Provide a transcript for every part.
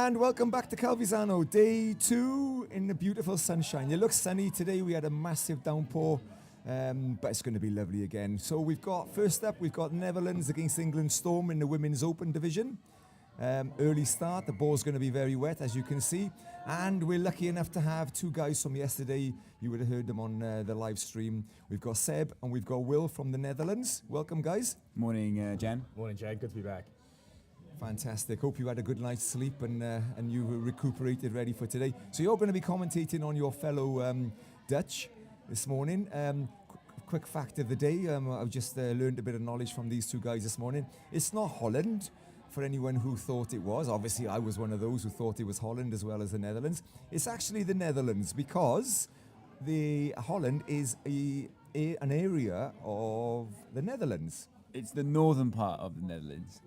And welcome back to Calvisano, day 2 in the beautiful sunshine. It looks sunny today. We had a massive downpour, but it's going to be lovely again. So first up, we've got Netherlands against England Storm in the Women's Open division. Early start, the ball's going to be very wet, as you can see. And we're lucky enough to have two guys from yesterday. You would have heard them on the live stream. We've got Seb and we've got Will from the Netherlands. Welcome, guys. Morning, Jan. Morning, Jad. Good to be back. Fantastic. Hope you had a good night's sleep and you were recuperated, ready for today. So you're going to be commentating on your fellow Dutch this morning. Quick fact of the day. I've just learned a bit of knowledge from these two guys this morning. It's not Holland, for anyone who thought it was. Obviously, I was one of those who thought it was Holland as well as the Netherlands. It's actually the Netherlands because Holland is an area of the Netherlands. It's the northern part of the Netherlands.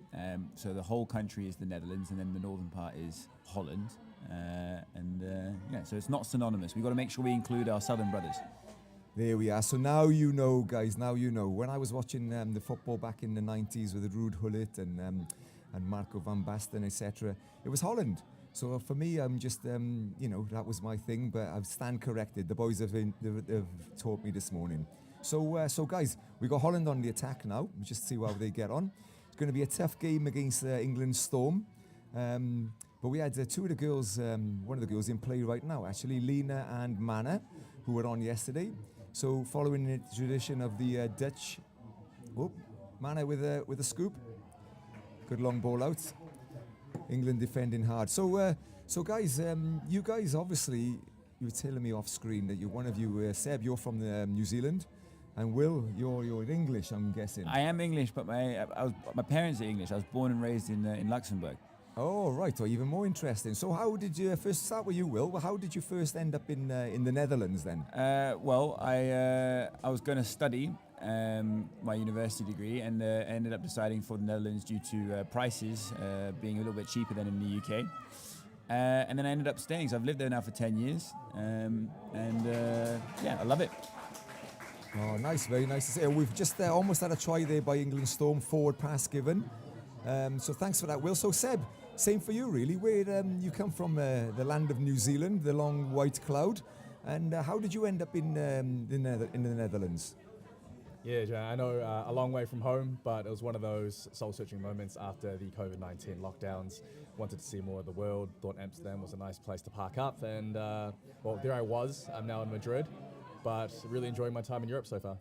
So the whole country is the Netherlands, and then the northern part is Holland. So it's not synonymous. We've got to make sure we include our southern brothers. There we are. So now you know, guys, now you know. When I was watching the football back in the 90s with Ruud Gullit and Marco van Basten, etc., it was Holland. So for me, I'm just, that was my thing, but I stand corrected. The boys have taught me this morning. So guys, we got Holland on the attack now. We'll just see how they get on. It's going to be a tough game against England Storm. But we had two of the girls, one of the girls in play right now, actually, Lena and Mana, who were on yesterday. So following the tradition of the Dutch, Mana with a scoop. Good long ball out. England defending hard. So guys, you guys obviously, you were telling me off screen that one of you, Seb, you're from New Zealand. And Will, you're English, I'm guessing. I am English, but my parents are English. I was born and raised in Luxembourg. Oh, right. Well, even more interesting. So how did you first start with you, Will? Well, how did you first end up in the Netherlands then? I was going to study my university degree and ended up deciding for the Netherlands due to prices being a little bit cheaper than in the UK. And then I ended up staying. So I've lived there now for 10 years. I love it. Oh, nice, very nice to see. We've just almost had a try there by England Storm, forward pass given. So thanks for that, Will. So Seb, same for you really. Where you come from, the land of New Zealand, the long white cloud, and how did you end up in the Netherlands? Yeah, Jan, I know a long way from home, but it was one of those soul-searching moments after the COVID-19 lockdowns. Wanted to see more of the world, thought Amsterdam was a nice place to park up, and there I was. I'm now in Madrid, but really enjoying my time in Europe so far.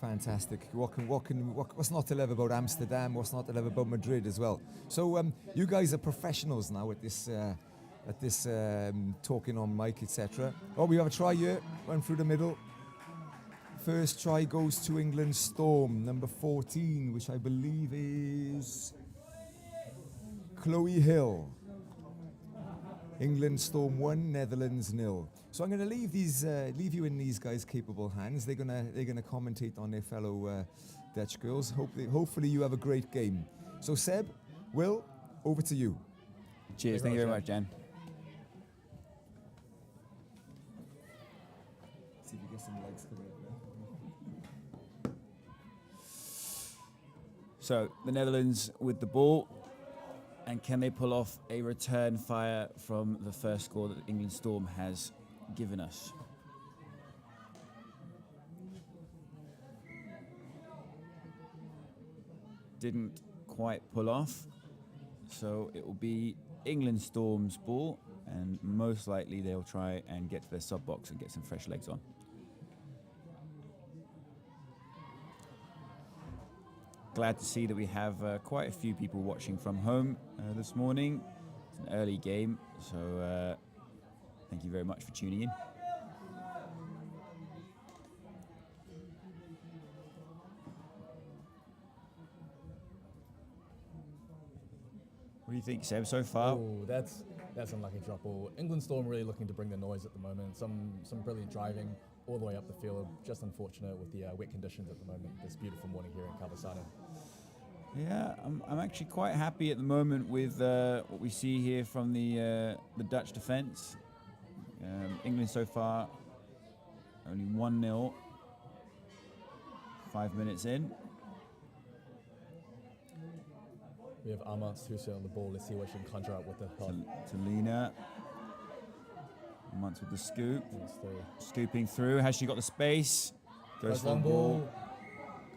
Fantastic. What's not to love about Amsterdam? What's not to love about Madrid as well? So you guys are professionals now at this talking on mic, etc. Oh, we have a try here. Run through the middle. First try goes to England Storm, number 14, which I believe is Chloe Hill. England Storm 1, Netherlands 0. So I'm going to leave you in these guys' capable hands. They're gonna commentate on their fellow Dutch girls. Hopefully you have a great game. So Seb, Will, over to you. Cheers. Thank you very much, Jan. See if you get some legs coming up. So the Netherlands with the ball. And can they pull off a return fire from the first score that England Storm has given us? Didn't quite pull off. So it will be England Storm's ball. And most likely they'll try and get to their sub box and get some fresh legs on. Glad to see that we have quite a few people watching from home this morning. It's an early game, so thank you very much for tuning in. What do you think, Seb, so far? Oh, that's unlucky drop ball. England Storm really looking to bring the noise at the moment. Some brilliant driving all the way up the field. Just unfortunate with the wet conditions at the moment. This beautiful morning here in Calvisano. Yeah, I'm actually quite happy at the moment with what we see here from the Dutch defence. England so far only 1-0, 5 minutes in. We have Armand who's on the ball. Let's see what she can conjure up with the hot. To Lena. Armand with the scoop. That's through. Scooping through. Has she got the space? Goes for the Long ball.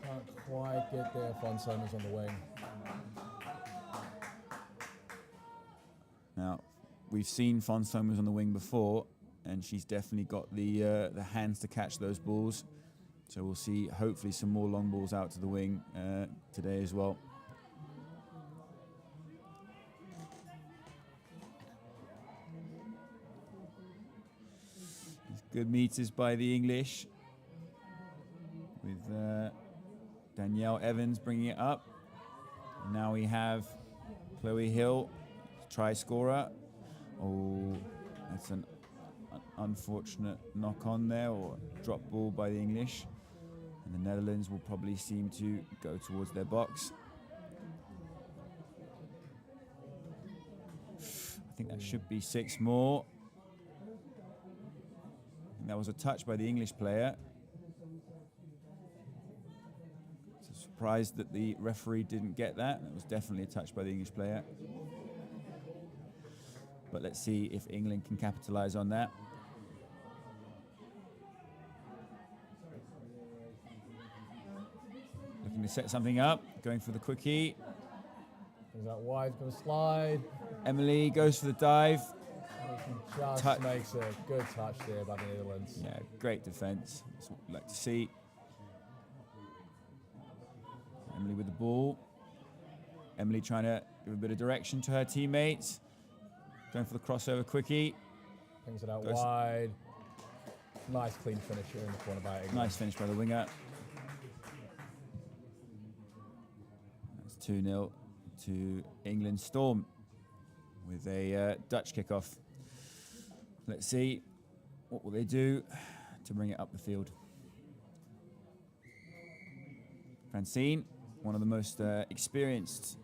Can't quite get there. Fonsoma's on the wing. Now, we've seen Fonsoma's on the wing before, and she's definitely got the hands to catch those balls. So we'll see, hopefully, some more long balls out to the wing today as well. Good meters by the English, with Danielle Evans bringing it up. Now we have Chloe Hill, try scorer. Oh, that's an unfortunate knock on there, or drop ball by the English. And the Netherlands will probably seem to go towards their box. I think that should be 6 more. That was a touch by the English player. So surprised that the referee didn't get that. That was definitely a touch by the English player. But let's see if England can capitalize on that. Looking to set something up, going for the quickie. Is that wide? Going to slide. Emily goes for the dive. Just makes a good touch there by the Netherlands. Yeah, great defense. That's what we'd like to see. Emily with the ball. Emily trying to give a bit of direction to her teammates. Going for the crossover quickie. Brings it out wide. Nice clean finish here in the corner by England. Nice finish by the winger. That's 2-0 to England Storm with a Dutch kickoff. Let's see what will they do to bring it up the field. Francine, one of the most experienced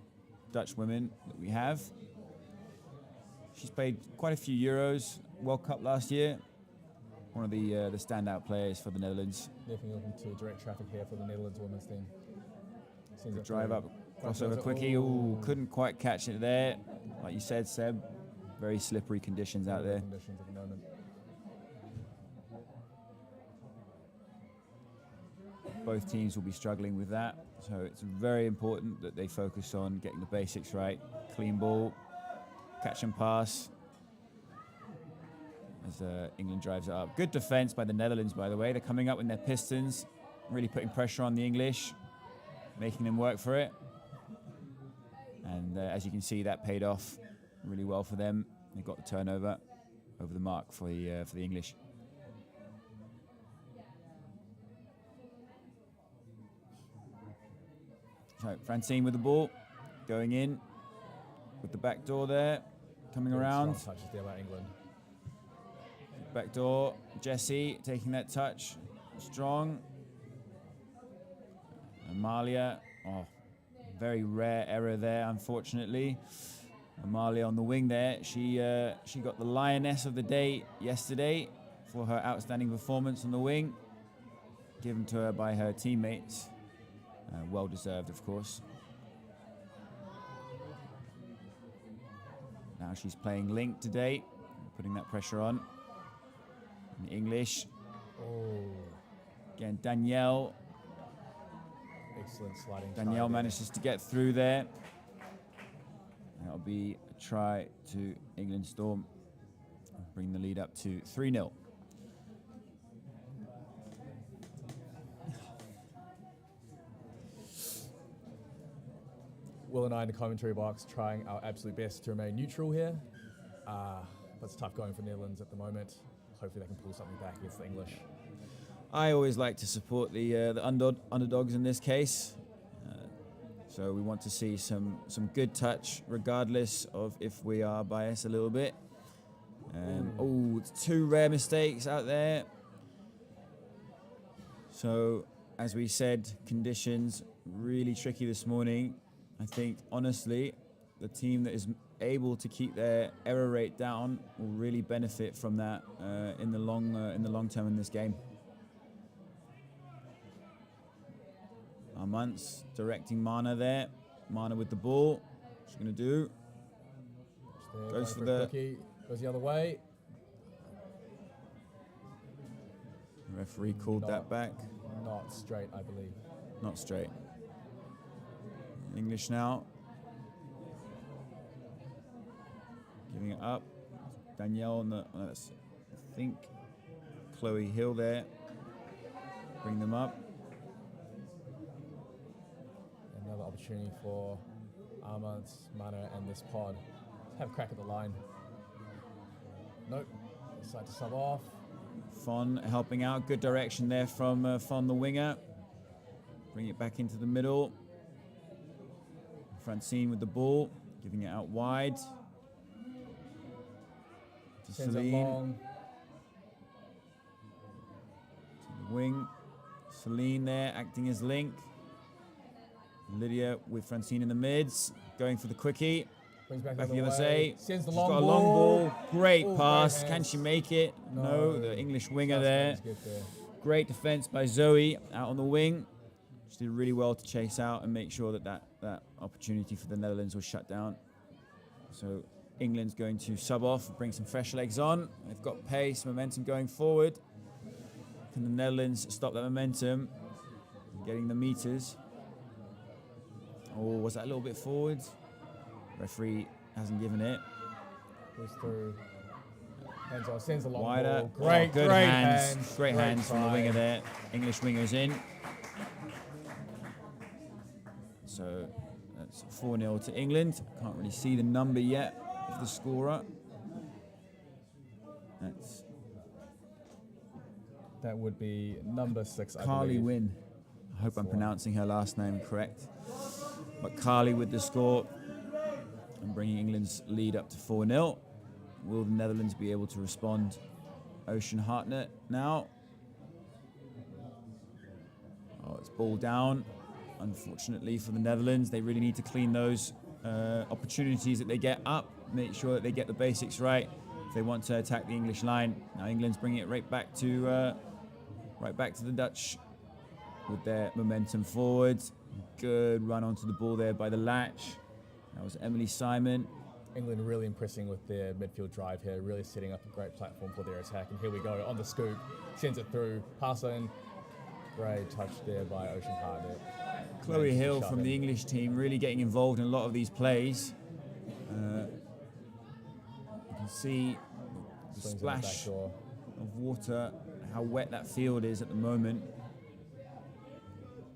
Dutch women that we have. She's played quite a few Euros, World Cup last year. One of the standout players for the Netherlands. Definitely looking to direct traffic here for the Netherlands women's team. The drive up, crossover quickie. Ooh, couldn't quite catch it there. Like you said, Seb, very slippery conditions out there. Conditions at the moment. Both teams will be struggling with that, so it's very important that they focus on getting the basics right. Clean ball, catch and pass, as England drives it up. Good defense by the Netherlands, by the way. They're coming up with their pistons, really putting pressure on the English, making them work for it. And as you can see, that paid off really well for them. They got the turnover over the mark for the English. So Francine with the ball, going in with the back door there, coming around. Strong touches there by England. Back door, Jessie taking that touch, strong. Amalia, oh, very rare error there, unfortunately. Amalia on the wing there. She got the lioness of the day yesterday for her outstanding performance on the wing, given to her by her teammates. Well deserved, of course. Now she's playing link today, putting that pressure on. In English. Oh. Again, Danielle. Excellent sliding. Danielle manages to get through there. That'll be a try to England Storm. Bring the lead up to 3-0. Will and I in the commentary box trying our absolute best to remain neutral here. But it's tough going for Netherlands at the moment. Hopefully they can pull something back against the English. I always like to support the underdogs in this case. So we want to see some good touch, regardless of if we are biased a little bit. Oh, 2 rare mistakes out there. So, as we said, conditions really tricky this morning. I think, honestly, the team that is able to keep their error rate down will really benefit from that in the long term in this game. Armand directing Mana there. Mana with the ball. What's she going to do? Goes for the quickie, goes the other way. The referee called that back. Not straight, I believe. Not straight. English now. Giving it up. Danielle on the, I think, Chloe Hill there. Bring them up. Another opportunity for Armand, Mana, and this pod. Have a crack at the line. Nope. Decide to sub off. Fon helping out. Good direction there from Fon, the winger. Bring it back into the middle. Francine with the ball. Giving it out wide. To Sends it Celine. long. To the wing. Celine there acting as link. Lydia with Francine in the mids. Going for the quickie. Brings back Back the the other other way. way. Sends the She's long got a ball. long ball. Great Ooh, pass. great Can hands. she make it? No. The English winger Just there. managed to get there. Great defense by Zoe out on the wing. She did really well to chase out and make sure that opportunity for the Netherlands was shut down. So England's going to sub off, bring some fresh legs on. They've got pace, momentum going forward. Can the Netherlands stop that momentum? Getting the meters. Oh, was that a little bit forward? Referee hasn't given it. Goes through. Hands on, sends the long Wider. ball. Great, good great hands. hands. Great hands from the try. winger there. English winger's in. So that's 4-0 to England. Can't really see the number yet of the scorer. That's That would be number 6, I Carly believe. Wynn. I hope I'm pronouncing her last name correct. But Carly with the score and bringing England's lead up to 4-0. Will the Netherlands be able to respond? Ocean Hartnett now. Oh, it's ball down. Unfortunately for the Netherlands, they really need to clean those opportunities that they get up. Make sure that they get the basics right if they want to attack the English line. Now England's bringing it right back to the Dutch with their momentum forward. Good run onto the ball there by the latch. That was Emily Simon. England really impressing with their midfield drive here, really setting up a great platform for their attack. And here we go on the scoop, sends it through, pass in. Great touch there by Ocean Hartnett. Chloe Manages to Hill shove from in. the English team really getting involved in a lot of these plays. You can see the Swings in the back splash door. of water, how wet that field is at the moment.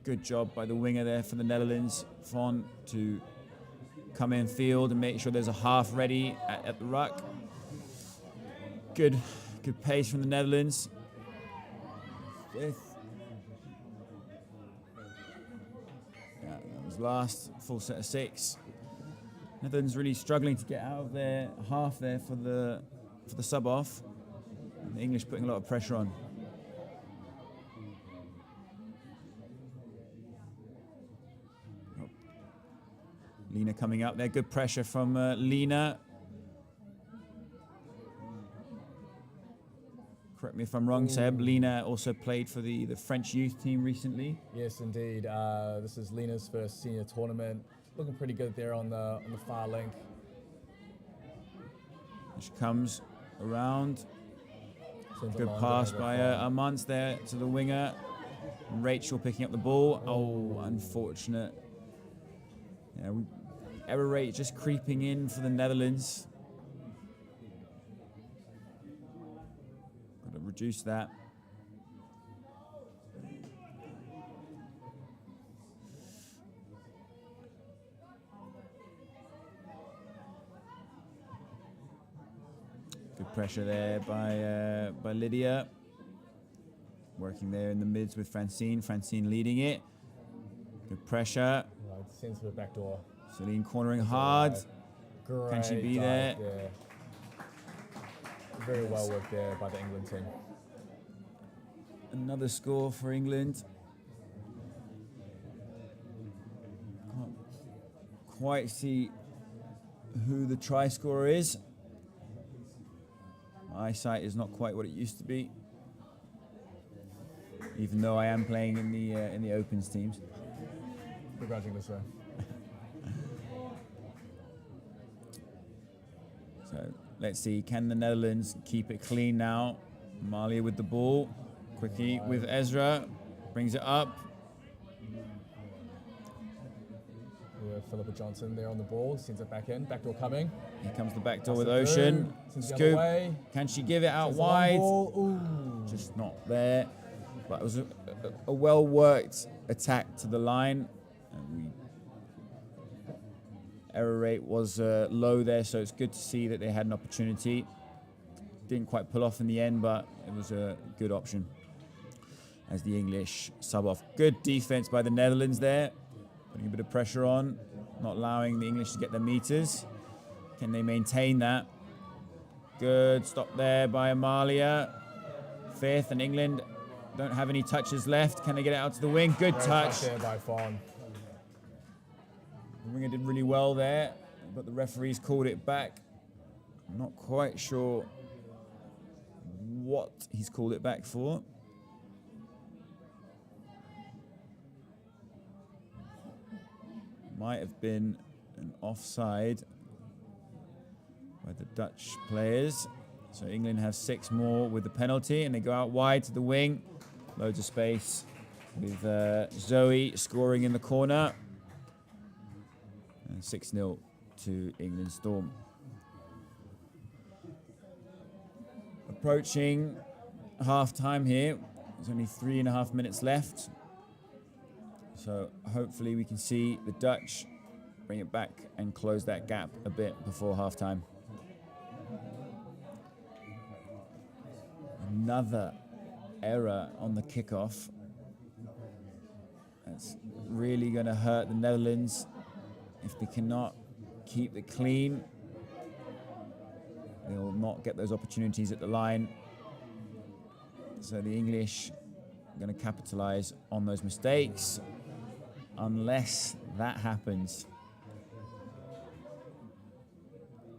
Good job by the winger there for the Netherlands, Fon, to come in field and make sure there's a half ready at the ruck. Good pace from the Netherlands. Fifth. Yeah, that was last, full set of 6. Netherlands really struggling to get out of their half there for the sub off. And the English putting a lot of pressure on. Lena coming up there. Good pressure from Lena. Correct me if I'm wrong, Seb. Lena also played for the French youth team recently. Yes, indeed. This is Lena's first senior tournament. Looking pretty good there on the far link. She comes around. Sends it Good long pass behind by the front. Armand there to the winger. Rachel picking up the ball. Oh, unfortunate. Yeah, error rate just creeping in for the Netherlands. Got to reduce that. Good pressure there by Lydia. Working there in the mids with Francine. Francine leading it. Good pressure. Right, sends to the back door. Celine cornering hard. Great Can she be dive there? Very well worked there by the England team. Another score for England. Can't quite see who the try scorer is. My eyesight is not quite what it used to be, even though I am playing in the Opens teams. Begrudgingly so. So let's see, can the Netherlands keep it clean now? Malia with the ball, quickly with Ezra, brings it up. Philippa Johnson there on the ball, sends it back in, backdoor coming. Here comes the back door with Passes Ocean. through, sends it the Scoop. other way. Can she give it out Sends the long wide? ball. Ooh. Just not there. But it was a well-worked attack to the line. And error rate was low there, so it's good to see that they had an opportunity. Didn't quite pull off in the end, but it was a good option as the English sub off. Good defense by the Netherlands there, putting a bit of pressure on, not allowing the English to get their meters. Can they maintain that? Good stop there by Amalia. Fifth, and England don't have any touches left. Can they get it out to the wing? Good touch. There by Fawn. The winger did really well there, but the referees called it back. I'm not quite sure what he's called it back for. Might have been an offside by the Dutch players. So England have 6 more with the penalty, and they go out wide to the wing. Loads of space with Zoe scoring in the corner. And 6-0 to England Storm. Approaching half-time here. There's only 3.5 minutes left. So hopefully we can see the Dutch bring it back and close that gap a bit before half-time. Another error on the kickoff. That's really going to hurt the Netherlands if they cannot keep it clean. They will not get those opportunities at the line. So the English are going to capitalize on those mistakes unless that happens.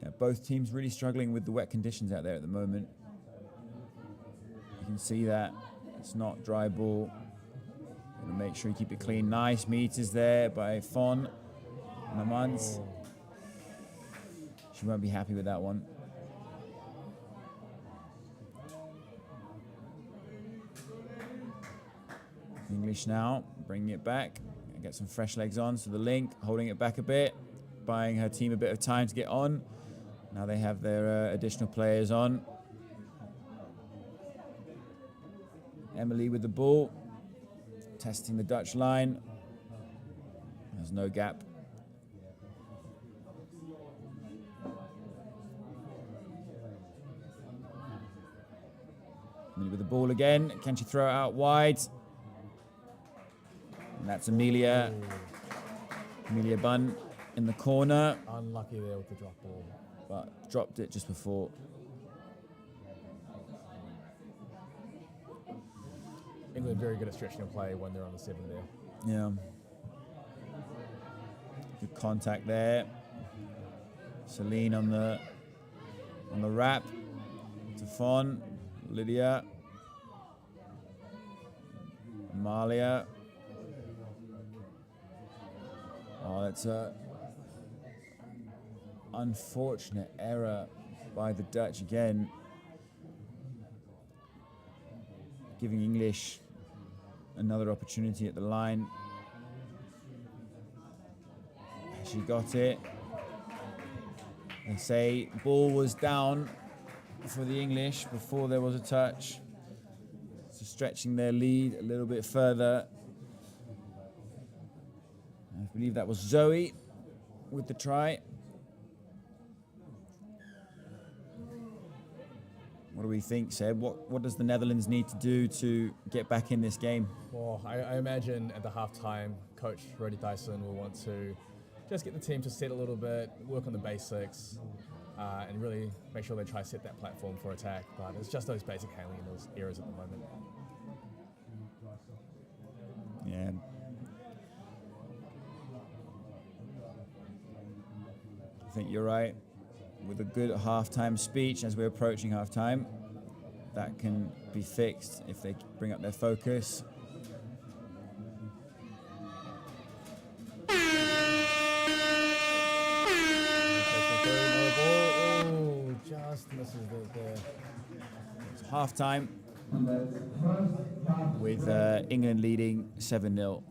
Yeah, both teams really struggling with the wet conditions out there at the moment. You can see that it's not dry ball. Gonna make sure you keep it clean. Nice meters there by Fon Mamans. She won't be happy with that one. English now, bringing it back. Get some fresh legs on. So the link, holding it back a bit, buying her team a bit of time to get on. Now they have their additional players on. Emily with the ball, testing the Dutch line. There's no gap. Emily with the ball again. Can she throw it out wide? And that's Amelia. Amelia Bunn in the corner. Unlucky there with the drop ball. But dropped it just before. England very good at stretching a play when they're on the 7 there. Yeah. Good contact there. Celine on the wrap. To Fon. Lydia. Amalia. Oh, that's a unfortunate error by the Dutch again. Giving English another opportunity at the line. She got it. They say ball was down for the English before there was a touch. So stretching their lead a little bit further. I believe that was Zoe with the try. What do we think, Seb? What does the Netherlands need to do to get back in this game? Well, I imagine at the halftime, Coach Rodi Dyson will want to just get the team to set a little bit, work on the basics, and really make sure they try to set that platform for attack. But it's just those basic handling in those areas at the moment. Yeah. I think you're right. With a good halftime speech as we're approaching halftime, that can be fixed if they bring up their focus. This is it's half time with England leading 7-0.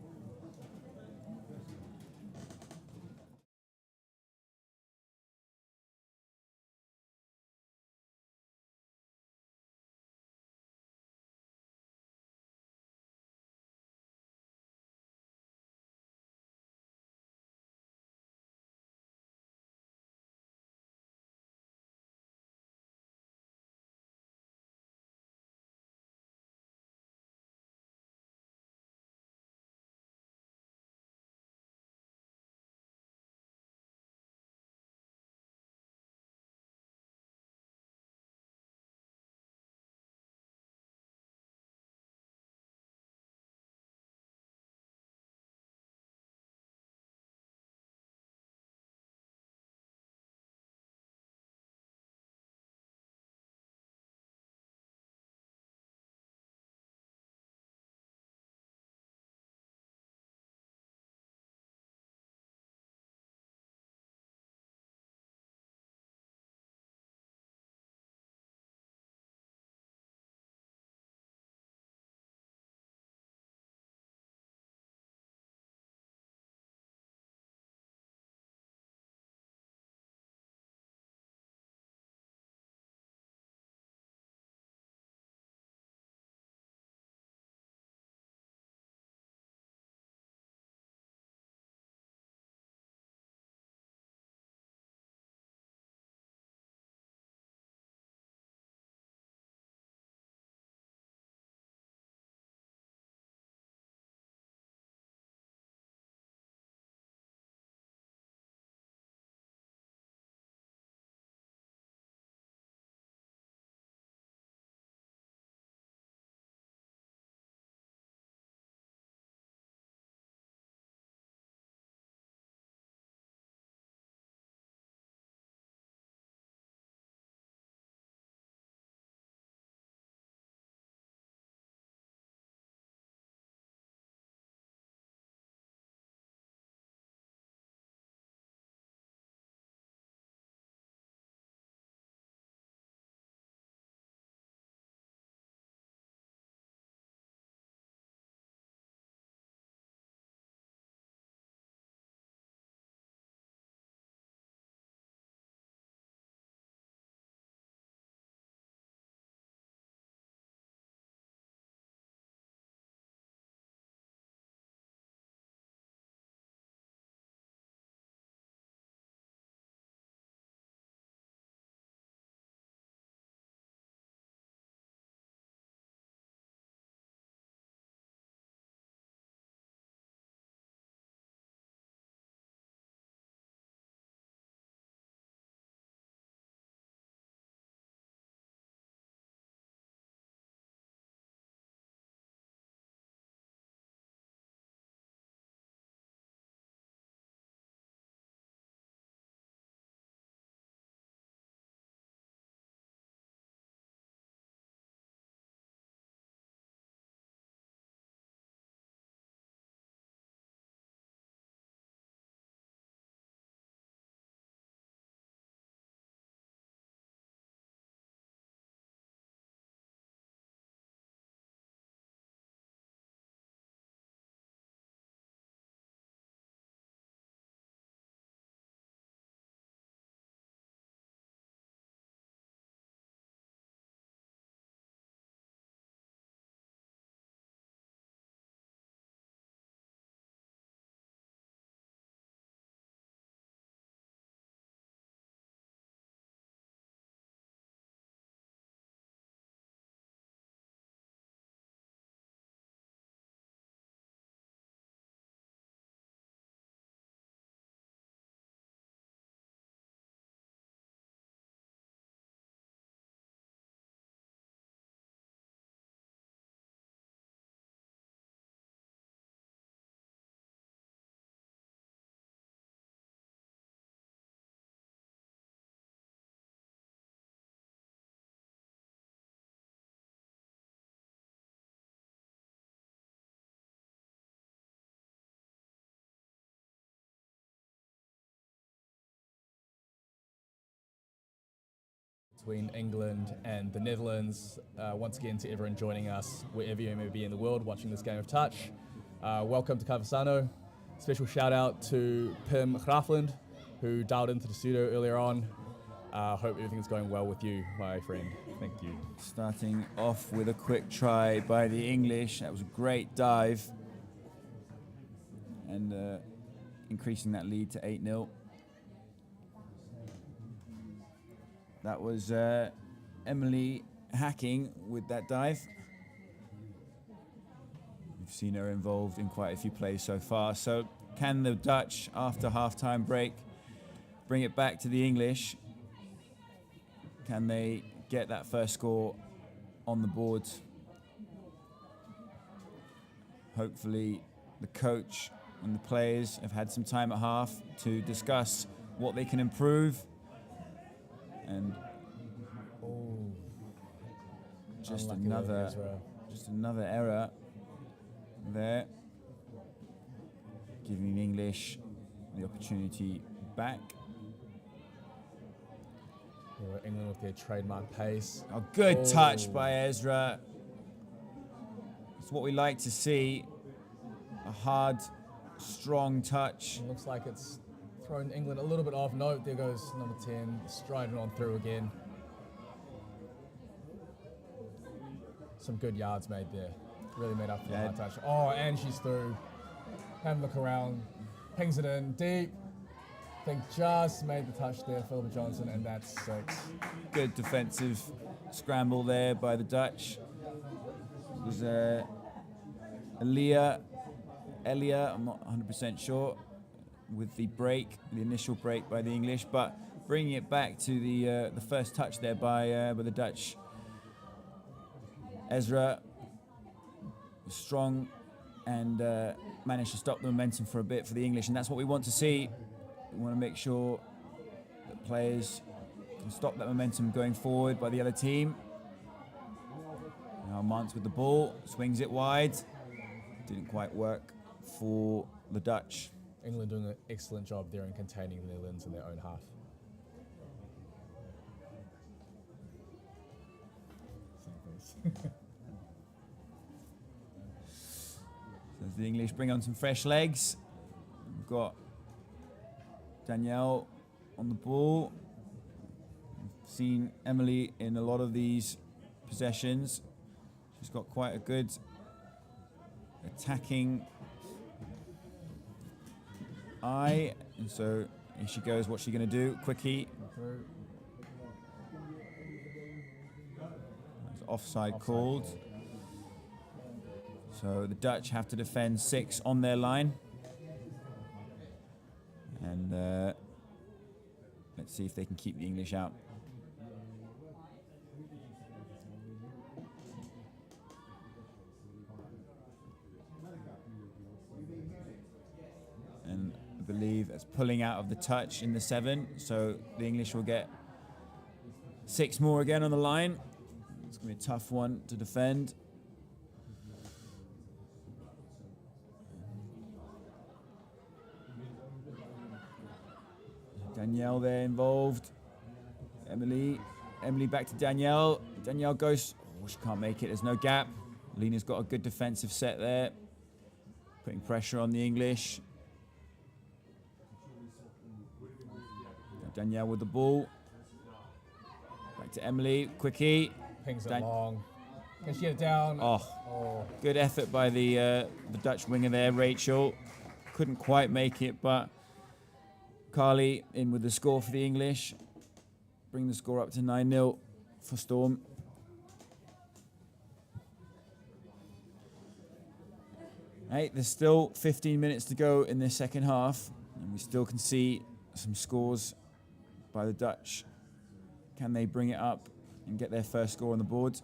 between England and the Netherlands. Once again, to everyone joining us, wherever you may be in the world, watching this game of touch. Welcome to Calvisano. Special shout out to Pim Graafland, who dialed into the studio earlier on. Hope everything's going well with you, my friend. Thank you. Starting off with a quick try by the English. That was a great dive. And increasing that lead to 8-0. That was Emily Hacking with that dive. We've seen her involved in quite a few plays so far. So can the Dutch, after half-time break, bring it back to the English? Can they get that first score on the board? Hopefully the coach and the players have had some time at half to discuss what they can improve. And just another error there, giving English the opportunity back. England with their trademark pace. A good touch by Ezra. It's what we like to see. A hard, strong touch. It looks like it's thrown England a little bit off. No, there goes number 10, striding on through again. Some good yards made there. Really made up for the hard touch. Oh, and she's through. Have a look around. Pings it in deep. I think just made the touch there, Philippa Johnson, and that's 6. Good defensive scramble there by the Dutch. It was Elia, I'm not 100% sure, with the break, the initial break by the English, but bringing it back to the first touch there by the Dutch. Ezra was strong and managed to stop the momentum for a bit for the English, and that's what we want to see. We want to make sure that players can stop that momentum going forward by the other team. Now Mance with the ball, swings it wide. Didn't quite work for the Dutch. England doing an excellent job there in containing the Netherlands in their own half. So as the English bring on some fresh legs, we've got Danielle on the ball. We've seen Emily in a lot of these possessions. She's got quite a good attacking eye, and so here she goes. What's she going to do? Quickie. That's offside called. So the Dutch have to defend 6 on their line. And let's see if they can keep the English out. And I believe that's pulling out of the touch in the 7, so the English will get 6 more again on the line. It's going to be a tough one to defend. Danielle there involved. Emily back to Danielle. Danielle goes, she can't make it, there's no gap. Lena's got a good defensive set there. Putting pressure on the English. Danielle with the ball. Back to Emily, quickie. Pings it long. Can she get it down? Oh. Good effort by the Dutch winger there, Rachel. Couldn't quite make it, but Carly in with the score for the English. Bring the score up to 9-0 for Storm. Hey, there's still 15 minutes to go in this second half, and we still can see some scores by the Dutch. Can they bring it up and get their first score on the board?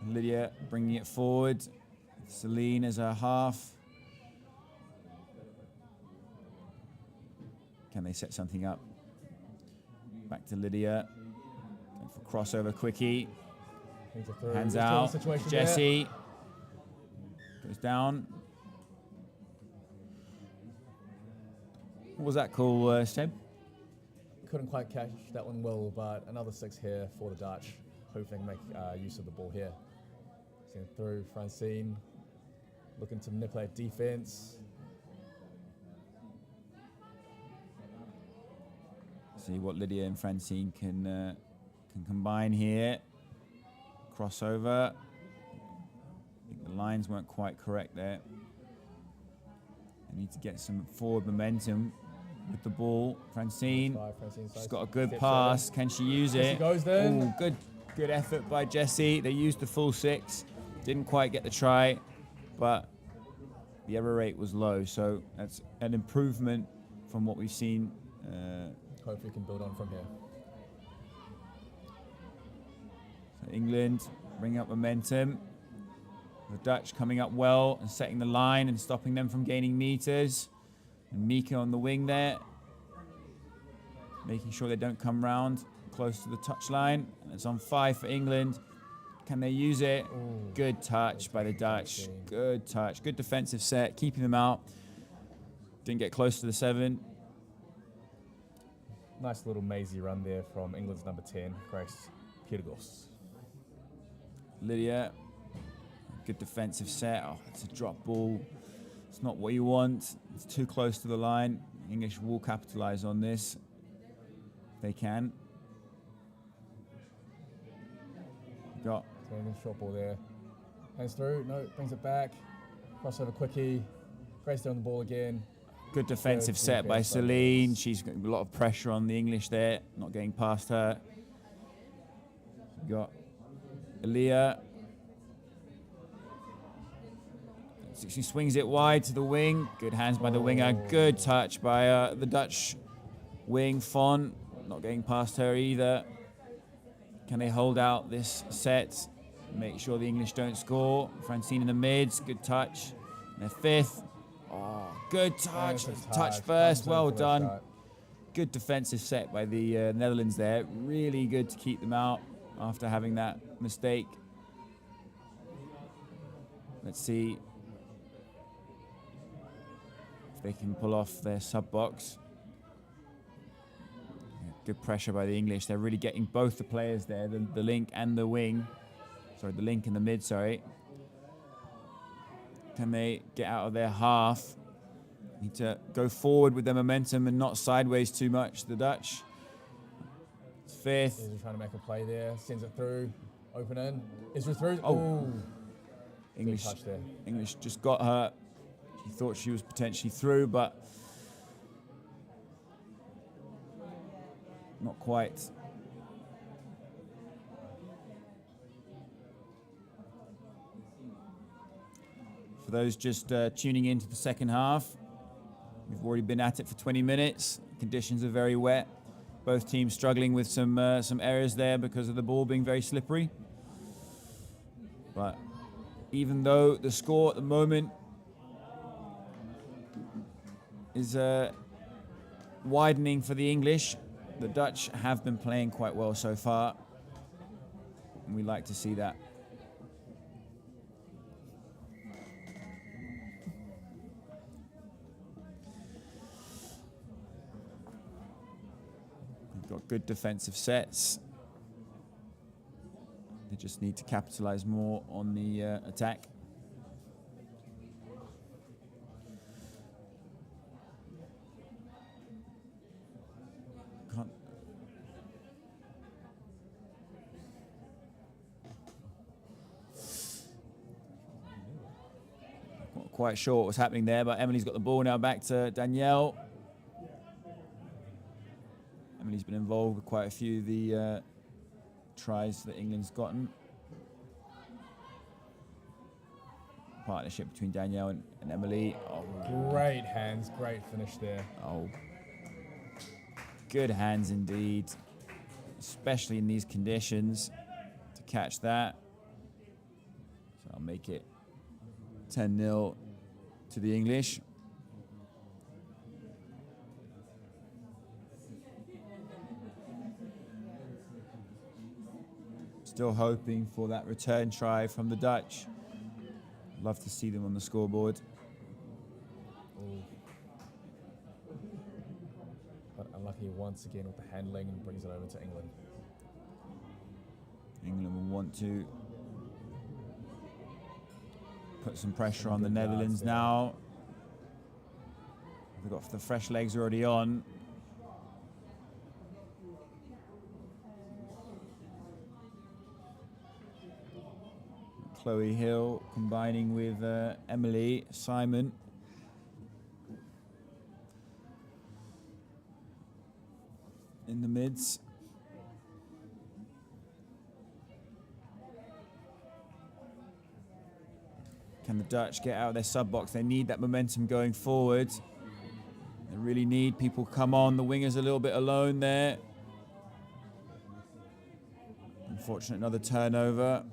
Lydia bringing it forward. Celine as her half. Can they set something up? Back to Lydia. Going for crossover quickie. Hands out. Jessie goes down. What was that call, Seb? couldn't quite catch that one well, but another 6 here for the Dutch. Hopefully they can make use of the ball here. Send it through, Francine, looking to manipulate defense. See what Lydia and Francine can combine here. Crossover. I think the lines weren't quite correct there. They need to get some forward momentum with the ball. Francine, she's got a good pass. Can she use it? She goes then. Ooh, good effort by Jessie. They used the full 6. Didn't quite get the try, but the error rate was low. So that's an improvement from what we've seen. Hopefully we can build on from here. So England bringing up momentum. The Dutch coming up well and setting the line and stopping them from gaining meters. And Mika on the wing there, making sure they don't come round close to the touchline. And it's on 5 for England. Can they use it? Ooh, good touch by the Dutch. Good touch. Good defensive set, keeping them out. Didn't get close to the 7. Nice little mazy run there from England's number 10, Grace Pyrgos. Lydia, good defensive set. Oh, it's a drop ball. It's not what you want. It's too close to the line. English will capitalise on this. They can. Got Short ball there. Hands through. No, brings it back. Crossover quickie. Grace down the ball again. good defensive set by Celine. She's got a lot of pressure on the English there, not getting past her. We've got Aaliyah. She swings it wide to the wing. Good hands by the winger. Good touch by the Dutch wing, Fon. Not getting past her either. Can they hold out this set? Make sure the English don't score. Francine in the mids. Good touch. And their fifth. Oh, good touch. Touch first. Well done. Good defensive set by the Netherlands there. Really good to keep them out after having that mistake. Let's see if they can pull off their sub box. Good pressure by the English. They're really getting both the players there, the link and the wing. Sorry, the link and the mid, sorry. Can they get out of their half? Need to go forward with their momentum and not sideways too much, the Dutch. It's fifth. Israel trying to make a play there. Sends it through. Open in. Israel through. Oh. English just got her. She thought she was potentially through, but not quite. For those just tuning into the second half, we've already been at it for 20 minutes. Conditions are very wet. Both teams struggling with some errors there because of the ball being very slippery. But even though the score at the moment is widening for the English, the Dutch have been playing quite well so far, and we like to see that. We've got good defensive sets. They just need to capitalize more on the attack. Not quite sure what was happening there, but Emily's got the ball now back to Danielle. Emily's been involved with quite a few of the tries that England's gotten. Partnership between Danielle and Emily. Oh, great hands, great finish there. Oh, good hands indeed, especially in these conditions to catch that. So I'll make it 10-0 to the English. Still hoping for that return try from the Dutch. Love to see them on the scoreboard. Ooh. But unlucky once again with the handling and brings it over to England. England will want to put some pressure on the good yards Netherlands there. now. They've got the fresh legs already on. Chloe Hill combining with Emily Simon. In the mids. Can the Dutch get out of their sub box? They need that momentum going forward. They really need people come on. The wingers a little bit alone there. Unfortunate, another turnover.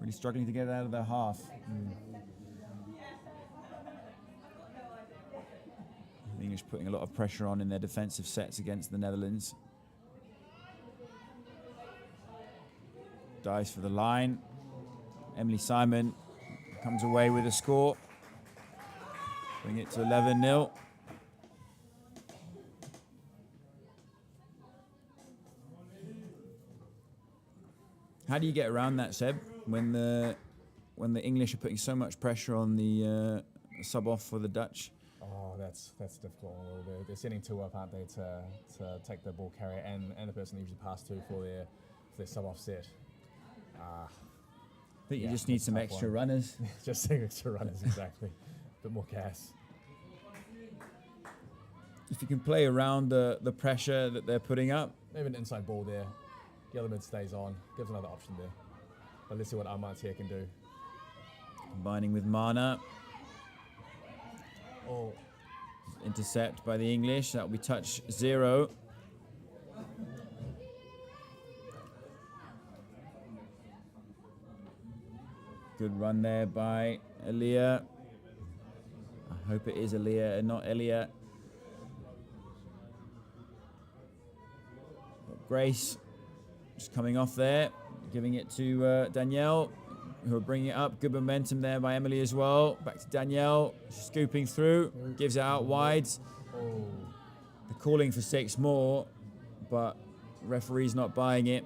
Really struggling to get out of their half. The English putting a lot of pressure on in their defensive sets against the Netherlands. Dives for the line. Emily Simon comes away with a score. Bring it to 11-0. How do you get around that, Seb, when the English are putting so much pressure on the sub off for the Dutch? Oh, that's difficult. They're sending two up, aren't they, to take the ball carrier and the person they usually pass to for their sub off set. I think you Yeah, just need that's a some tough extra one. runners. Just saying extra runners, exactly. A bit more gas. If you can play around the pressure that they're putting up. Maybe an inside ball there. The other mid stays on. Gives another option there. But let's see what Amartya can do. Combining with Mana. Oh, Intercept by the English. That will be touch 0. Good run there by Elia. I hope it is Elia and not Elia. Grace just coming off there, giving it to Danielle, who are bringing it up. Good momentum there by Emily as well. Back to Danielle, scooping through, gives it out wide. oh. They're calling for 6 more, but referee's not buying it,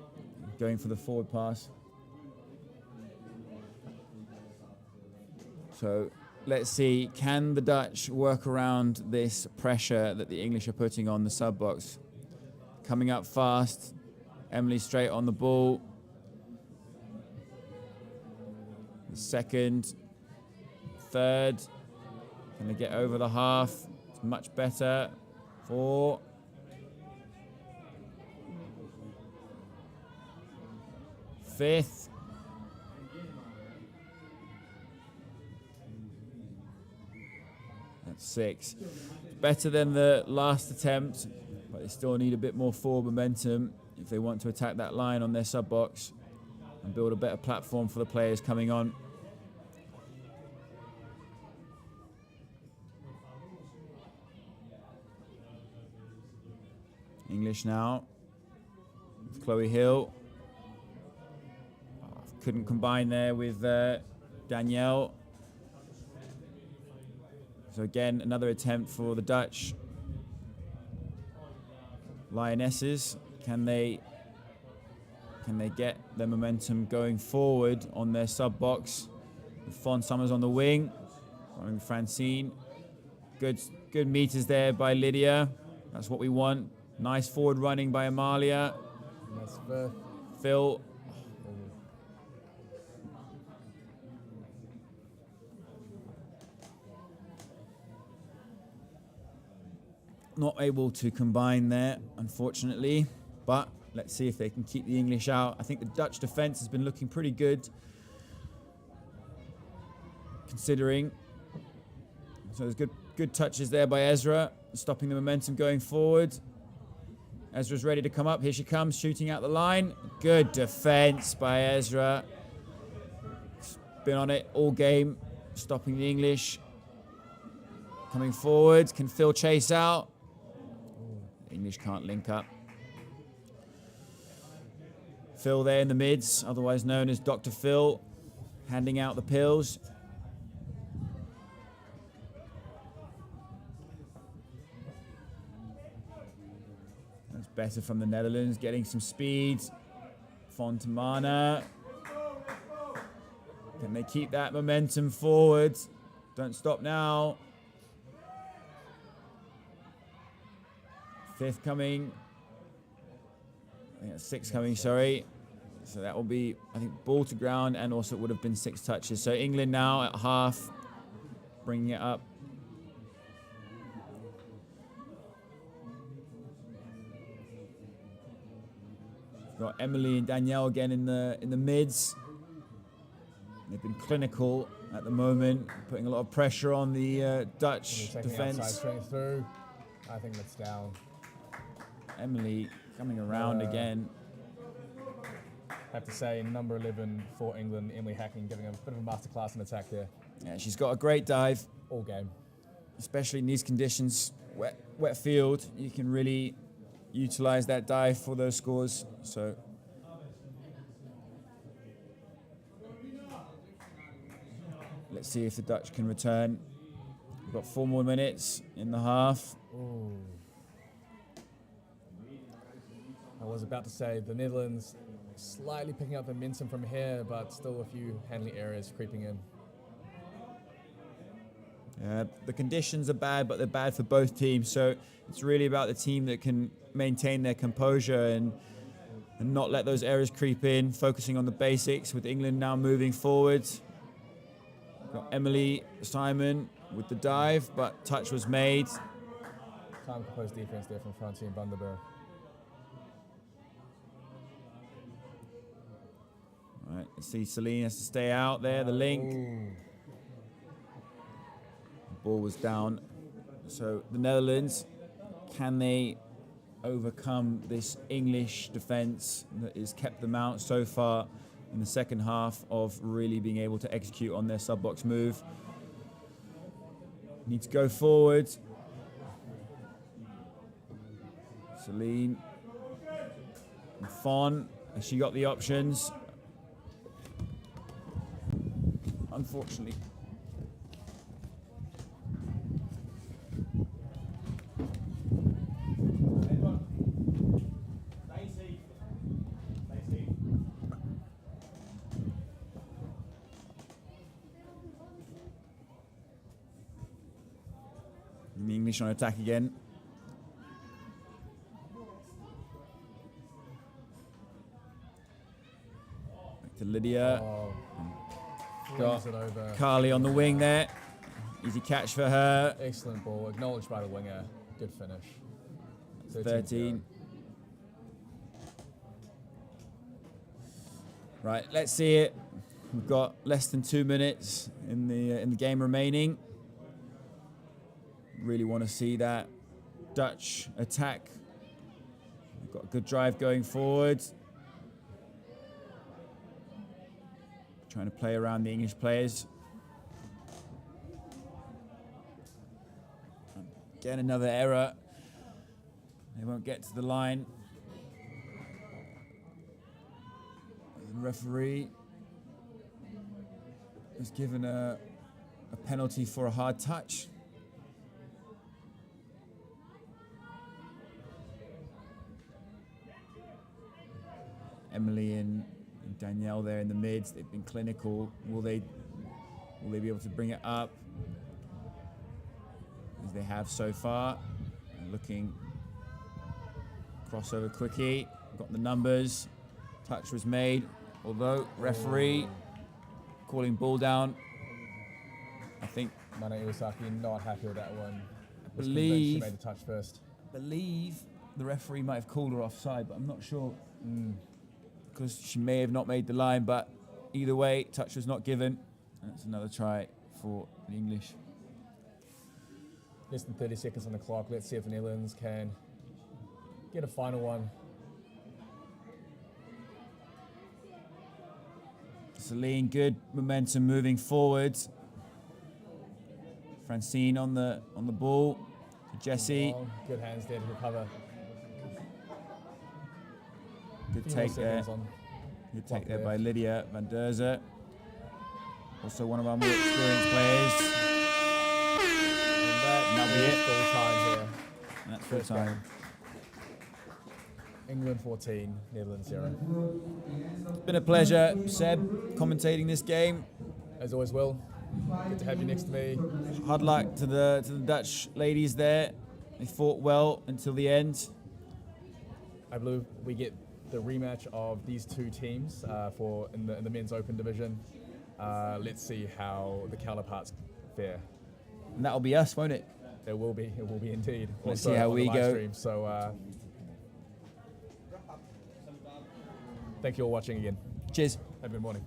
going for the forward pass. So let's see, can the Dutch work around this pressure that the English are putting on the sub box? Coming up fast, Emily straight on the ball. The second, third, can they get over the half? It's much better. 4. Fifth. That's 6. Better than the last attempt, but they still need a bit more forward momentum if they want to attack that line on their sub box and build a better platform for the players coming on. English now. With Chloe Hill. Oh, couldn't combine there with Danielle. So again, another attempt for the Dutch. Lionesses, can they get their momentum going forward on their sub box? With Fawn Summers on the wing, running Francine. Good meters there by Lydia. That's what we want. Nice forward running by Amalia. And that's fifth. Phil. Not able to combine there, unfortunately, but let's see if they can keep the English out. I think the Dutch defence has been looking pretty good, considering. So there's good touches there by Ezra, stopping the momentum going forward. Ezra's ready to come up. Here she comes, shooting out the line. Good defence by Ezra. Been on it all game, stopping the English. Coming forward, can Phil chase out? English can't link up. Phil there in the mids, otherwise known as Dr. Phil, handing out the pills. better from the Netherlands, getting some speed. Fontemana. Can they keep that momentum forward? Don't stop now. Fifth coming. I think that's sixth coming, sorry. So that will be, I think, ball to ground, and also it would have been 6 touches. So England now at half, bringing it up. We've got Emily and Danielle again in the mids. They've been clinical at the moment, putting a lot of pressure on the Dutch defense. Outside, through. I think that's down. Emily coming around again. Have to say, number 11 for England, Emily Hacking, giving a bit of a masterclass in attack there. Yeah, she's got a great dive. All game. Especially in these conditions, wet field, you can really utilize that dive for those scores. So let's see if the Dutch can return. We've got 4 more minutes in the half. Ooh. I was about to say the Netherlands slightly picking up momentum from here, but still a few handling areas creeping in. The conditions are bad, but they're bad for both teams. So it's really about the team that can maintain their composure and not let those errors creep in, focusing on the basics, with England now moving forward. Got Emily Simon with the dive, but touch was made. Time composed defense there from Francine Bundaberg. All right, let's see, Celine has to stay out there, the link. Ooh. Ball was down. So the Netherlands, can they overcome this English defense that has kept them out so far in the second half of really being able to execute on their sub-box move? Need to go forward. Celine. And Fawn, has she got the options? Unfortunately. The English on attack again. Back to Lydia. Oh. Got It over. Carly on the wing there. Easy catch for her. Excellent ball, acknowledged by the winger. Good finish. 13. Right, let's see it. We've got less than 2 minutes in the game remaining. Really want to see that Dutch attack. We've got a good drive going forward. Trying to play around the English players. Again, another error. They won't get to the line. The referee has given a penalty for a hard touch. Emily and Danielle there in the mids. They've been clinical. Will they be able to bring it up as they have so far? Looking crossover quickie. Got the numbers. Touch was made. Although referee calling ball down. I think. Mana Iwasaki not happy with that one. I believe she made the touch first. Believe the referee might have called her offside, but I'm not sure. Because she may have not made the line, but either way, touch was not given. And that's another try for the English. Less than 30 seconds on the clock. Let's see if the Netherlands can get a final one. Celine, good momentum moving forward. Francine on the ball. Jessie. Oh, good hands there to recover. Good take there. Good take there by Lydia van Derzen. Also one of our more experienced players. And that'll be it. Full time here. And that's full time. England 14, Netherlands 0. It's been a pleasure, Seb, commentating this game. As always, Will, good to have you next to me. Hard luck to the Dutch ladies there. They fought well until the end. I believe we get the rematch of these two teams in the men's open division. Let's see how the counterparts fare. And that'll be us, won't it? It will be indeed. Let's Also see how on we the live go. stream. So thank you all for watching again. Cheers. Have a good morning.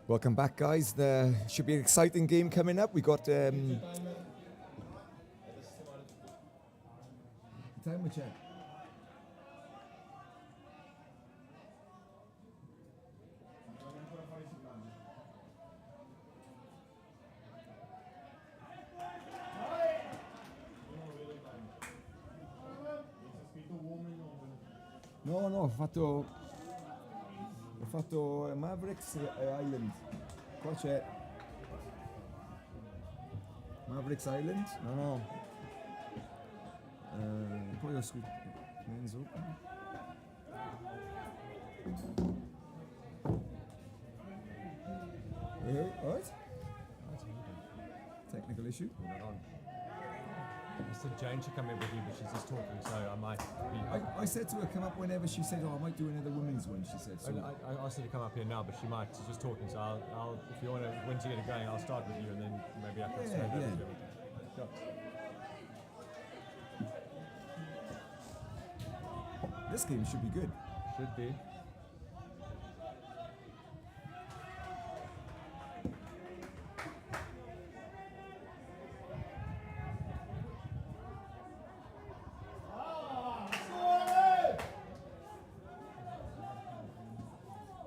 Welcome back, guys. There should be an exciting game coming up. We got time check. No, ho fatto Mavericks e Island. Qua c'è Mavericks Island. No. Poi ho scritto Men's Open. Alright. Technical issue. I said Jane should come in with you, but she's just talking, so I might be. I said to her, come up whenever. She said, I might do another women's one, she said. So. I asked her to come up here now, but she might. She's just talking, so I'll if you want to, once you get it going, I'll start with you, and then maybe I can explain that to you. Go. This game should be good. Should be.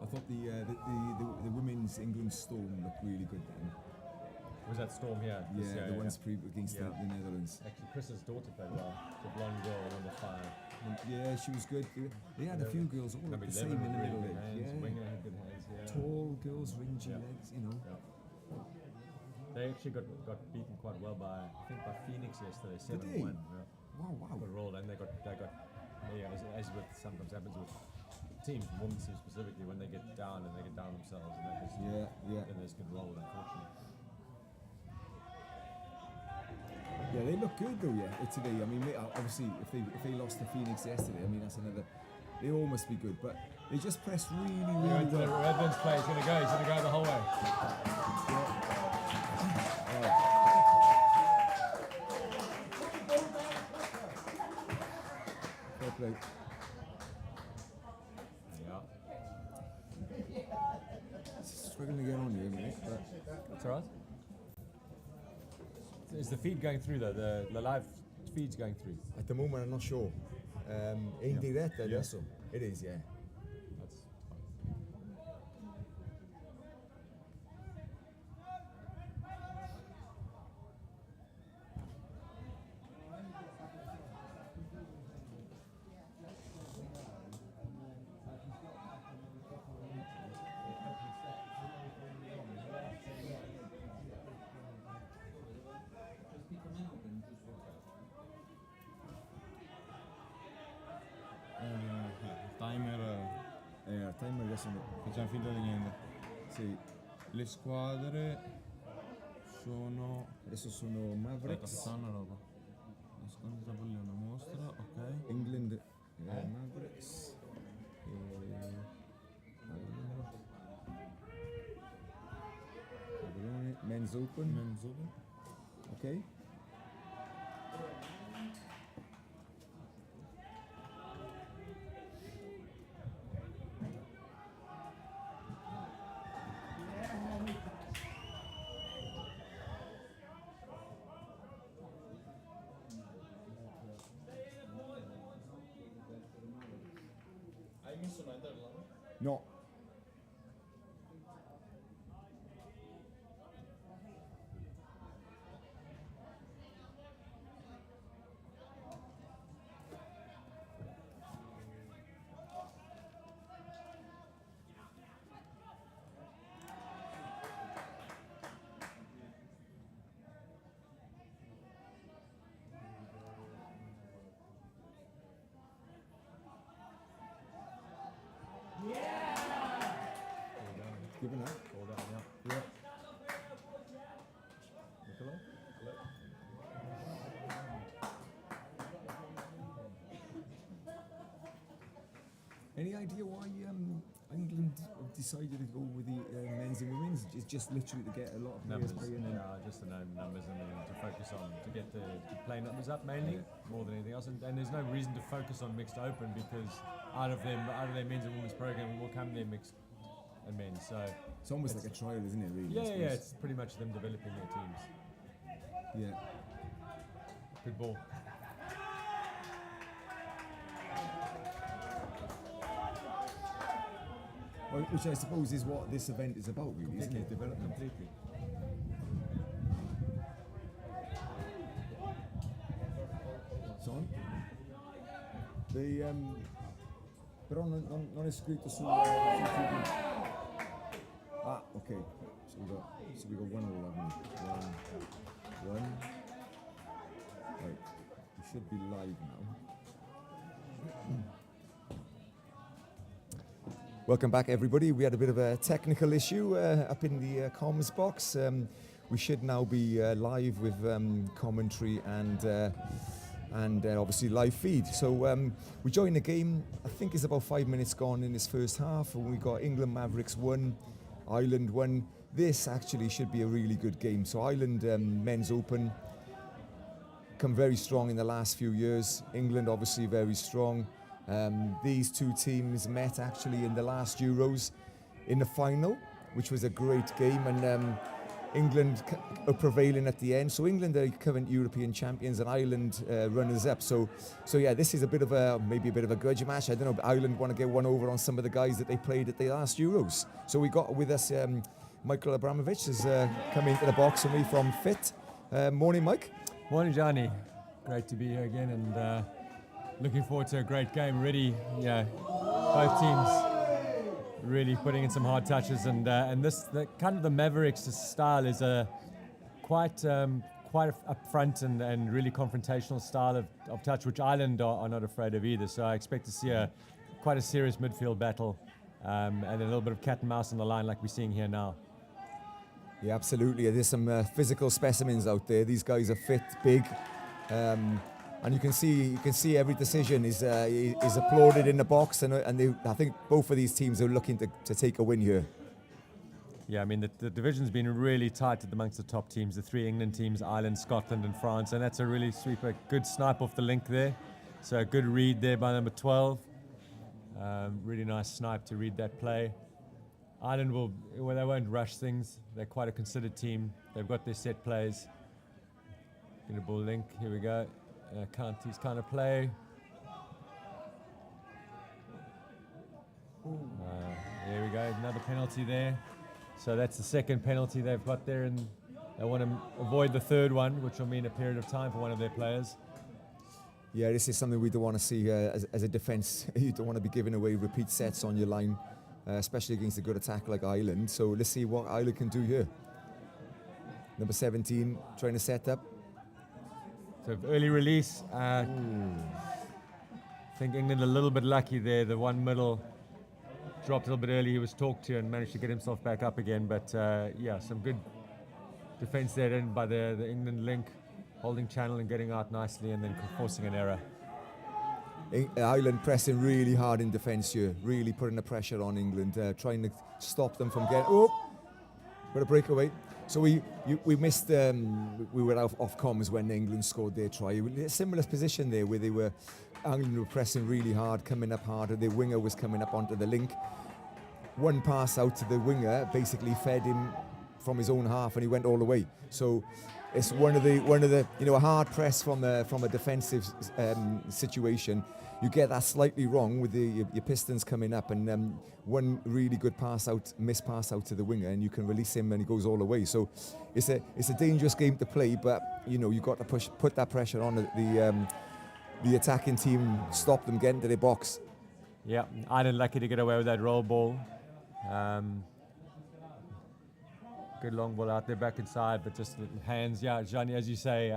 I thought the women's England Storm looked really good then. Was that Storm here? Yeah, the ones against the Netherlands. Actually, Chris's daughter played well. The blonde girl on the fire. Yeah, she was good. They had a few girls all the same in the middle. Winger had good hands. Yeah. Tall girls, rangy legs, you know. Yeah. They actually got beaten quite well by Phoenix yesterday, 7-1. Yeah. Wow. Got rolled, and they got as with sometimes happens with teams, women's teams specifically, when they get down themselves, and they just then they just get rolled, unfortunately. Yeah, they look good though. Today. I mean, obviously, if they lost to Phoenix yesterday, I mean that's another. They all must be good, but they just pressed really well. Redmond's play. He's going to go the whole way. Fair play. Yeah. Struggling to get on here, mate. But That's all right. Is the feed going through though? The live feed's going through? at the moment, I'm not sure. In direct, Yeah. adesso. It is, yeah. That's Timer adesso no. Facciamo finta di niente. Sì. Le squadre sono. Adesso sono Mavericks, Stanno roba. La seconda tabellina mostra, ok. England, Mavericks, Men's Open, Men's Open. ok? Hai messo Netherlands? No. Given that. all down, yeah. Yeah. Nicola? Any idea why England decided to go with the men's and women's? It's just literally to get a lot of players Numbers, playing. just the numbers, and then to focus on to get the play numbers up mainly more than anything else. And there's no reason to focus on mixed open because out of their men's and women's program will come their mixed and men. So It's almost like a trial, isn't it, really? I yeah, suppose? it's pretty much them developing their teams. Yeah. Good ball. Well, which I suppose is what this event is about, really, isn't it? Development. Completely. So, però non è scritto su TV. Ah, ok. So we got 1-all, haven't we? One. Right. We should be live now. Welcome back, everybody. We had a bit of a technical issue up in the comms box. We should now be live with commentary and obviously live feed. So we joined the game. I think it's about 5 minutes gone in this first half, and we got England Mavericks 1, Ireland 1. This actually should be a really good game. So Ireland Men's Open come very strong in the last few years. England obviously very strong. These two teams met actually in the last Euros in the final, which was a great game, and England are prevailing at the end. So England are current European champions and Ireland runners-up. So yeah, this is maybe a bit of a grudge match. I don't know, but Ireland want to get one over on some of the guys that they played at the last Euros. So we got with us Michael Abramovich has come into the box with me from Fit. Morning, Mike. Morning, Johnny. Great to be here again, and looking forward to a great game. Really, both teams really putting in some hard touches, and the kind of the Mavericks style is quite upfront and really confrontational style of touch, which Ireland are not afraid of either. So I expect to see quite a serious midfield battle, and a little bit of cat and mouse on the line like we're seeing here now. Yeah, absolutely. There's some physical specimens out there. These guys are fit, big, and you can see every decision is applauded in the box, and I think both of these teams are looking to take a win here. Yeah, I mean the division's been really tight amongst the top teams. The three England teams, Ireland, Scotland, and France, and that's a really super good snipe off the link there. So a good read there by number 12. Really nice snipe to read that play. Ireland they won't rush things. They're quite a considered team. They've got their set plays. Get a ball link. Here we go. Kante's kind of play. There we go. Another penalty there. So that's the second penalty they've got there, and they want to avoid the third one, which will mean a period of time for one of their players. Yeah, this is something we don't want to see as a defence. You don't want to be giving away repeat sets on your line, especially against a good attack like Ireland. So let's see what Ireland can do here. Number 17 trying to set up. So early release. I think England a little bit lucky there. The one middle dropped a little bit early. He was talked to and managed to get himself back up again. But yeah, some good defence there in by the England link, holding channel and getting out nicely, and then forcing an error. Ireland pressing really hard in defence here, really putting the pressure on England, trying to stop them from getting. Oh, got a breakaway. So we missed. We were off comms when England scored their try. A similar position there, where England were pressing really hard, coming up harder. Their winger was coming up onto the link. One pass out to the winger basically fed him from his own half, and he went all the way. So it's one of the a hard press from a defensive situation. You get that slightly wrong with your Pistons coming up, and one really good missed pass out to the winger, and you can release him, and he goes all the way. So it's a dangerous game to play, but you've got to put that pressure on the attacking team, stop them getting to their box. Yeah, Ireland lucky to get away with that roll ball. Good long ball out there, back inside, but just hands. Yeah, Johnny, as you say,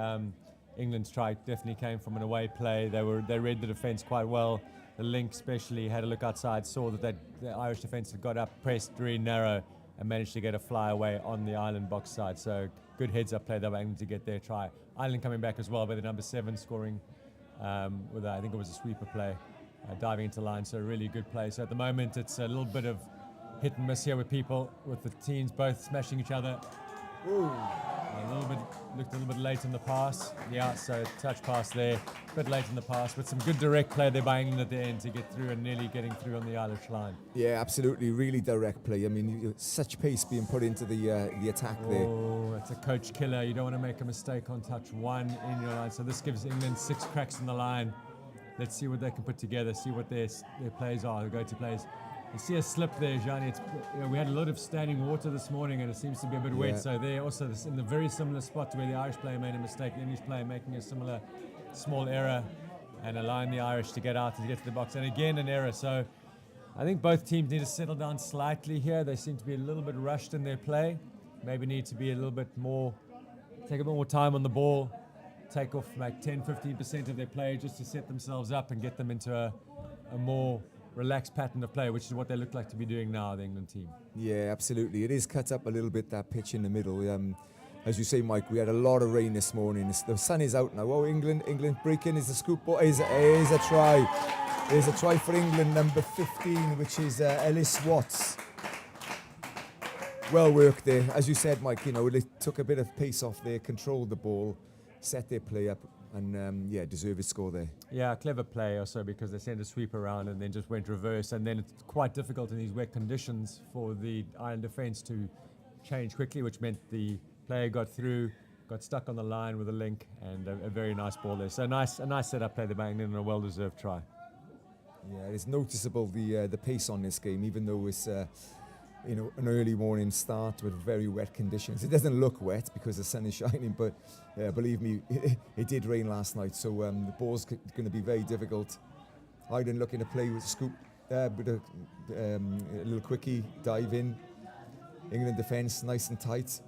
England's try definitely came from an away play. They read the defence quite well. The link especially had a look outside, saw that the Irish defence had got up, pressed really narrow, and managed to get a fly away on the Ireland box side. So good heads-up play that were England to get their try. Ireland coming back as well by the number 7 scoring with I think it was a sweeper play, diving into line. So really good play. So at the moment it's a little bit of hit and miss here with the teams both smashing each other. Looked a little bit late in the pass. Yeah, so touch pass there, a bit late in the pass, but some good direct play there by England at the end to get through and nearly getting through on the Irish line. Yeah, absolutely, really direct play. I mean, such pace being put into the attack there. Oh, it's a coach killer. You don't want to make a mistake on touch one in your line. So this gives England 6 cracks in the line. Let's see what they can put together, see what their plays are, their go-to plays. You see a slip there, Gianni. We had a lot of standing water this morning and it seems to be a bit wet. So they're also in the very similar spot to where the Irish player made a mistake, the English player making a similar small error and allowing the Irish to get out and get to the box. And again, an error. So I think both teams need to settle down slightly here. They seem to be a little bit rushed in their play. Maybe need to be a little bit more, take a bit more time on the ball, take off like 10-15% of their play just to set themselves up and get them into a more relaxed pattern of play, which is what they look like to be doing now, the England team. Yeah, absolutely. It is cut up a little bit, that pitch in the middle. As you say, Mike, we had a lot of rain this morning. The sun is out now. Oh, England breaking is the scoop ball. Is a try. There's a try for England, number 15, which is Ellis Watts. Well worked there. As you said, Mike, they took a bit of pace off there, controlled the ball, set their play up, and deserved a score there. Yeah, clever play also because they sent a sweep around and then just went reverse, and then it's quite difficult in these wet conditions for the Ireland defence to change quickly, which meant the player got through, got stuck on the line with a link, and a very nice ball there. So a nice setup play by England and a well-deserved try. Yeah, it's noticeable the pace on this game, even though it's an early morning start with very wet conditions. It doesn't look wet because the sun is shining, but believe me, it did rain last night, so the ball's going to be very difficult. Ireland looking to play with a scoop, with a little quickie dive in. England defence nice and tight.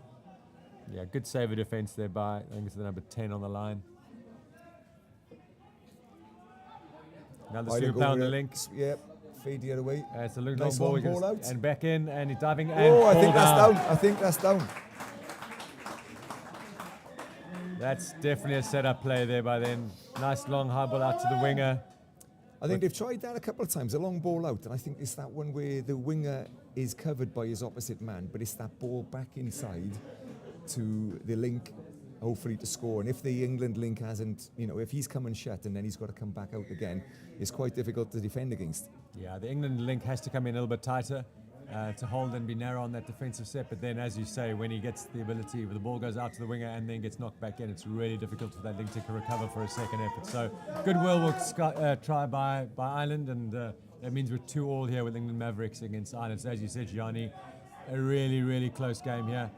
Yeah, good save of defence there by, I think it's the number 10 on the line. Another super play on the link. Yep. Fade the other way. It's a long nice ball, ball out. And back in, and he's diving. And I think that's down. I think that's down. That's definitely a setup play there by then. Nice long high ball out to the winger. I think they've tried that a couple of times, a long ball out, and I think it's that one where the winger is covered by his opposite man, but it's that ball back inside to the link, hopefully to score. And if the England link hasn't, if he's come and shut and then he's got to come back out again, it's quite difficult to defend against. Yeah, the England link has to come in a little bit tighter to hold and be narrow on that defensive set. But then, as you say, when he gets the ability, the ball goes out to the winger and then gets knocked back in, it's really difficult for that link to recover for a second effort. So good will try by Ireland, and that means we're 2-2 here with England Mavericks against Ireland. So as you said, Gianni, a really, really close game here.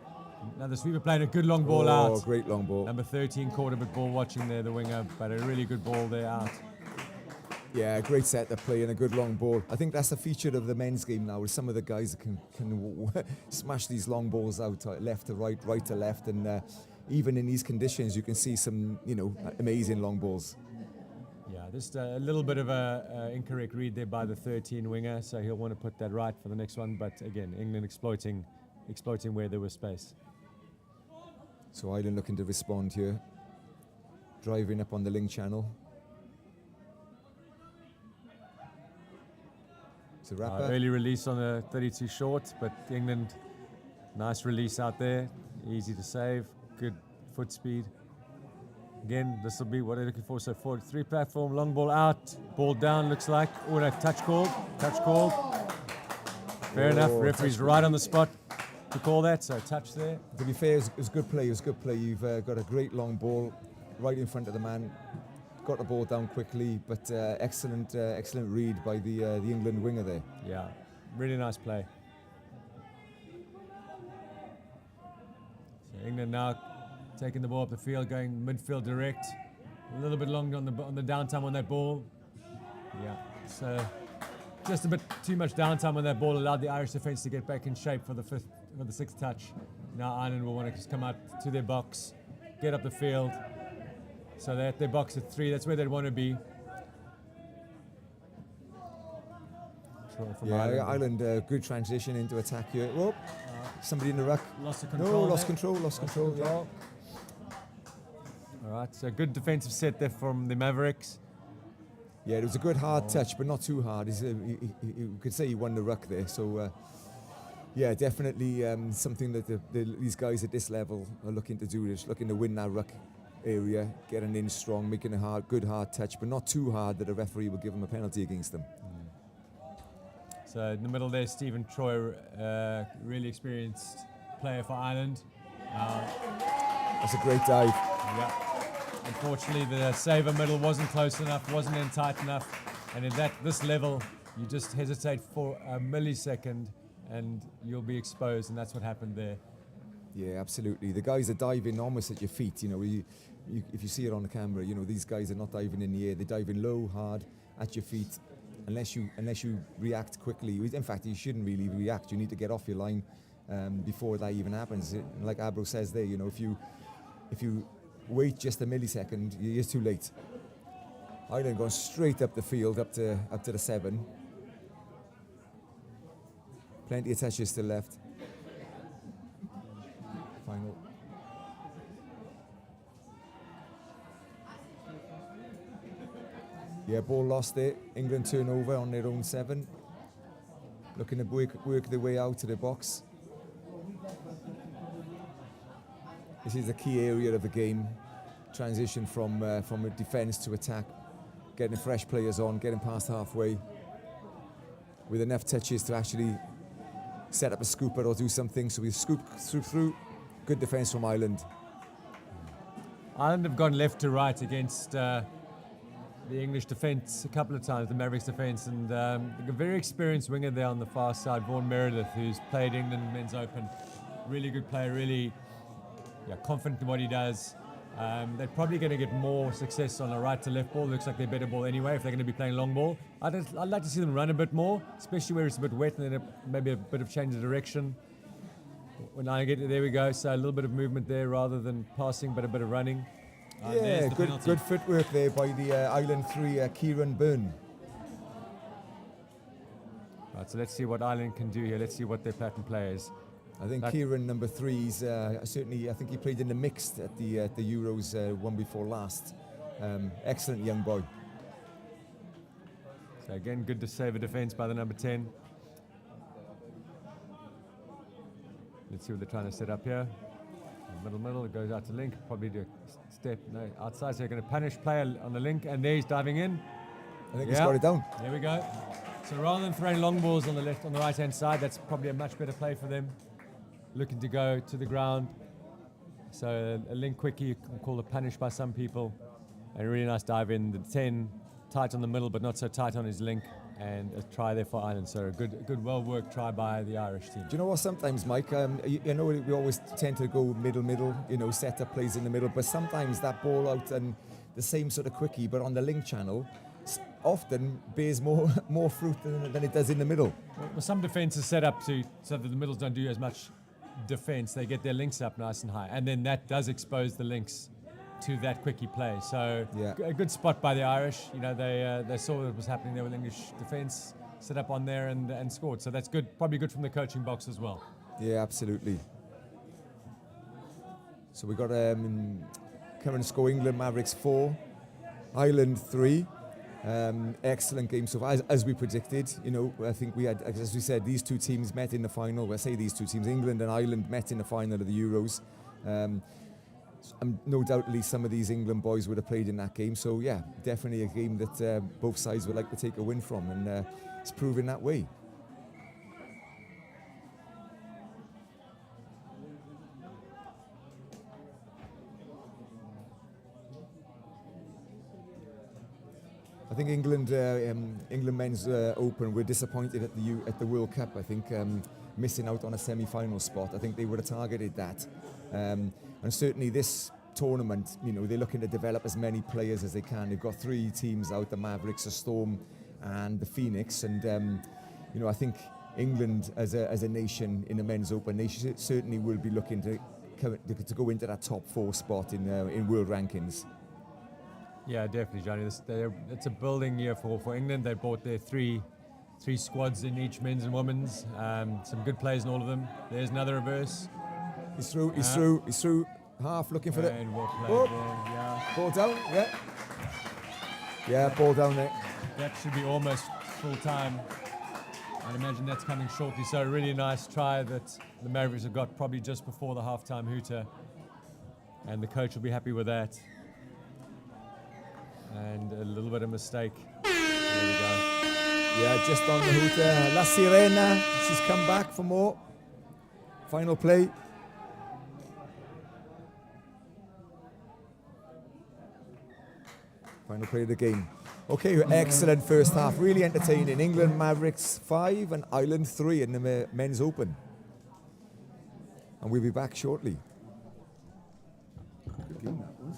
Another sweeper playing a good long ball out. Oh, great long ball. Number 13 caught a bit ball watching there, the winger, but a really good ball there out. Yeah, great set to play and a good long ball. I think that's a feature of the men's game now, is some of the guys that can smash these long balls out, left to right, right to left, and even in these conditions, you can see some, amazing long balls. Yeah, just a little bit of a incorrect read there by the 13 winger, so he'll want to put that right for the next one. But again, England exploiting where there was space. So Ireland looking to respond here, driving up on the link channel. It's a wrapper. Early release on the 32 short, but England, nice release out there, easy to save, good foot speed. Again, this will be what they're looking for. So 4-3 platform, long ball out, ball down, looks like. Oh, no, touch called. Fair enough, referee's right on the spot to call that, so touch there. To be fair, it was good play. You've got a great long ball right in front of the man. Got the ball down quickly, but excellent read by the England winger there. Yeah, really nice play. So England now taking the ball up the field, going midfield direct. A little bit long on the downtime on that ball. Yeah, so just a bit too much downtime on that ball allowed the Irish defence to get back in shape for the sixth touch. Now Ireland will want to just come out to their box, get up the field. So they're at their box at 3. That's where they'd want to be. Ireland, good transition into attack here. Whoa, somebody in the ruck. Lost control. No, lost control. Yeah. All right, so good defensive set there from the Mavericks. Yeah, it was a good hard touch, but not too hard. You could say he won the ruck there. So Yeah, definitely something that these guys at this level are looking to do. Is looking to win that ruck area, getting in strong, making a good hard touch, but not too hard that a referee will give them a penalty against them. So in the middle there, Stephen Troy, really experienced player for Ireland. That's a great dive. Yeah. Unfortunately, the saver middle wasn't close enough, wasn't in tight enough, and at this level, you just hesitate for a millisecond, and you'll be exposed, and that's what happened there. Yeah, absolutely. The guys are diving almost at your feet. You know, if you see it on the camera, you know these guys are not diving in the air; they're diving low, hard at your feet. Unless you react quickly. In fact, you shouldn't really react. You need to get off your line before that even happens. Like Abro says there, you know, if you wait just a millisecond, you're too late. Ireland going straight up the field, up to the 7. Plenty of touches still left. Final. Yeah, ball lost there. England turnover on their own 7. Looking to work their way out to the box. This is a key area of the game. Transition from a defence to attack. Getting fresh players on, getting past halfway. With enough touches to actually set up a scooper or do something. So we scoop through. Good defence from Ireland. Ireland have gone left to right against the English defence a couple of times, the Mavericks defence, and a very experienced winger there on the far side, Vaughan Meredith, who's played England Men's Open. Really good player, really confident in what he does. They're probably going to get more success on a right to left ball. Looks like they're better ball anyway if they're going to be playing long ball. I'd like to see them run a bit more, especially where it's a bit wet and then maybe a bit of change of direction. When I get there we go, so a little bit of movement there rather than passing, but a bit of running. Yeah, good footwork there by the Ireland 3, Kieran Byrne. Right, so let's see what Ireland can do here. Let's see what their pattern play is. I think Kieran, number 3, is certainly. I think he played in the mixed at the Euros one before last. Excellent young boy. So again, good to save a defence by the number 10. Let's see what they're trying to set up here. Middle, it goes out to Link. Probably do a step outside, so they're going to punish player on the Link, and there he's diving in. I think he's got it down. There we go. So rather than throwing long balls on the right hand side, that's probably a much better play for them. Looking to go to the ground. So a Link quickie, you can call a punish by some people. And a really nice dive in. The 10 tight on the middle, but not so tight on his Link. And a try there for Ireland. So a good well-worked try by the Irish team. Do you know what, sometimes, Mike, you know, we always tend to go middle, you know, set up plays in the middle, but sometimes that ball out and the same sort of quickie, but on the Link channel, often bears more fruit than it does in the middle. Well, some defence is set up so that the middles don't do as much defence. They get their links up nice and high, and then that does expose the links to that quickie play. So a good spot by the Irish. You know, they saw what was happening there with English defence, set up on there and scored. So that's good, probably good from the coaching box as well. Yeah, absolutely. So we got current score: England Mavericks 4, Ireland 3. Excellent game so far, as we predicted. You know, I think we had, as we said, these two teams met in the final. I say these two teams, England and Ireland, met in the final of the Euros. No doubtly some of these England boys would have played in that game. So yeah, definitely a game that both sides would like to take a win from, and it's proving that way. I think England Men's Open were disappointed at the World Cup. I think missing out on a semi-final spot. I think they would have targeted that, and certainly this tournament, you know, they're looking to develop as many players as they can. They've got 3 teams out: the Mavericks, the Storm, and the Phoenix. And you know, I think England as a nation in the Men's Open, they certainly will be looking to go into that top 4 spot in world rankings. Yeah, definitely, Johnny. It's a building year for England. They bought their three squads in each men's and women's. Some good players in all of them. There's another reverse. He's through. Half looking for it. And well played there, yeah. Ball down, yeah, ball down there. That should be almost full time. I'd imagine that's coming shortly. So a really nice try that the Mavericks have got probably just before the halftime hooter. And the coach will be happy with that. And a little bit of mistake. There we go. Yeah, just on the hooter. La Sirena, she's come back for more. Final play. Final play of the game. Okay, excellent first half. Really entertaining. England Mavericks 5 and Ireland 3 in the Men's Open. And we'll be back shortly. Good game that was.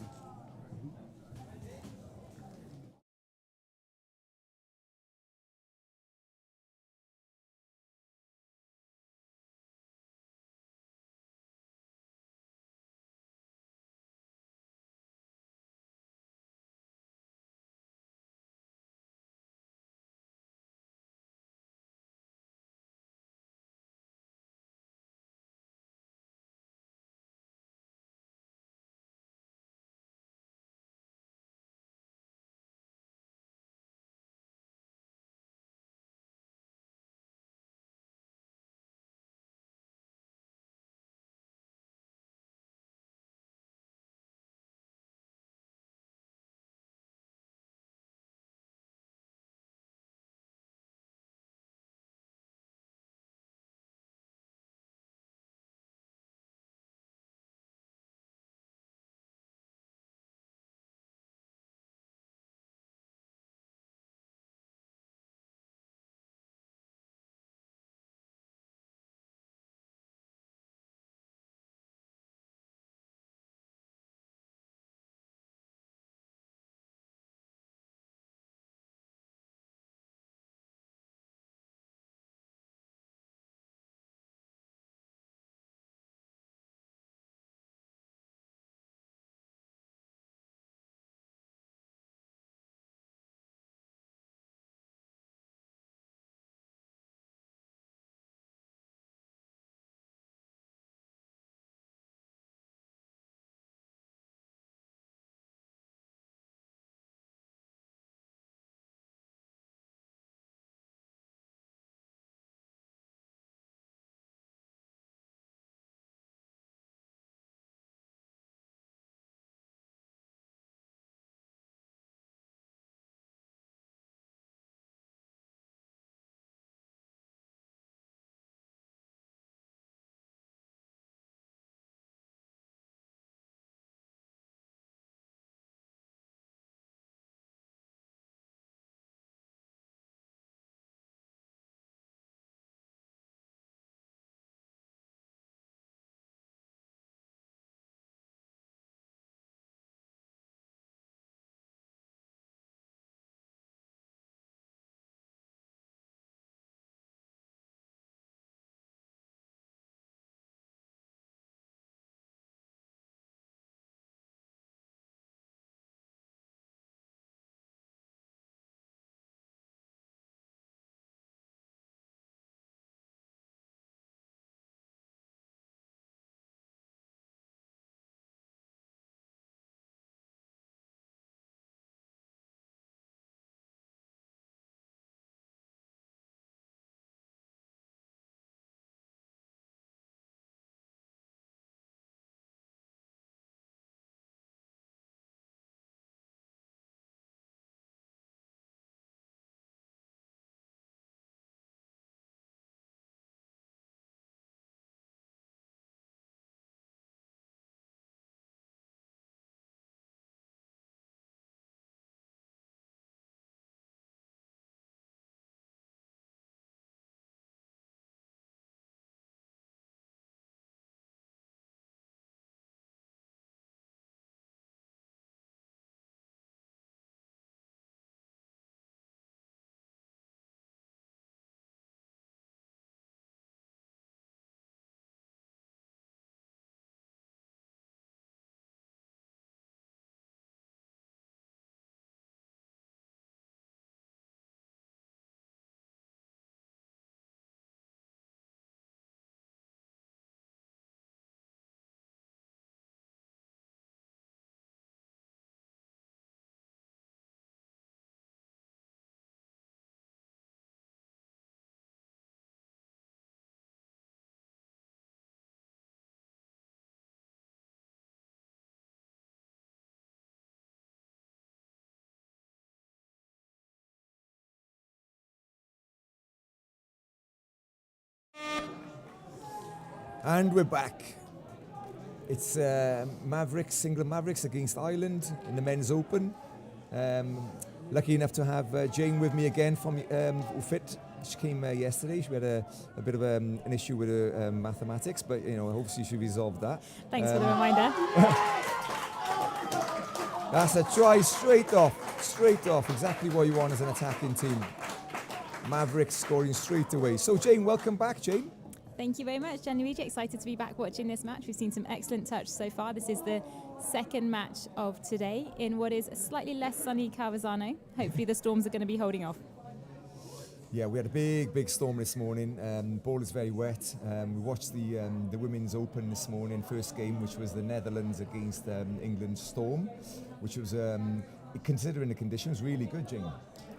And we're back. It's Mavericks, England Mavericks against Ireland in the Men's Open. Lucky enough to have Jane with me again from UFIT. She came yesterday. She had a bit of an issue with her mathematics, but hopefully she resolved that. Thanks for the reminder. That's a try straight off. Exactly what you want as an attacking team. Mavericks scoring straight away. So Jane, welcome back, Jane. Thank you very much, Gianluigi. Excited to be back watching this match. We've seen some excellent touch so far. This is the second match of today in what is a slightly less sunny Calvisano. Hopefully the storms are going to be holding off. Yeah, we had a big storm this morning. Ball is very wet. We watched the Women's Open this morning, first game, which was the Netherlands against England's Storm, which was, considering the conditions, really good, Jane.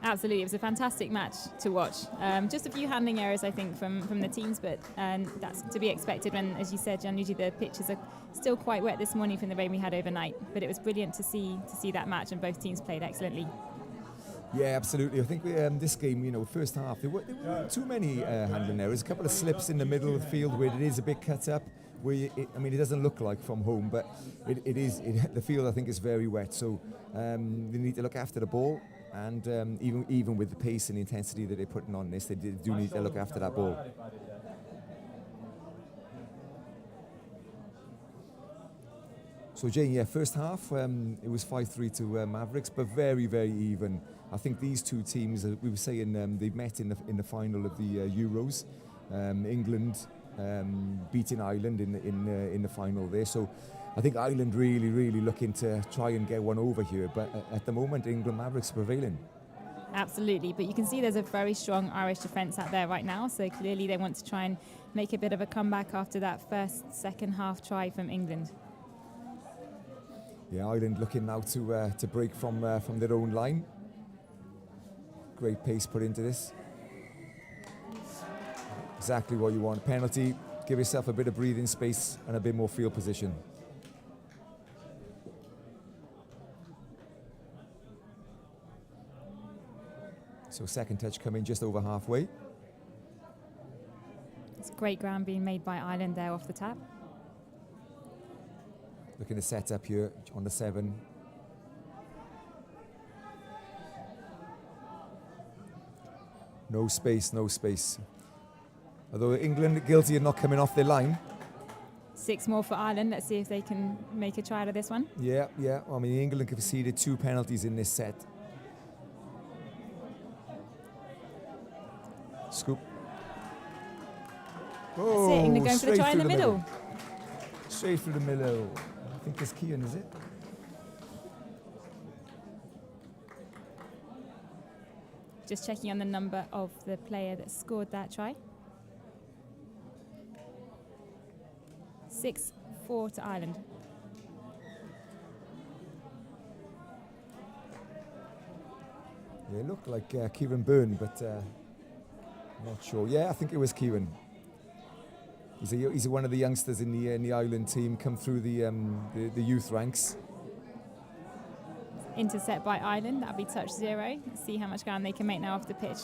Absolutely, it was a fantastic match to watch. Just a few handling errors, I think, from the teams, but that's to be expected when, as you said, Gianluigi, the pitches are still quite wet this morning from the rain we had overnight. But it was brilliant to see that match, and both teams played excellently. Yeah, absolutely. I think this game, first half, there weren't too many handling errors. A couple of slips in the middle of the field where it is a bit cut up. It doesn't look like from home, but it is. The field, I think, is very wet. So they need to look after the ball. And even with the pace and the intensity that they're putting on this, they do need to look after that ball. So Jane, first half, it was 5-3 to Mavericks, but very, very even. I think these two teams, we were saying, they met in the final of the Euros. England beating Ireland in the final there. So I think Ireland really looking to try and get one over here, but at the moment England Mavericks prevailing. Absolutely, but you can see there's a very strong Irish defence out there right now, so clearly they want to try and make a bit of a comeback after that second half try from England. Yeah, Ireland looking now to break from their own line. Great pace put into this. Exactly what you want. Penalty, give yourself a bit of breathing space and a bit more field position. So second touch coming just over halfway. It's great ground being made by Ireland there off the tap. Looking to set up here on the 7. No space. Although England guilty of not coming off their line. 6 more for Ireland. Let's see if they can make a try out of this one. Yeah. England conceded 2 penalties in this set. Scoop. That's it. England going for the try in the middle. Straight through the middle. I think it's Kean, is it? Just checking on the number of the player that scored that try. 6-4 to Ireland. Yeah, it looked like Kieran Byrne, but not sure. Yeah, I think it was Kieran. He's one of the youngsters in the Ireland team, come through the youth ranks. Intercept by Ireland. That'll be touch 0. Let's see how much ground they can make now off the pitch.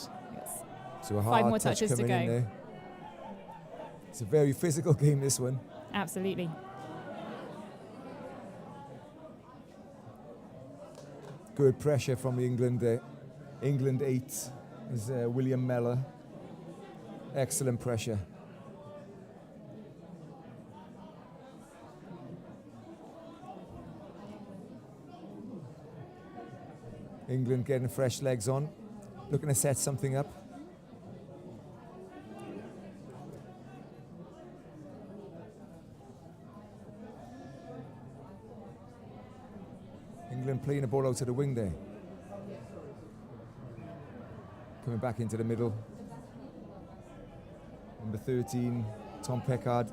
So a 5 more touches to go. It's a very physical game, this one. Absolutely. Good pressure from England there. England 8 is William Mellor. Excellent pressure. England getting fresh legs on, looking to set something up. England playing the ball out to the wing there. Coming back into the middle. Number 13, Tom Peckard.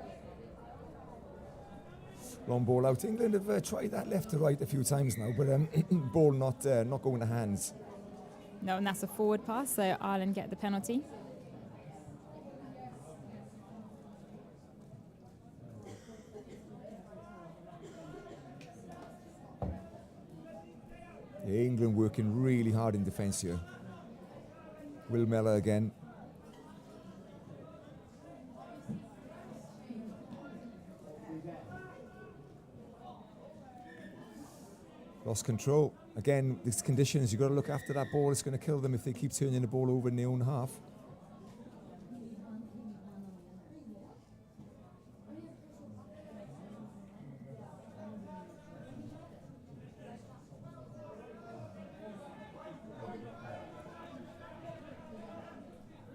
Long ball out. England have tried that left to right a few times now, but ball not going to hands. No, and that's a forward pass, so Ireland get the penalty. Yeah, England working really hard in defence here. Will Mellor again. Lost control. Again, these conditions, you've got to look after that ball. It's going to kill them if they keep turning the ball over in their own half.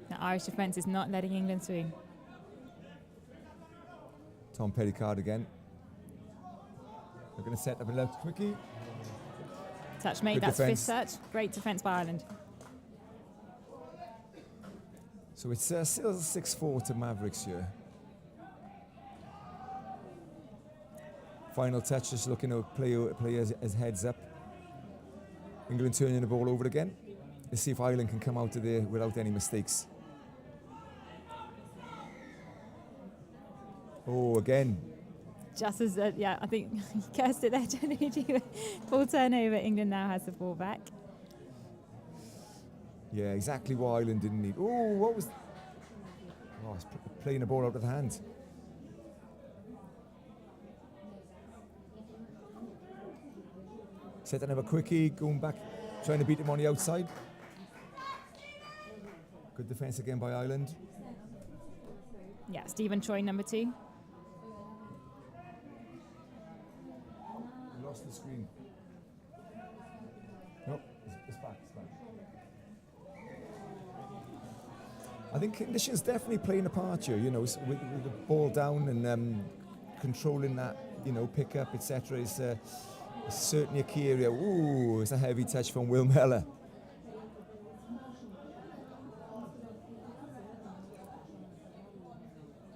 The Irish defence is not letting England through. Tom Pericard again. They're going to set up a left quickie. Touch made, Good that's defence. fifth touch. Great defence by Ireland. So it's still 6-4 to Mavericks here. Final touch, just looking to play as heads up. England turning the ball over again. Let's see if Ireland can come out of there without any mistakes. Oh, again. Just as, yeah, I think he cursed it there, Gianluigi. Full turnover, England now has the ball back. Yeah, exactly what Ireland didn't need. Oh, what was... Oh, it's playing the ball out of the hand. Setting up a quickie, going back, trying to beat him on the outside. Good defence again by Ireland. Yeah, Stephen Troy, number 2. We lost the screen. Nope, it's back, it's back. I think conditions definitely playing a part here, you know, with the ball down and controlling that, you know, pick up, etc. is certainly a key area. Ooh, it's a heavy touch from Will Mellor.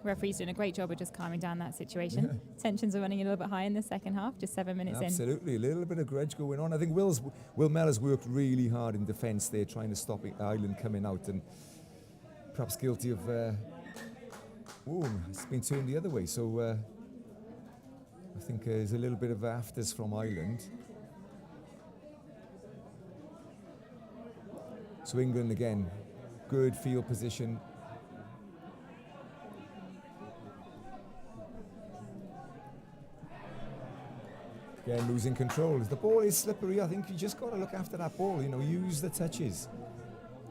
Referee's doing a great job of just calming down that situation. Tensions are running a little bit high in the second half, just 7 minutes in. Absolutely, a little bit of grudge going on. I think Will Mellor's worked really hard in defence there, trying to stop Ireland coming out, and perhaps guilty of... it's been turned the other way, so I think there's a little bit of afters from Ireland. So England again, good field position. Again, losing control. The ball is slippery. I think you just got to look after that ball, you know, use the touches.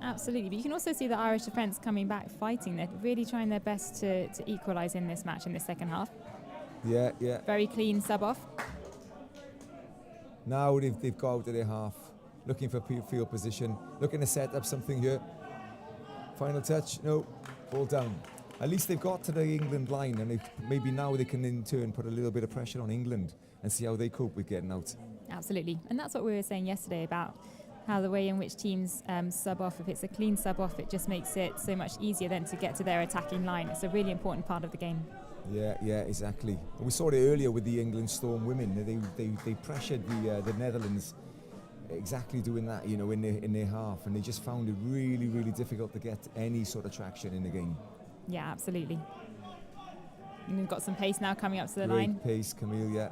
Absolutely, but you can also see the Irish defence coming back fighting. They're really trying their best to equalise in this match in the second half. Yeah, yeah. Very clean sub-off. Now they've got out of their half, looking for field position, looking to set up something here. Final touch, no, ball down. At least they've got to the England line, and maybe now they can in turn put a little bit of pressure on England and see how they cope with getting out. Absolutely, and that's what we were saying yesterday about how the way in which teams sub off, if it's a clean sub off, it just makes it so much easier then to get to their attacking line. It's a really important part of the game. Yeah, exactly. And we saw it earlier with the England Storm women. They pressured the Netherlands, exactly doing that, you know, in their half, and they just found it really, really difficult to get any sort of traction in the game. Yeah, absolutely. And we've got some pace now coming up to the Great line. pace, Camille, yeah.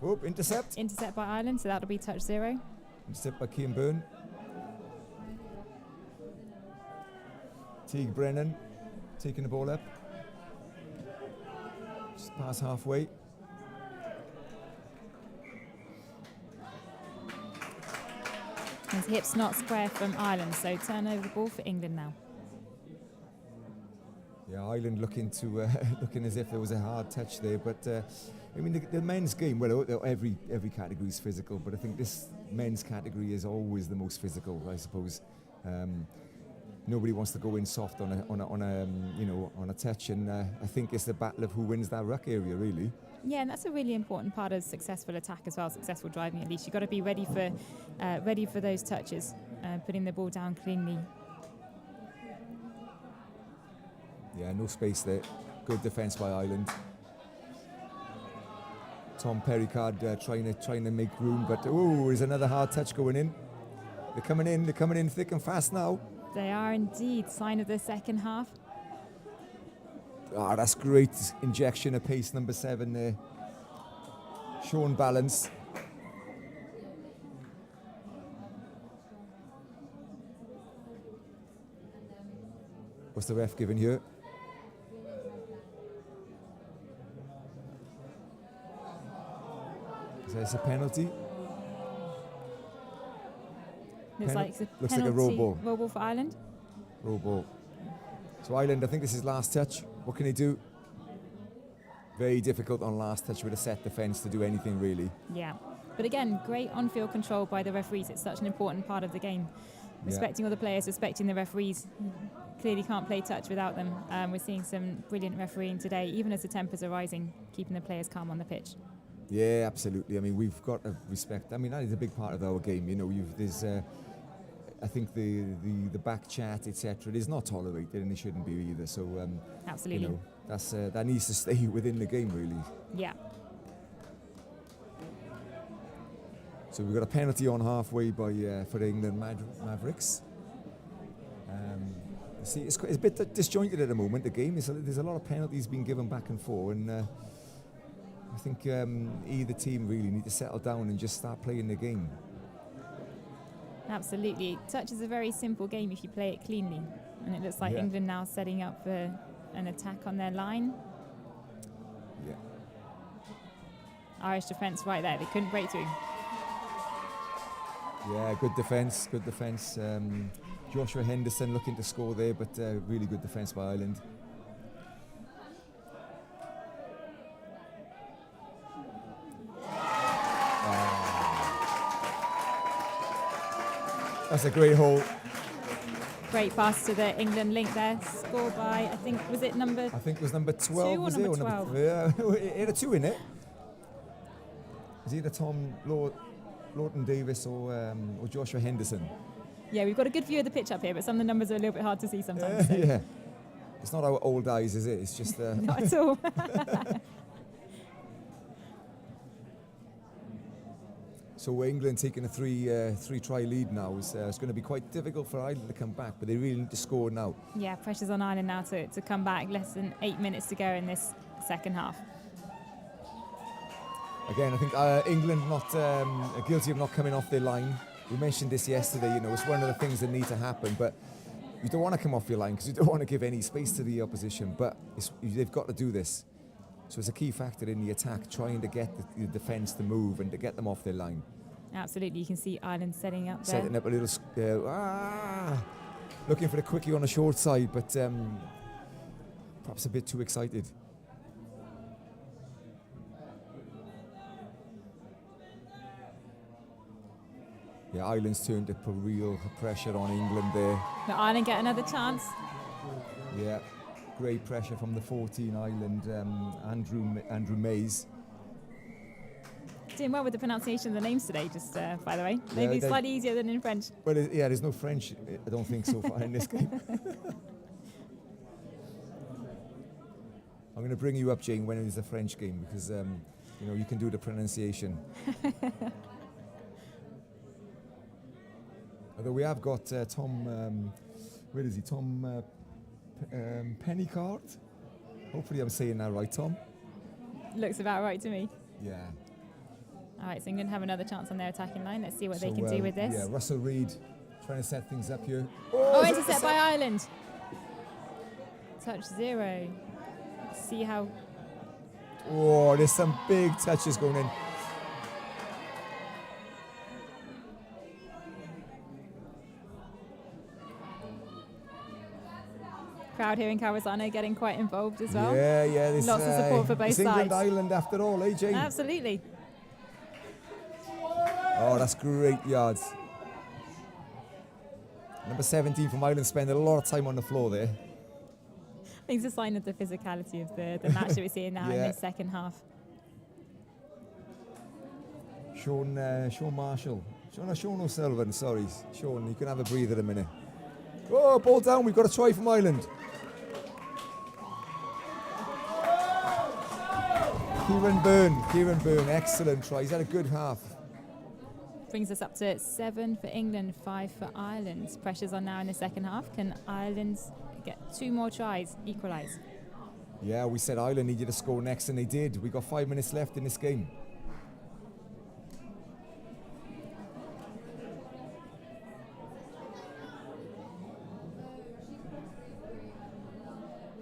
Oh, intercept. Intercept by Ireland, so that'll be touch 0. Intercept by Cian Byrne. Teague Brennan taking the ball up. Just past halfway. His hips not square from Ireland, so turn over the ball for England now. Yeah, Ireland looking as if there was a hard touch there, but I mean the men's game. Well, every category is physical, but I think this men's category is always the most physical, I suppose. Nobody wants to go in soft on a touch, and I think it's the battle of who wins that ruck area, really. Yeah, and that's a really important part of successful attack as well, successful driving at least. You've got to be ready for those touches, putting the ball down cleanly. Yeah, no space there. Good defence by Ireland. Tom Pericard trying to make room, but there's another hard touch going in. They're coming in thick and fast now. They are indeed. Sign of the second half. That's great injection of pace, number 7 there. Showing balance. What's the ref giving here? Is this a penalty? Looks like it's a Looks like a roll ball. Roll ball for Ireland. Roll ball. So Ireland, I think this is last touch. What can he do? Very difficult on last touch with a set defence to do anything really. Yeah. But again, great on-field control by the referees. It's such an important part of the game. Respecting all the players, respecting the referees. Clearly can't play touch without them. We're seeing some brilliant refereeing today, even as the tempers are rising, keeping the players calm on the pitch. Yeah, absolutely. I mean, we've got to respect. I mean, that is a big part of our game. You know, there's, I think the back chat, etc. It is not tolerated, and it shouldn't be either. So, Absolutely. You know, that's that needs to stay within the game, really. Yeah. So we've got a penalty on halfway by for the England Mavericks. See, it's a bit disjointed at the moment. The game there's a lot of penalties being given back and forth, and I think either team really need to settle down and just start playing the game. Absolutely. Touch is a very simple game if you play it cleanly, and it looks like England now setting up for an attack on their line. Yeah. Irish defence right there. They couldn't break through. Yeah, good defence, good defence. Joshua Henderson looking to score there, but really good defence by Ireland. That's a great hole. Great pass to the England link there. Scored by, I think, was it number? I think it was number 12. Two or was number it? 12? It had a 2 in it. Is either Tom Lawton Davis or Joshua Henderson. Yeah, we've got a good view of the pitch up here, but some of the numbers are a little bit hard to see sometimes. So. Yeah. It's not our old eyes, is it? It's just... Not at all. So England taking a three-try lead now. It's going to be quite difficult for Ireland to come back, but they really need to score now. Yeah, pressure's on Ireland now to come back. Less than 8 minutes to go in this second half. Again, I think England not guilty of not coming off their line. We mentioned this yesterday, you know, it's one of the things that need to happen, but you don't want to come off your line because you don't want to give any space to the opposition, but they've got to do this. So it's a key factor in the attack, trying to get the defence to move and to get them off their line. Absolutely, you can see Ireland setting up there. Setting up a little, looking for the quickie on the short side, but perhaps a bit too excited. Yeah, Ireland's turned to put real pressure on England there. But Ireland get another chance. Yeah, great pressure from the 14 Ireland, Andrew Mays. Doing well with the pronunciation of the names today, just by the way. Maybe slightly easier than in French. Well, there's no French, I don't think, so far in this game. I'm going to bring you up, Jane, when it is a French game, because you know, you can do the pronunciation. Although we have got Tom, where is he? Tom Pennicart. Hopefully I'm saying that right, Tom. Looks about right to me. Yeah. All right, so England have another chance on their attacking line. Let's see what they can do with this. Yeah, Russell Reid trying to set things up here. Oh, intercept by Ireland. Touch 0. Let's see how... Oh, there's some big touches going in. Crowd here in Calvisano getting quite involved as well. Yeah. Lots of support for both it's sides. England, Ireland after all, eh, Jane? Absolutely. Oh, that's great yards. Number 17 from Ireland spending a lot of time on the floor there. I think it's a sign of the physicality of the match that we're seeing now in this second half. Sean Marshall. Sean O'Sullivan, sorry. Sean, you can have a breather a minute. Oh, ball down. We've got a try from Ireland. Kieran Byrne, excellent try. He's had a good half. Brings us up to 7 for England, 5 for Ireland. Pressure's on now in the second half. Can Ireland get 2 more tries, equalise? Yeah, we said Ireland needed to score next, and they did. We got 5 minutes left in this game.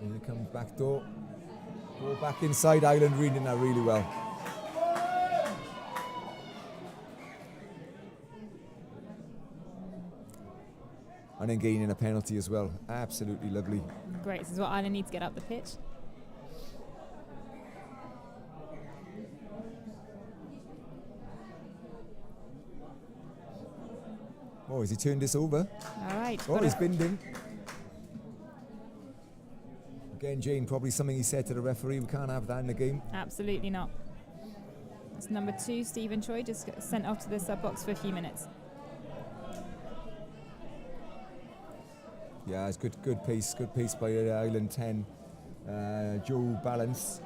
Here comes back door. Go back inside. Ireland reading that really well. and then gaining a penalty as well. Absolutely lovely. Great. This is what Ireland need to get up the pitch. Oh, has he turned this over? All right. Oh, he's binned him. Again, Jane, probably something he said to the referee. We can't have that in the game. Absolutely not. That's number 2, Stephen Choi, just got sent off to the sub box for a few minutes. Yeah, it's good pace by Ireland 10. Joe Balance.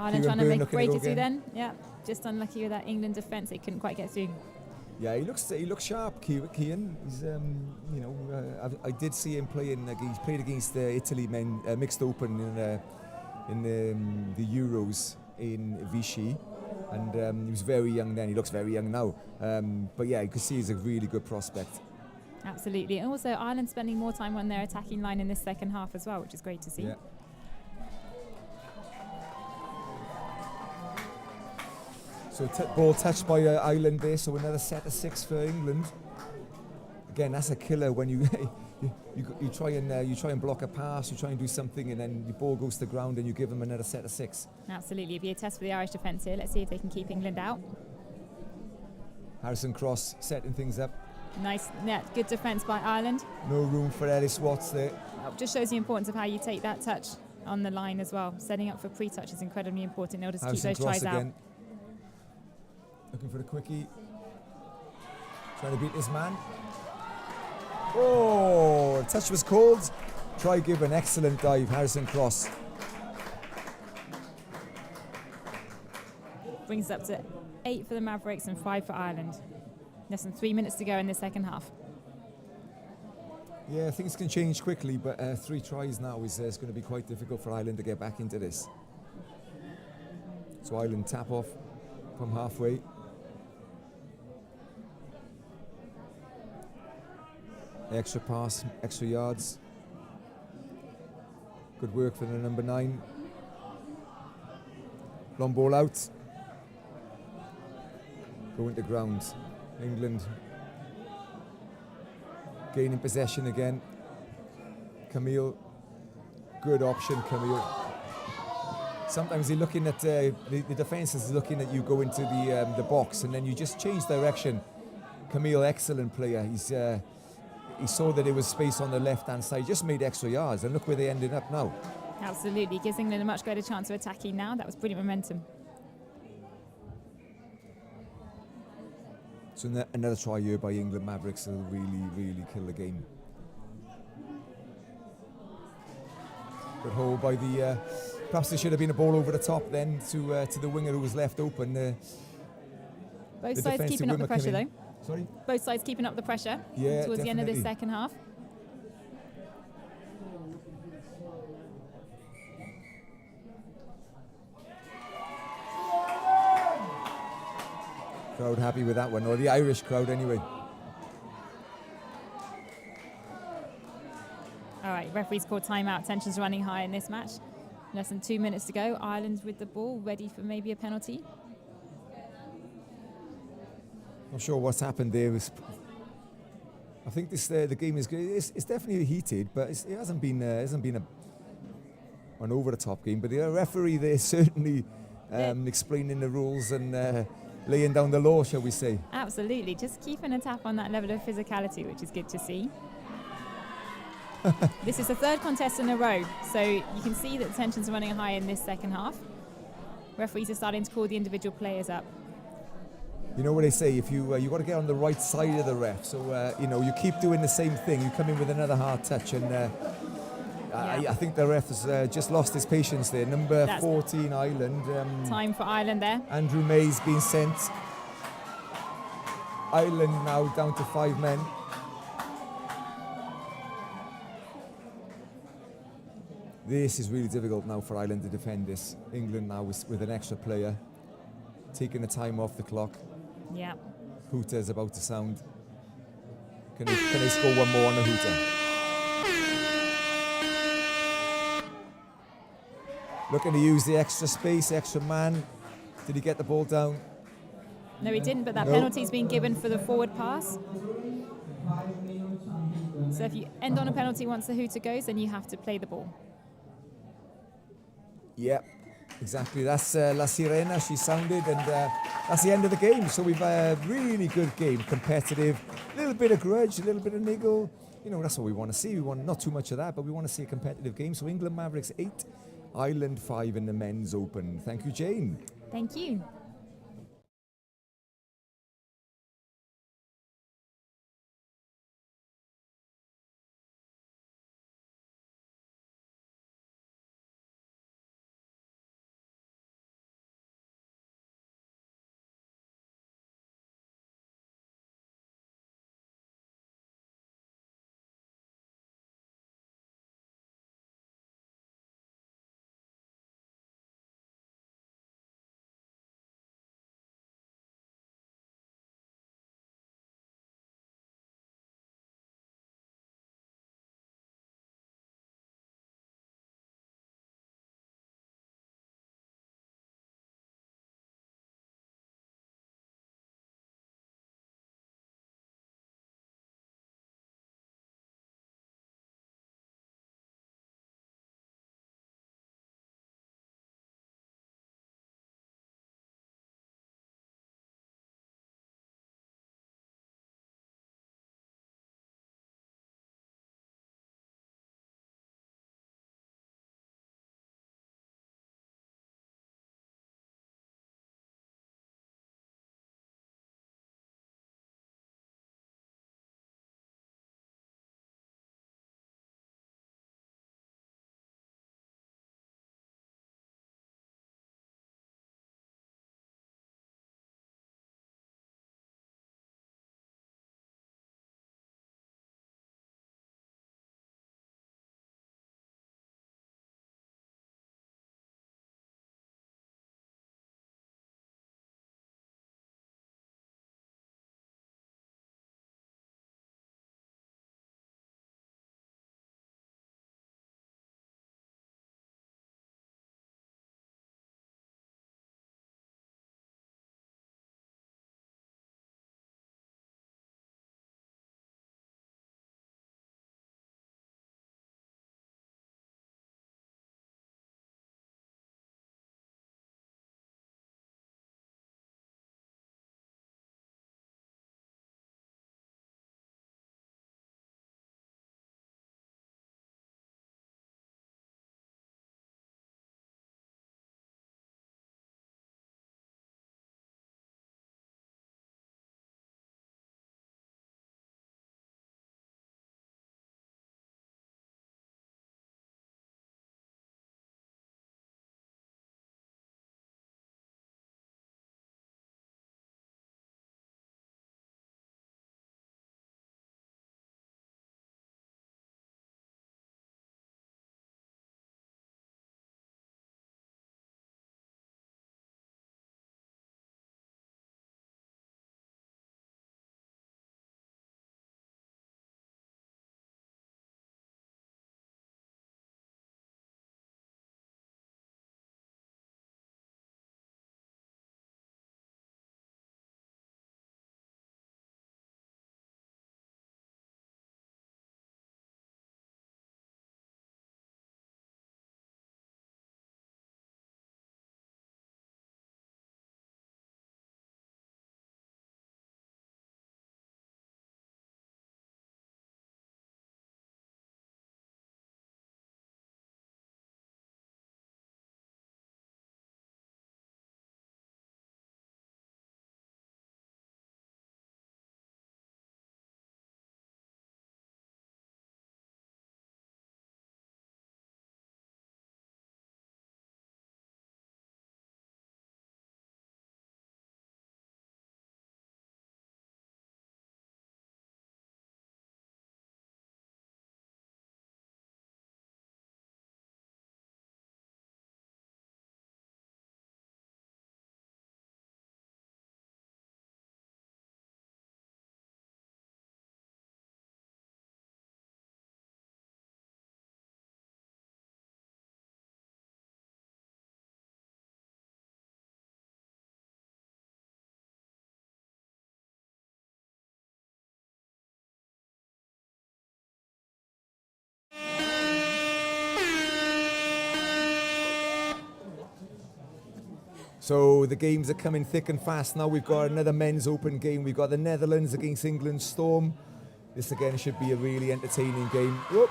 Ireland Kieran trying to Byrne make looking to break go it through again. then. Yeah, just unlucky with that England defence. They couldn't quite get through. Yeah, he looks sharp, Cian. He's I did see him playing. He played against the Italy men mixed open in the Euros in Vichy, and he was very young then. He looks very young now. But yeah, you could see he's a really good prospect. Absolutely. And also Ireland spending more time on their attacking line in this second half as well, which is great to see. Yeah. So ball touched by Ireland there, so another set of 6 for England. Again, that's a killer when you you try and block a pass, you try and do something, and then the ball goes to the ground and you give them another set of 6. Absolutely. It'll be a test for the Irish defence here. Let's see if they can keep England out. Harrison Cross setting things up. Nice net, good defence by Ireland. No room for Ellis Watts there. Just shows the importance of how you take that touch on the line as well. Setting up for pre-touch is incredibly important in order to Harrison keep those Cross tries again. out. Looking for the quickie. Trying to beat this man. Oh, the touch was called. Try give an excellent dive, Harrison Cross. Brings us up to 8 for the Mavericks and 5 for Ireland. Less than 3 minutes to go in the second half. Yeah, things can change quickly, but 3 tries now is going to be quite difficult for Ireland to get back into this. So Ireland tap off from halfway. Extra pass, extra yards. Good work for the number 9. Long ball out. Going to ground. England gaining possession again. Camille, good option, Camille. Sometimes you're looking at the defence is looking at you go into the box, and then you just change direction. Camille, excellent player. He saw that there was space on the left-hand side, just made extra yards, and look where they ended up now. Absolutely, gives England a much greater chance of attacking now. That was brilliant momentum. So another try here by England Mavericks will really kill the game. Good hold by the. Perhaps there should have been a ball over the top then to the winger who was left open. Both sides keeping up the pressure though. Sorry? Both sides keeping up the pressure Yeah, towards the end of this definitely. second half. Crowd happy with that one, or the Irish crowd anyway. All right, referees called timeout. Tensions running high in this match. Less than 2 minutes to go. Ireland with the ball, ready for maybe a penalty. Not sure what's happened there. I think this the game is good. It's definitely heated, but it hasn't been an over the top game. But the referee there certainly explaining the rules and laying down the law, shall we say? Absolutely, just keeping a tap on that level of physicality, which is good to see. This is the 3rd contest in a row, so you can see that the tensions are running high in this second half. Referees are starting to call the individual players up. You know what they say, if you got to get on the right side of the ref, so you keep doing the same thing, you come in with another hard touch, and I think the ref has just lost his patience there. Number 14, Ireland. Time for Ireland there. Andrew May's been sent. Ireland now down to 5 men. This is really difficult now for Ireland to defend this. England now with an extra player, taking the time off the clock. Yeah. Hooter's about to sound. Can they score one more on the hooter? Looking to use the extra space, extra man. Did he get the ball down? No, he didn't, but that No. penalty's been given for the forward pass. So if you end on a penalty once the hooter goes, then you have to play the ball. Yeah, exactly. That's La Sirena. She sounded, and that's the end of the game. So we've a really good game, competitive, a little bit of grudge, a little bit of niggle. You know, that's what we want to see. We want not too much of that, but we want to see a competitive game. So England Mavericks 8, Ireland 5 in the men's open. Thank you, Jane. Thank you. So the games are coming thick and fast now. We've got another men's open game. We've got the Netherlands against England Storm. This again should be a really entertaining game. Whoop.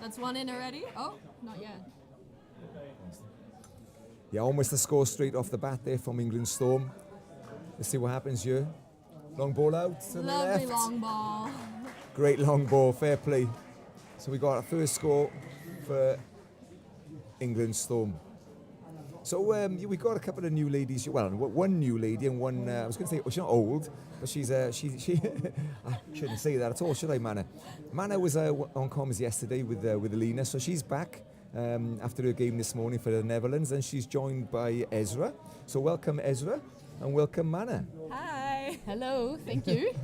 That's one in already. Oh, not yet. Yeah, almost a score straight off the bat there from England Storm. Let's see what happens here. Long ball out to the Lovely left. long ball. Great long ball, fair play. So we got our first score for England Storm. So we got a couple of new ladies. Well, one new lady and one. I was going to say, she's not old, but she. I shouldn't say that at all, should I, Mana? Mana was on comms yesterday with Alina, so she's back after her game this morning for the Netherlands, and she's joined by Ezra. So welcome, Ezra, and welcome, Mana. Hi. Hello. Thank you.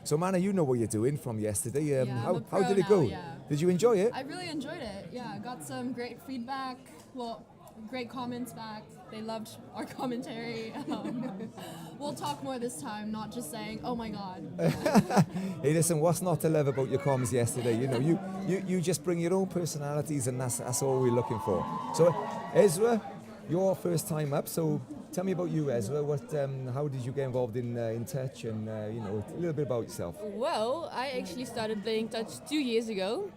So Mana, you know what you're doing from yesterday. I'm a How pro did it now, go? yeah. Did you enjoy it? I really enjoyed it. Yeah, I got some great feedback. Well, great comments back. They loved our commentary. We'll talk more this time, not just saying, "Oh my God." Hey, listen, what's not to love about your comms yesterday? You know, you just bring your own personalities, and that's all we're looking for. So, Ezra, your first time up. So, tell me about you, Ezra. How did you get involved in touch, and a little bit about yourself? Well, I actually started playing touch 2 years ago,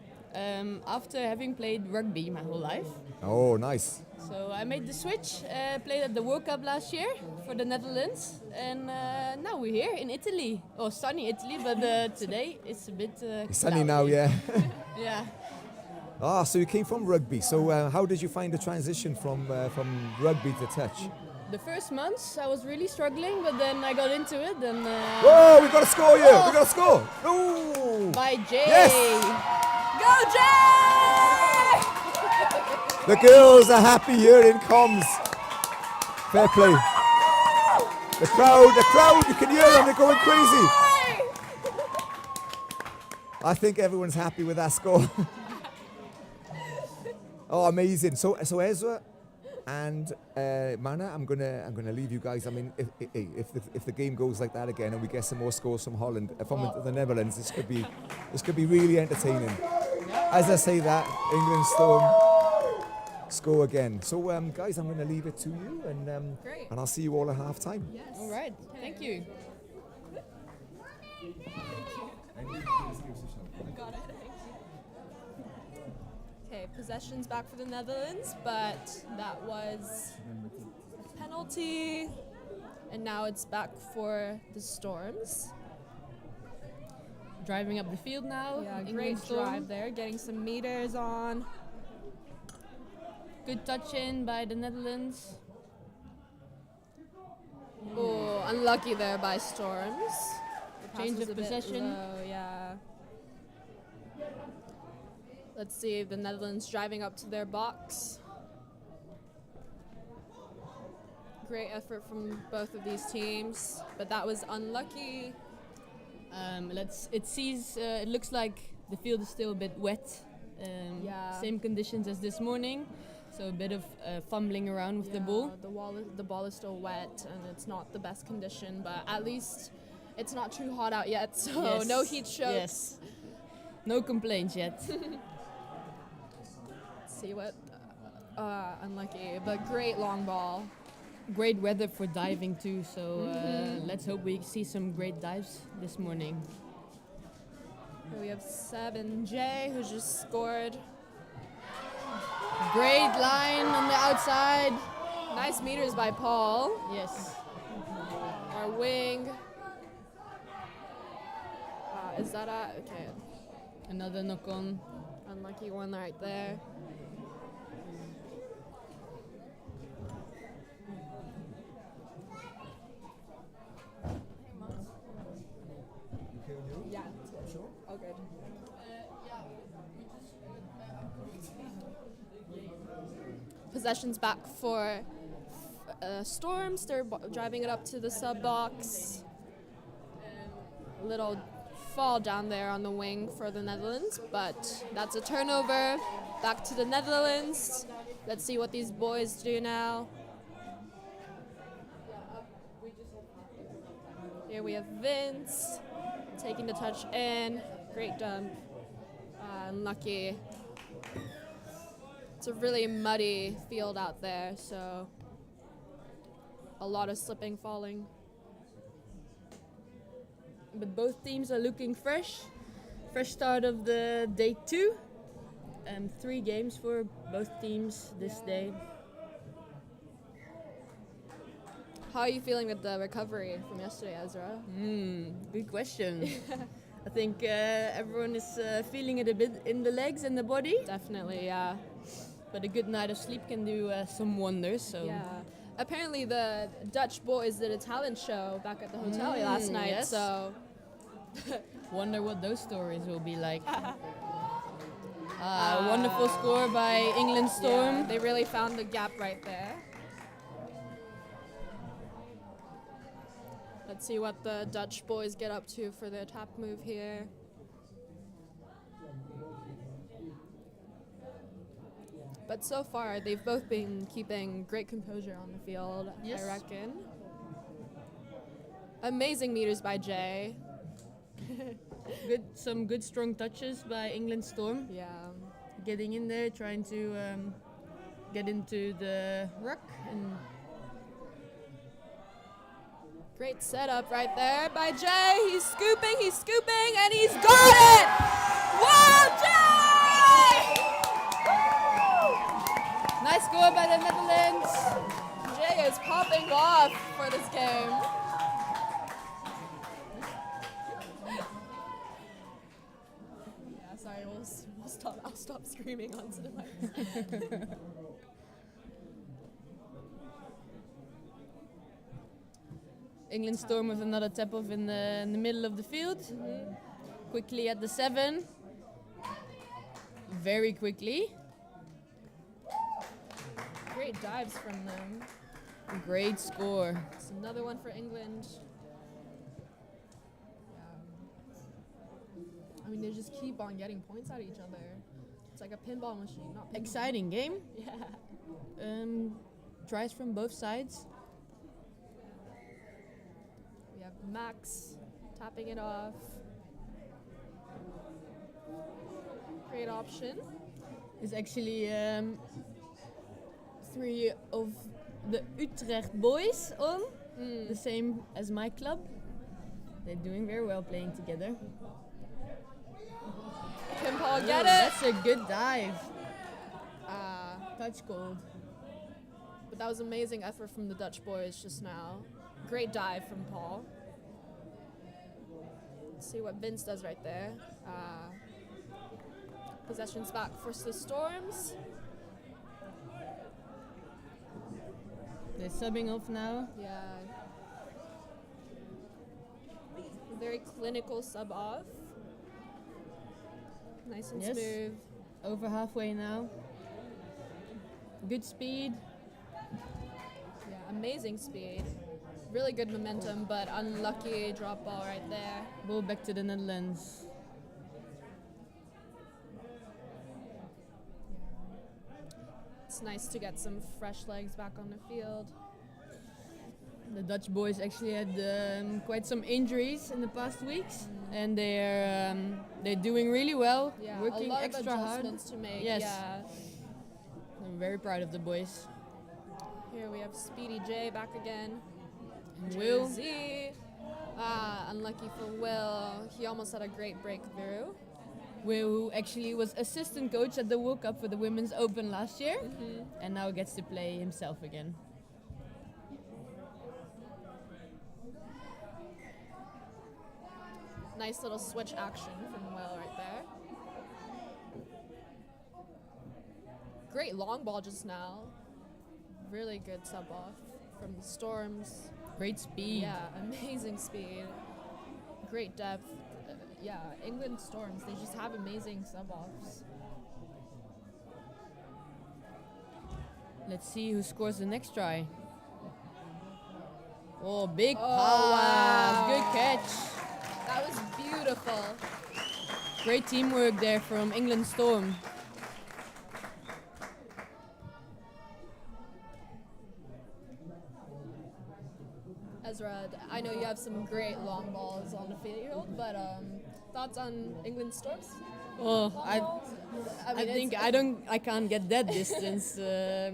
after having played rugby my whole life. Oh, nice. So I made the switch, played at the World Cup last year for the Netherlands, and now we're here in Italy. Oh, sunny Italy, but today it's a bit It's sunny cloudy. now, yeah. Yeah. Ah, so you came from rugby. So how did you find the transition from rugby to touch? The first months I was really struggling, but then I got into it, and Whoa, we got to score here! We got to score! Ooh! by Jay. Yes! Go Jay! The girls are happy here in comms. Fair play. The crowd, you can hear them, they're going crazy. I think everyone's happy with that score. Oh, amazing. So Ezra and Mana, I'm gonna leave you guys. I mean, if the game goes like that again and we get some more scores from Holland, from the Netherlands, this could be really entertaining. As I say that, England Storm score again. So guys, I'm going to leave it to you, and Great. I'll see you all at half time. Yes. All right, thank you. Got it. Okay, possession's back for the Netherlands, but that was a penalty, and now it's back for the Storms. Driving up the field now. Yeah, England great Storm. drive there, getting some meters on. Good touch in by the Netherlands. Oh, unlucky there by Storms. The pass Change was of a bit possession. low, yeah. Let's see, the Netherlands driving up to their box. Great effort from both of these teams, but that was unlucky. It looks like the field is still a bit wet. Yeah. Same conditions as this morning, so a bit of fumbling around with the ball. The ball is still wet, and it's not the best condition, but at least it's not too hot out yet, so Yes. no heat strokes. Yes. No complaints yet. See what? Unlucky, but great long ball. Great weather for diving too, so let's hope we see some great dives this morning. Here we have 7J, who just scored. Great line on the outside. Nice meters by Paul. Yes. Our wing. Is that okay? Another knock on. Unlucky one right there. Yeah. Sure. Oh, good. Possession's back for Storms. They're driving it up to the sub box. A little fall down there on the wing for the Netherlands, but that's a turnover. Back to the Netherlands. Let's see what these boys do now. Here we have Vince taking the touch in. Great dump. Unlucky It's a really muddy field out there, so a lot of slipping, falling. But both teams are looking fresh. Fresh start of the day 2. 3 games for both teams this day. How are you feeling with the recovery from yesterday, Ezra? Good question. I think everyone is feeling it a bit in the legs and the body. Definitely, yeah. But a good night of sleep can do some wonders. So Yeah. Apparently the Dutch boys did a talent show back at the hotel last night, yes. so wonder what those stories will be like. Wonderful score by England Storm. yeah, they really found the gap right there. Let's see what the Dutch boys get up to for their tap move here. But so far, they've both been keeping great composure on the field, Yes. I reckon. Amazing meters by Jay. Some good strong touches by England Storm. Yeah. Getting in there, trying to get into the ruck. And Great setup right there by Jay. He's scooping, and he's got it! Wow, Jay! nice score by the Netherlands. Jay is popping off for this game. Yeah, sorry, I'll stop screaming onto the mic. England Storm with another tap off in the middle of the field. Quickly at the 7. Very quickly. Great dives from them. Great score. It's another one for England. Yeah. I mean, they just keep on getting points out of each other. It's like a pinball machine, not pinball. Exciting game. Yeah. Tries from both sides. We have Max tapping it off. Great option. It's actually 3 of the Utrecht boys on. The same as my club. They're doing very well playing together. Can Paul Oh, get it? That's a good dive. Touch gold. But that was amazing effort from the Dutch boys just now. Great dive from Paul. Let's see what Vince does right there. Possession's back for the Storms. They're subbing off now. Yeah. Very clinical sub off. Nice and Yes. smooth. Over halfway now. Good speed. Yeah, amazing speed. Really good momentum, but unlucky drop ball right there. Ball back to the Netherlands. It's nice to get some fresh legs back on the field. The Dutch boys actually had quite some injuries in the past weeks, and they're doing really well. Yeah, working a lot extra of hard. adjustments to make. Yes. Yeah. I'm very proud of the boys. Here we have Speedy J back again. And Will. Z. Unlucky for Will. He almost had a great breakthrough. Will, who actually was assistant coach at the World Cup for the Women's Open last year, and now gets to play himself again. Nice little switch action from Will right there. Great long ball just now. Really good sub off from the Storms. Great speed. Yeah, amazing speed. Great depth. Yeah, England Storms, they just have amazing sub offs. Let's see who scores the next try. Oh, big Oh, pass. wow. Good catch. That was beautiful. Great teamwork there from England Storm. Ezra, I know you have some great long balls on the field, but thoughts on England Storms? Oh, Long I balls? I mean, think I can't get that distance. that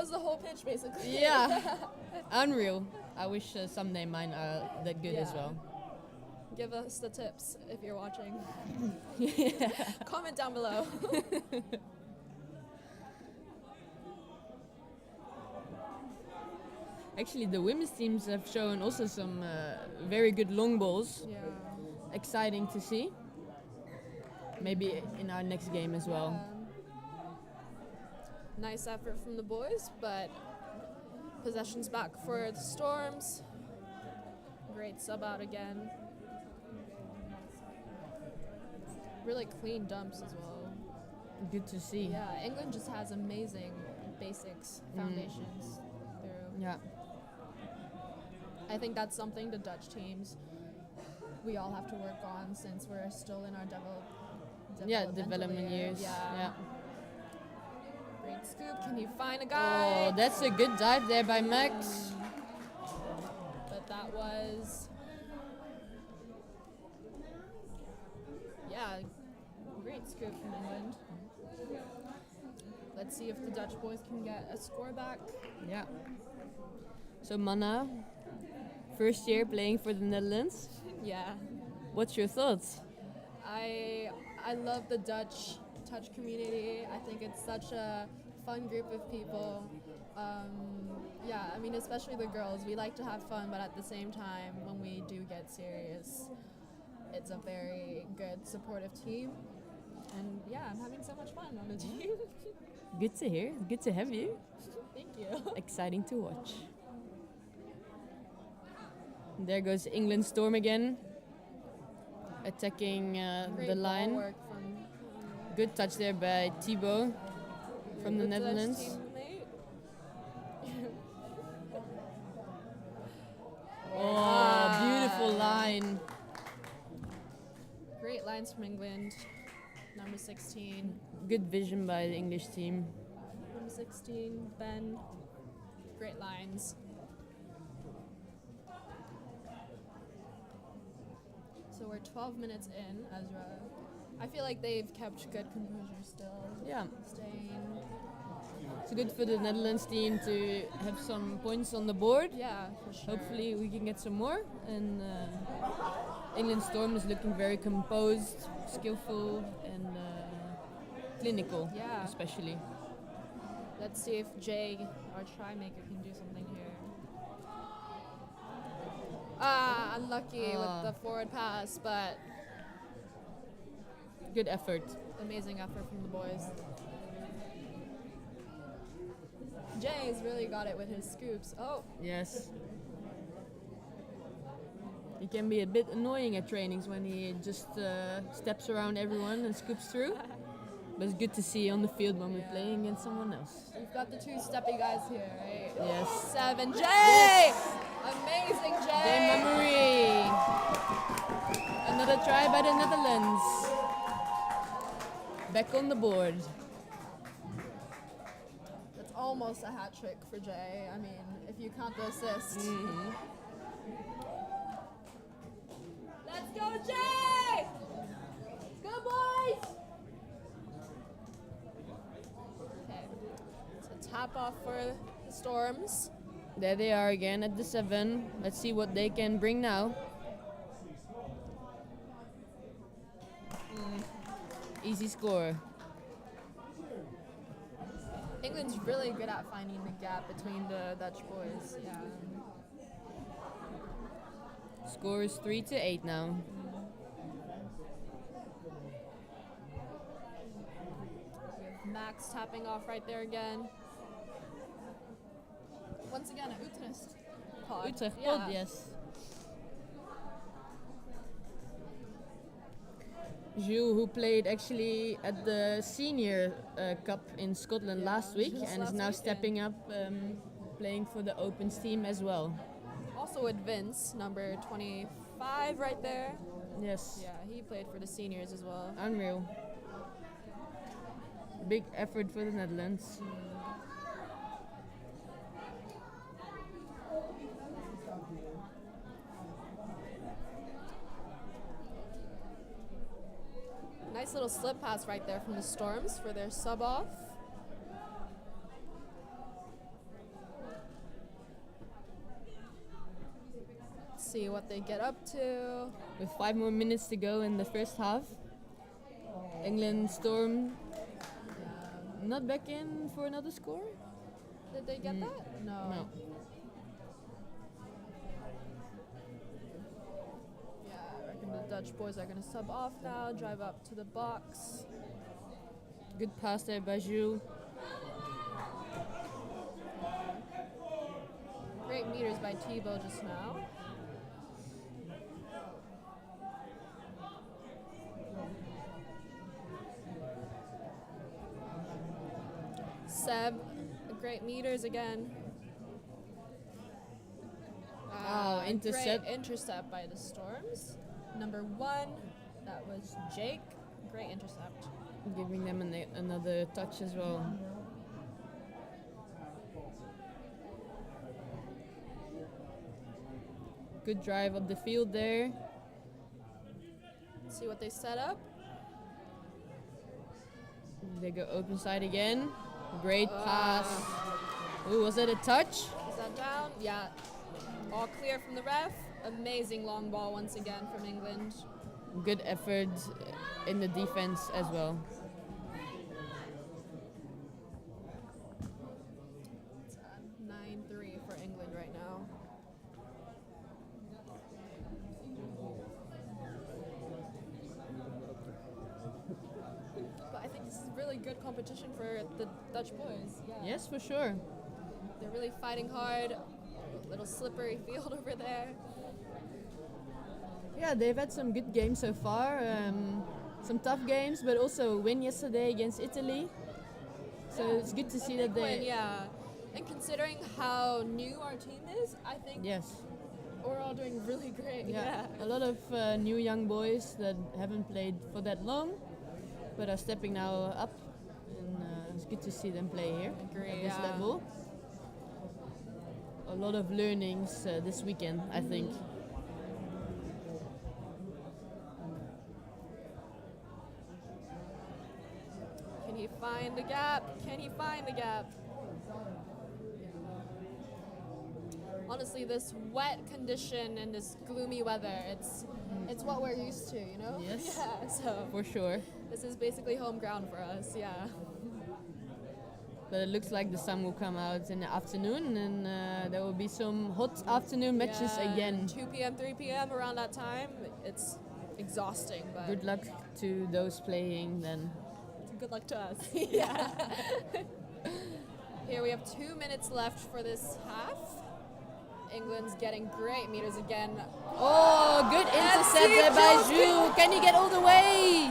was the whole pitch, basically. Yeah, unreal. I wish someday mine are that good as Yeah. well. Give us the tips if you're watching. Comment down below. Actually, the women's teams have shown also some very good long balls. Yeah. Exciting to see. Maybe in our next game as well. Nice effort from the boys, but possession's back for the Storms. Great sub out again. Really clean dumps as well. Good to see. Yeah, England just has amazing basics, foundations through. Yeah. I think that's something the Dutch teams we all have to work on since we're still in our Development years. Yeah. Great scoop. Can you find a guy? Oh, that's a good dive there by Max. But that was, great scoop from England. Let's see if the Dutch boys can get a score back. Yeah. So Manna, first year playing for the Netherlands. Yeah, What's your thoughts? I love the Dutch touch community. I think it's such a fun group of people. I mean, especially the girls. We like to have fun, but at the same time, when we do get serious, it's a very good, supportive team. And yeah, I'm having so much fun on the team. Good to hear. Good to have you. Thank you. Exciting to watch. There goes England Storm again, attacking Great the ball line. work from Good touch there by Thibaut from the Dutch Netherlands. teammate. Oh, beautiful line. Great lines from England. Number 16. Good vision by the English team. Number 16, Ben. Great lines. So we're 12 minutes in, Ezra. I feel like they've kept good composure still. Yeah, Staying. it's good for the Netherlands team to have some points on the board. Yeah, for sure. Hopefully we can get some more. And England Storm is looking very composed, skillful, and clinical, Yeah. especially. Let's see if Jay, our try maker, can do something here. Unlucky with the forward pass, but Good effort. amazing effort from the boys. Jay's really got it with his scoops. Oh, Yes. He can be a bit annoying at trainings when he just steps around everyone and scoops through. But it's good to see on the field when we're playing against someone else. we've got the two steppy guys here, right? Yes. 7, Jay! Amazing, Jay! Dame Marie. Another try by the Netherlands. Back on the board. That's almost a hat trick for Jay. I mean, if you count the assist. Let's go, Jay! Go, boys! Okay, so tap off for the Storms. There they are again at the 7. Let's see what they can bring now. Easy score. England's really good at finding the gap between the Dutch boys. Yeah. Score is 3-8 now. We have Max tapping off right there again. Once again, a Utrecht pod. Utrecht Yeah. pod, yes. Jules, who played actually at the Senior Cup in Scotland last week just and is last now weekend. stepping up playing for the Opens team as well. Also with Vince, number 25 right there. Yes, Yeah, he played for the seniors as well. unreal. Big effort for the Netherlands. Nice little slip pass right there from the Storms for their sub off. See what they get up to. With 5 more minutes to go in the first half. England Storm not back in for another score? Did they get that? No. Yeah, I reckon the Dutch boys are going to sub off now, drive up to the box. Good pass there by Jules. Great meters by Thibaut just now. Seb, great meters again. Intercept. Great intercept by the Storms. Number 1, that was Jake. Great intercept. Giving them another touch as well. Good drive up the field there. See what they set up. They go open side again. Great pass. Ooh, was that a touch? Is that down? Yeah. All clear from the ref. Amazing long ball once again from England. Good effort in the defense as well. It's 9-3 for England right now. But I think this is really good competition for the Dutch boys. Yeah. Yes, for sure. They're really fighting hard. Little slippery field over there. Yeah, they've had some good games so far. Some tough games, but also a win yesterday against Italy. So it's good to see that they... Win, yeah. And considering how new our team is, I think Yes. we're all doing really great. Yeah. A lot of new young boys that haven't played for that long, but are stepping now up. And it's good to see them play here Agree, at this yeah. level. A lot of learnings this weekend, I think. Can he find the gap? Can he find the gap? Honestly, this wet condition and this gloomy weather, it's what we're used to, you know? Yes. Yeah, so For sure. this is basically home ground for us, yeah. But it looks like the sun will come out in the afternoon, and there will be some hot afternoon matches Yeah, again. 2 p.m., 3 p.m. around that time, it's exhausting, but Good luck to those playing then. good luck to us. Yeah. Here we have 2 minutes left for this half. England's getting great meters again. Oh, good intercept there by Jules. Can he get all the way?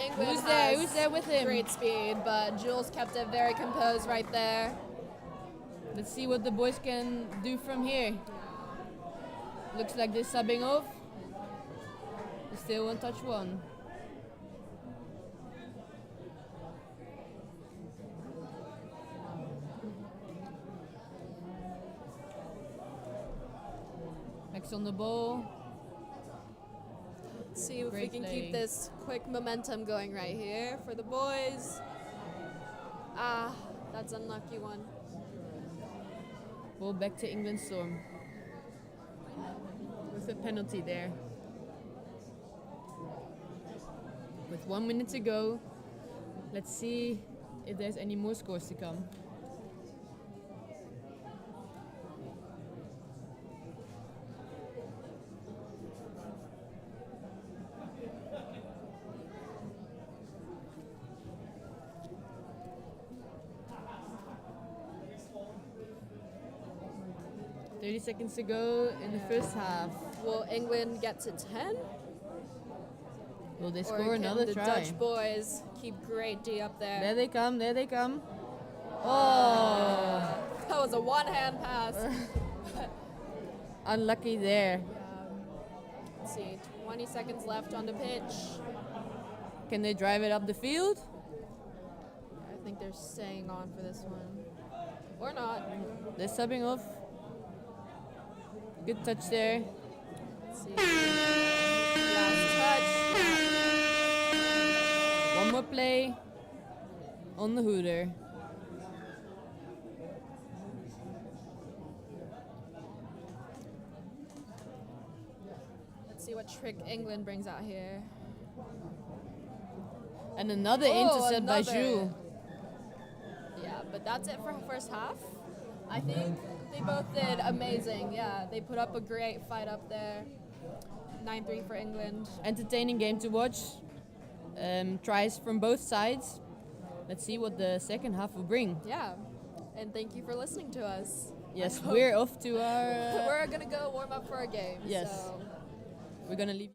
England Who's there? has Who's there with him? great speed, but Jules kept it very composed right there. Let's see what the boys can do from here. Looks like they're subbing off. Still one touch one. Max on the ball. See if Great we can play. keep this quick momentum going right here for the boys. Ah, that's an unlucky one. Ball back to England Storm. With a penalty there. With 1 minute to go, let's see if there's any more scores to come. Seconds to go in the first half. Will England get to 10? Will they Or score can another the try? Dutch boys keep great D up there? There they come, there they come. Oh, That was a one-hand pass. unlucky there. Let's see, 20 seconds left on the pitch. Can they drive it up the field? I think they're staying on for this one. Or not. They're subbing off. Good touch there. Let's see. Last touch. One more play on the hooter. Let's see what trick England brings out here. And another Oh, intercept by another. Jules. Yeah, but that's it for first half. I think they both did amazing. Yeah, they put up a great fight up there. 9-3 for England. Entertaining game to watch. Tries from both sides. Let's see what the second half will bring. Yeah, and thank you for listening to us. Yes, I hope- we're off to our. We're gonna go warm up for our game. Yes. So. We're gonna leave.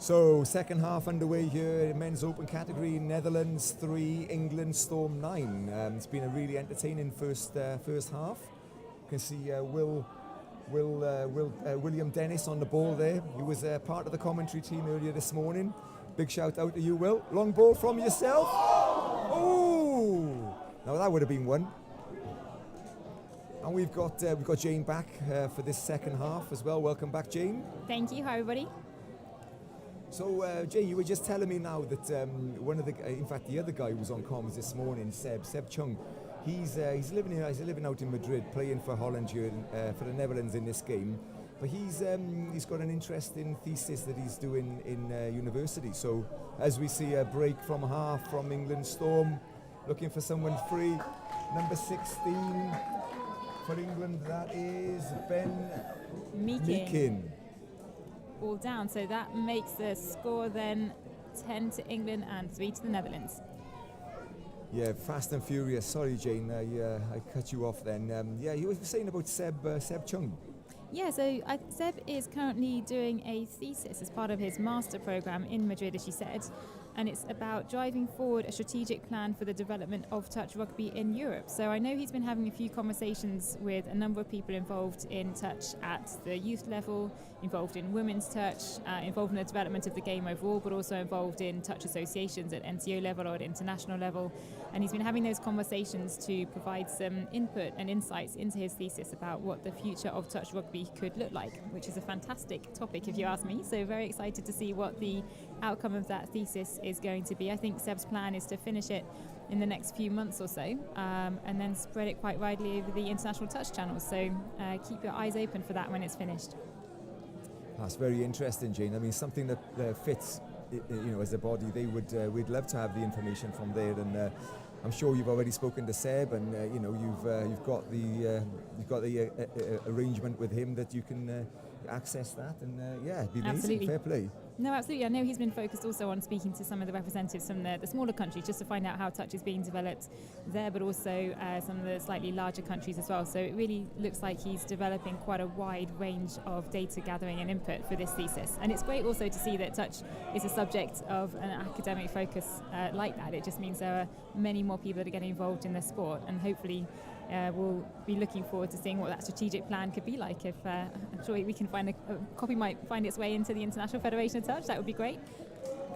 So, second half underway here, men's open category, Netherlands 3, England Storm 9. It's been a really entertaining first half. You can see William Dennis on the ball there. He was part of the commentary team earlier this morning. Big shout out to you, Will. Long ball from yourself. Oh! Now that would have been one. And we've got Jane back for this second half as well. Welcome back, Jane. Thank you. Hi, everybody. So, Jane, you were just telling me now that the other guy who was on comms this morning, Seb Chung, he's living out in Madrid, playing for Holland here, for the Netherlands in this game. But he's got an interesting thesis that he's doing in university. So, as we see a break from half from England Storm, looking for someone free, number 16 for England. That is Ben Meakin. All down, so that makes the score then 10 to England and 3 to the Netherlands. Yeah, fast and furious. Sorry, Jane, I cut you off then. You were saying about Seb Chung. Yeah, so Seb is currently doing a thesis as part of his master program in Madrid, as she said, and it's about driving forward a strategic plan for the development of touch rugby in Europe. So I know he's been having a few conversations with a number of people involved in touch at the youth level, involved in women's touch, involved in the development of the game overall, but also involved in touch associations at NCO level or at international level. And he's been having those conversations to provide some input and insights into his thesis about what the future of touch rugby could look like, which is a fantastic topic if you ask me. So very excited to see what the outcome of that thesis is going to be. I think Seb's plan is to finish it in the next few months or so, and then spread it quite widely over the international touch channels. So keep your eyes open for that when it's finished. That's very interesting, Jane. I mean, something that fits, as a body. We'd love to have the information from there, and I'm sure you've already spoken to Seb, and you've got the arrangement with him that you can access that, and it'd be amazing. Absolutely. Fair play. No, absolutely. I know he's been focused also on speaking to some of the representatives from the smaller countries just to find out how touch is being developed there, but also some of the slightly larger countries as well. So it really looks like he's developing quite a wide range of data gathering and input for this thesis. And it's great also to see that touch is a subject of an academic focus like that. It just means there are many more people that are getting involved in the sport, and hopefully we'll be looking forward to seeing what that strategic plan could be like. If I'm sure we can find a copy might find its way into the International Federation of Touch, that would be great.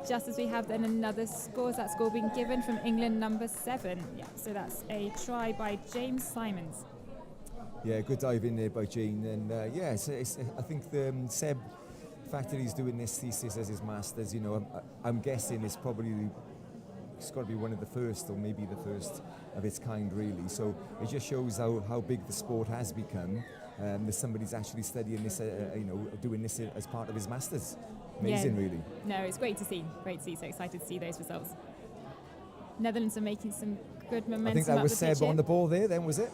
Just as we have then another score, is that score being given from England number 7. Yeah, so that's a try by James Simons. Yeah, good dive in there by Jane, and I think the Seb, the fact that he's doing this thesis as his masters, I'm guessing it's got to be one of the first, or maybe the first of its kind, really. So it just shows how big the sport has become. That somebody's actually studying this, doing this as part of his masters. Amazing, really. No, it's great to see. Great to see. So excited to see those results. Netherlands are making some good momentum. I think that was Seb on the ball there. Then was it?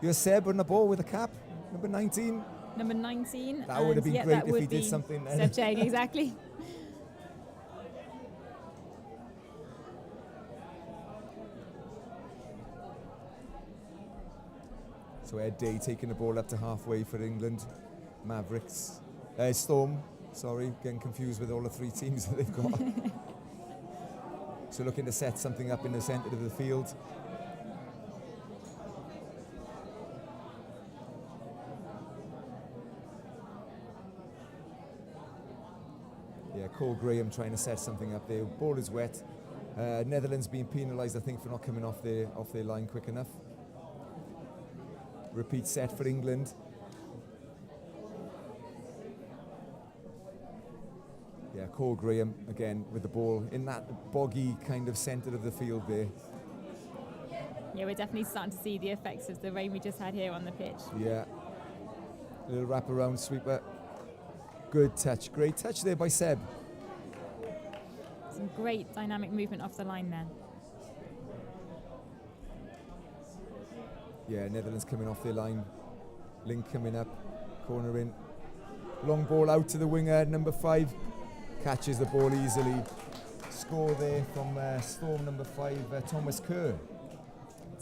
You're Seb on the ball with a cap, number 19. Number 19. That would have been great if he did something. Seb Chang, exactly. So Ed Day taking the ball up to halfway for England. Mavericks. Storm, sorry, getting confused with all the 3 teams that they've got. So looking to set something up in the centre of the field. Yeah, Cole Graham trying to set something up there. Ball is wet. Netherlands being penalised, I think, for not coming off their line quick enough. Repeat set for England. Yeah, Cole Graham again with the ball in that boggy kind of centre of the field there. Yeah, we're definitely starting to see the effects of the rain we just had here on the pitch. Yeah. Little wrap-around sweeper. Good touch. Great touch there by Seb. Some great dynamic movement off the line there. Yeah, Netherlands coming off their line. Link coming up. Corner in. Long ball out to the winger, number 5. Catches the ball easily. Score there from Storm number 5, Thomas Kerr.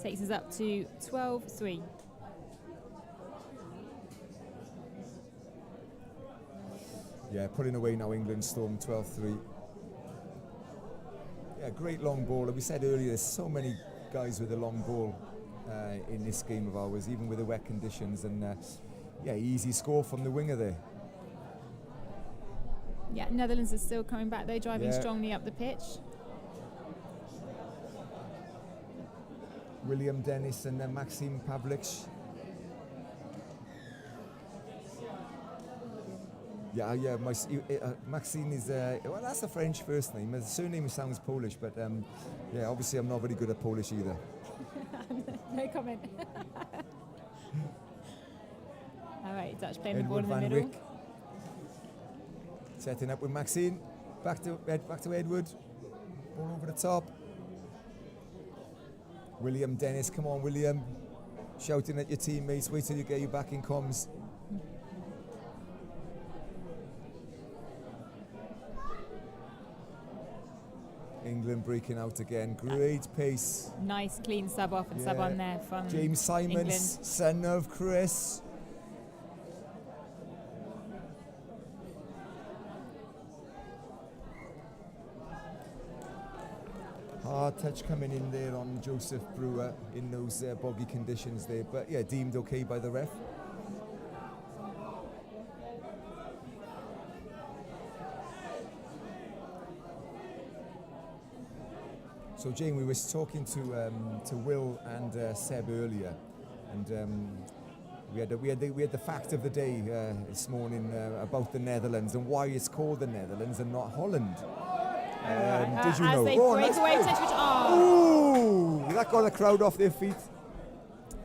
Takes us up to 12-3. Yeah, pulling away now, England Storm 12-3. Yeah, great long ball. Like we said earlier, there's so many guys with a long ball in this game of ours, even with the wet conditions. And yeah, easy score from the winger there. Yeah, Netherlands is still coming back. They're driving strongly up the pitch. William Dennis and Maxime Pavlich. Yeah. Maxine is well. That's a French first name. His surname sounds Polish, but yeah, obviously I'm not very good at Polish either. No comment. All right, Dutch playing the ball Edward in the van middle. Wyk setting up with Maxine. Back to Edward. Ball over the top. William Dennis, come on, William. Shouting at your teammates. Wait till you get your back in comms. England breaking out again. Great pace. Nice clean sub off and sub on there from James Simons, England. son of Chris. Hard touch coming in there on Joseph Brewer in those boggy conditions there, but yeah, deemed okay by the ref. So Jane, we were talking to Will and Seb earlier, and we had the fact of the day this morning about the Netherlands and why it's called the Netherlands and not Holland. Did you as know? they Oh, break nice away, play. potential. Oh, Ooh, that got the crowd off their feet.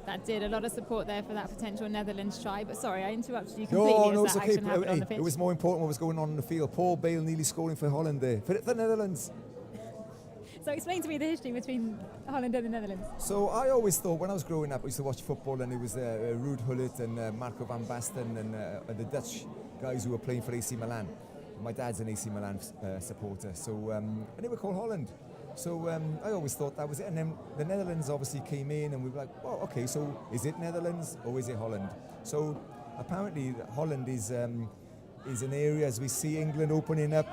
that did a lot of support there for that potential Netherlands try. But sorry, I interrupted you completely. No, as it's that okay. action happened on the pitch. It was more important what was going on in the field. Paul Bale nearly scoring for Holland there, for the Netherlands. So explain to me the history between Holland and the Netherlands. So I always thought when I was growing up, I used to watch football, and it was Ruud Gullit and Marco van Basten and the Dutch guys who were playing for AC Milan. My dad's an AC Milan supporter, so and they were called Holland. So I always thought that was it. And then the Netherlands obviously came in, and we were like, oh, okay, so is it Netherlands or is it Holland? So apparently Holland is an area, as we see England opening up.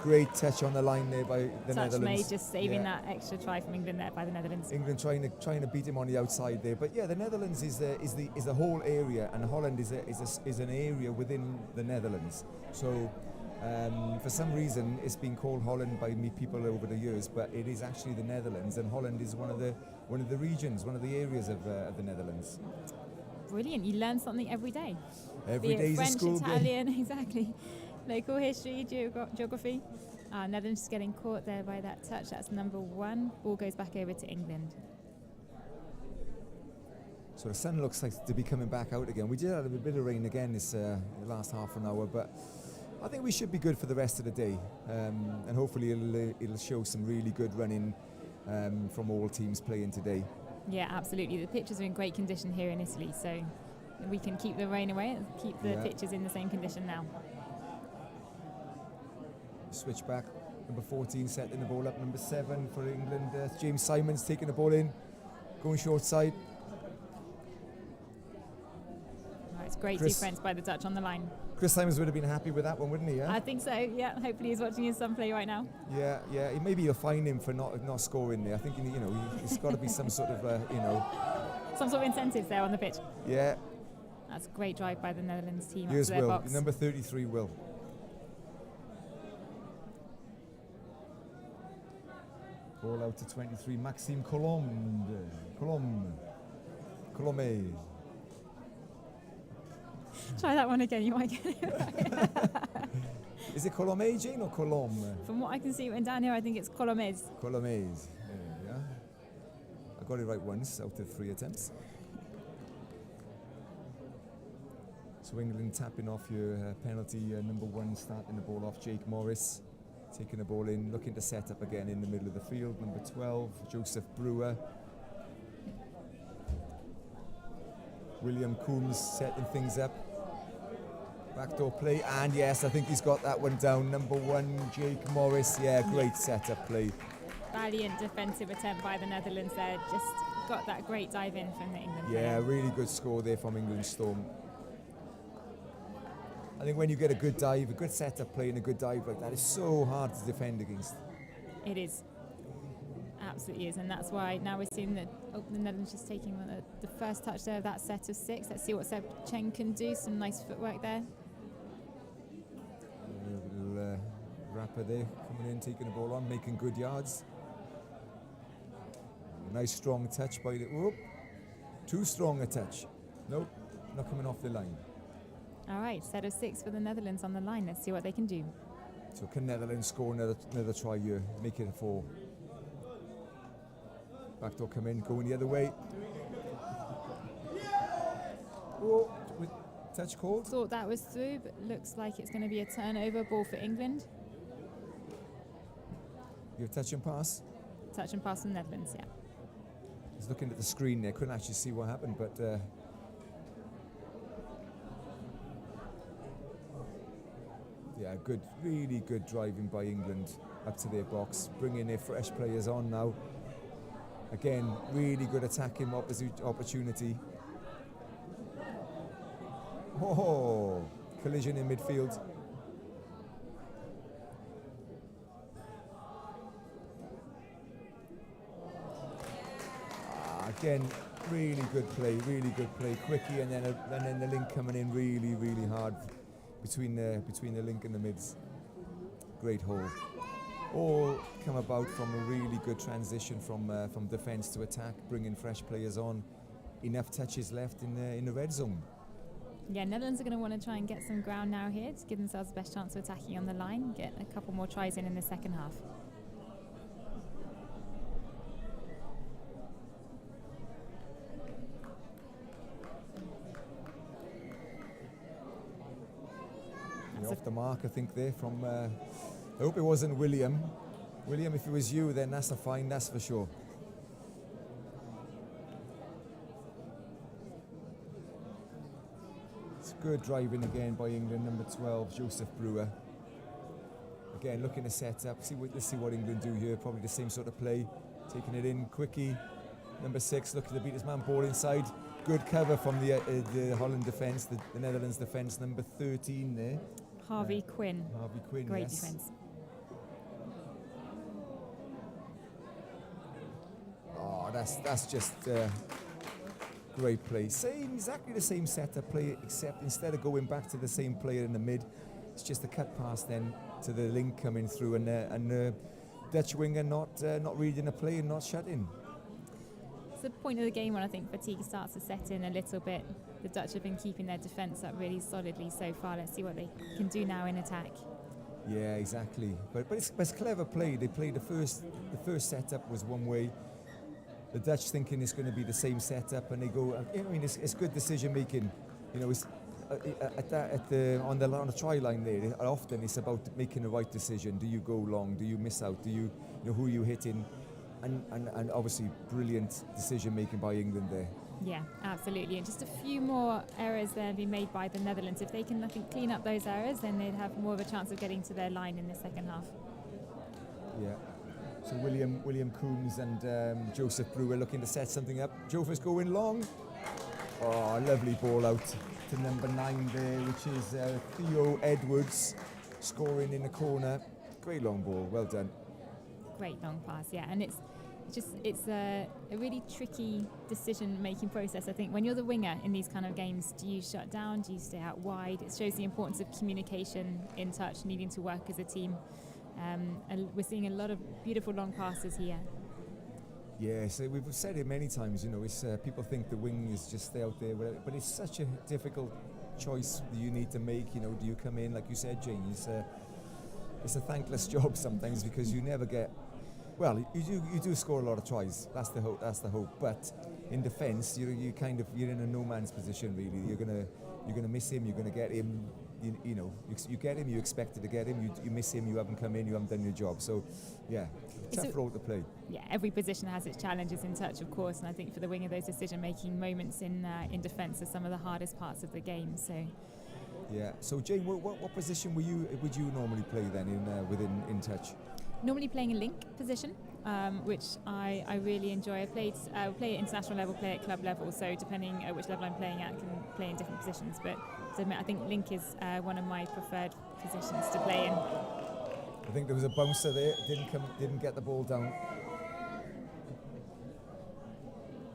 Great touch on the line there by the Touch Netherlands. made, just saving that extra try from England there by the Netherlands. England trying to beat him on the outside there, but yeah, the Netherlands is the whole area, and Holland is an area within the Netherlands. So for some reason it's been called Holland by me people over the years, but it is actually the Netherlands, and Holland is one of the regions, one of the areas of the Netherlands. Brilliant! You learn something every day. Every day is a French, school day. Italian, exactly. Local history, geography. Netherlands just getting caught there by that touch. That's number 1. Ball goes back over to England. So the sun looks like to be coming back out again. We did have a bit of rain again this last half an hour, but I think we should be good for the rest of the day, and hopefully it'll show some really good running from all teams playing today. Yeah, absolutely. The pitches are in great condition here in Italy, so we can keep the rain away and keep the pitches in the same condition now. Switch back, number 14 setting the ball up, number 7 for England, James Simons taking the ball in, going short side. It's great Chris- defence by the Dutch on the line. Chris Simons would have been happy with that one, wouldn't he? Yeah, I think so, yeah. Hopefully he's watching his son play right now. yeah. Maybe you'll find him for not scoring there. I think it's got to be some sort of Some sort of incentives there on the pitch. yeah. That's a great drive by the Netherlands team up Here's to their Will, box. number 33, Will. Ball out to 23, Maxime Colombe. Try that one again, you might get it right. Is it Colombe, Jane, or Colombe? From what I can see written down here, I think it's Colomés. Colomés. Yeah. I got it right once out of 3 attempts. So England tapping off your penalty, number 1 starting the ball off, Jake Morris. Taking the ball in, looking to set up again in the middle of the field. Number 12, Joseph Brewer. William Coombs setting things up. Backdoor play, and yes, I think he's got that one down. Number 1, Jake Morris. Yeah, great setup play. Valiant defensive attempt by the Netherlands there. Just got that great dive in from the England Yeah, player. really good score there from England Storm. I think when you get a good dive, a good setup play and a good dive like that, it's so hard to defend against. It is. Absolutely is, and that's why now we're seeing that the Netherlands just taking the first touch there of that set of 6. Let's see what Seb Cheng can do. Some nice footwork there. A little rapper there, coming in, taking the ball on, making good yards. A nice strong touch by the... Whoop. Too strong a touch. Nope, not coming off the line. All right, set of 6 for the Netherlands on the line. Let's see what they can do. So can Netherlands score another try here, make it a 4? Backdoor come in, going the other way. Oh, with touch called. Thought that was through, but looks like it's going to be a turnover ball for England. You have touch and pass. Touch and pass from the Netherlands, yeah. I was looking at the screen there, couldn't actually see what happened, but yeah, good, really good driving by England up to their box, bringing their fresh players on now. Again, really good attacking opportunity. Oh, collision in midfield. Again, really good play, quickie, and then the link coming in really, really hard between the link and the mids. Great hole. All come about from a really good transition from defence to attack, bringing fresh players on. Enough touches left in the red zone. Yeah, Netherlands are going to want to try and get some ground now here to give themselves the best chance of attacking on the line, get a couple more tries in the second half. Off the mark, I think, there from... I hope it wasn't William. William, if it was you, then that's a fine, that's for sure. It's good driving again by England, number 12, Joseph Brewer. Again, looking to set up. Let's see what England do here. Probably the same sort of play. Taking it in, quickie. Number 6, looking to beat his man, ball inside. Good cover from the Holland defence, the Netherlands defence, number 13 there. Harvey Quinn. Harvey Quinn, Great yes. defence. Oh, that's just great play. Exactly the same setup play, except instead of going back to the same player in the mid, it's just a cut pass then to the link coming through, and Dutch winger not reading the play and not shutting. It's the point of the game when I think fatigue starts to set in a little bit. The Dutch have been keeping their defence up really solidly so far. Let's see what they can do now in attack. Yeah, exactly. But it's clever play. They played the first setup was one way. The Dutch thinking it's going to be the same setup, and they go. I mean, it's good decision making. You know, it's on the try line there. Often it's about making the right decision. Do you go long? Do you miss out? Do you know who you hitting? And obviously brilliant decision making by England there. Yeah, absolutely. And just a few more errors there being made by the Netherlands. If they can, I think, clean up those errors, then they'd have more of a chance of getting to their line in the second half. Yeah. So William Coombs and Joseph Brewer looking to set something up. Jofa's going long. Oh, lovely ball out to number 9 there, which is Theo Edwards scoring in the corner. Great long ball, well done. Great long pass, yeah, and it's a really tricky decision-making process. I think when you're the winger in these kind of games, do you shut down? Do you stay out wide? It shows the importance of communication in touch, needing to work as a team. And we're seeing a lot of beautiful long passes here. Yeah, so we've said it many times. You know, it's people think the wing is just stay out there, but it's such a difficult choice that you need to make. You know, do you come in, like you said, Jane? It's a thankless job sometimes because you never get. Well, you do score a lot of tries. That's the hope. But in defence, you're in a no man's position really. You're gonna miss him. You're gonna get him. You get him. You expected to get him. You miss him. You haven't come in. You haven't done your job. So, yeah, tough role to play. Yeah, every position has its challenges in touch, of course. And I think for the winger, those decision-making moments in defence are some of the hardest parts of the game. So. Yeah. So Jane, what position would you normally play then in touch? Normally playing a link position, which I really enjoy. I play at international level, play at club level, so depending at which level I'm playing at, I can play in different positions. But to admit, I think link is one of my preferred positions to play in. I think there was a bouncer there, didn't get the ball down.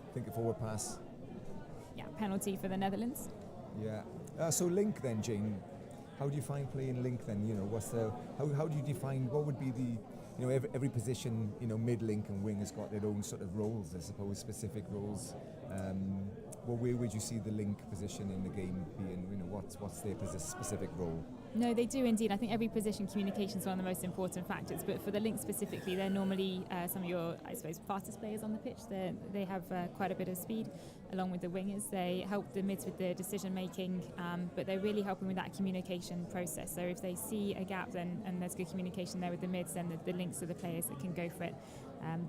I think a forward pass. Yeah, penalty for the Netherlands. Yeah. So link then, Jane. How do you find playing link then? You know, how do you define what would be the, you know, every position, you know, mid link and wing has got their own sort of roles, I suppose, specific roles. Well, where would you see the link position in the game being? You know, what's their specific role? No, they do indeed. I think every position communication is one of the most important factors. But for the link specifically, they're normally some of your, I suppose, fastest players on the pitch. They have quite a bit of speed, along with the wingers. They help the mids with their decision making, but they're really helping with that communication process. So if they see a gap, and there's good communication there with the mids, then the links are the players that can go for it.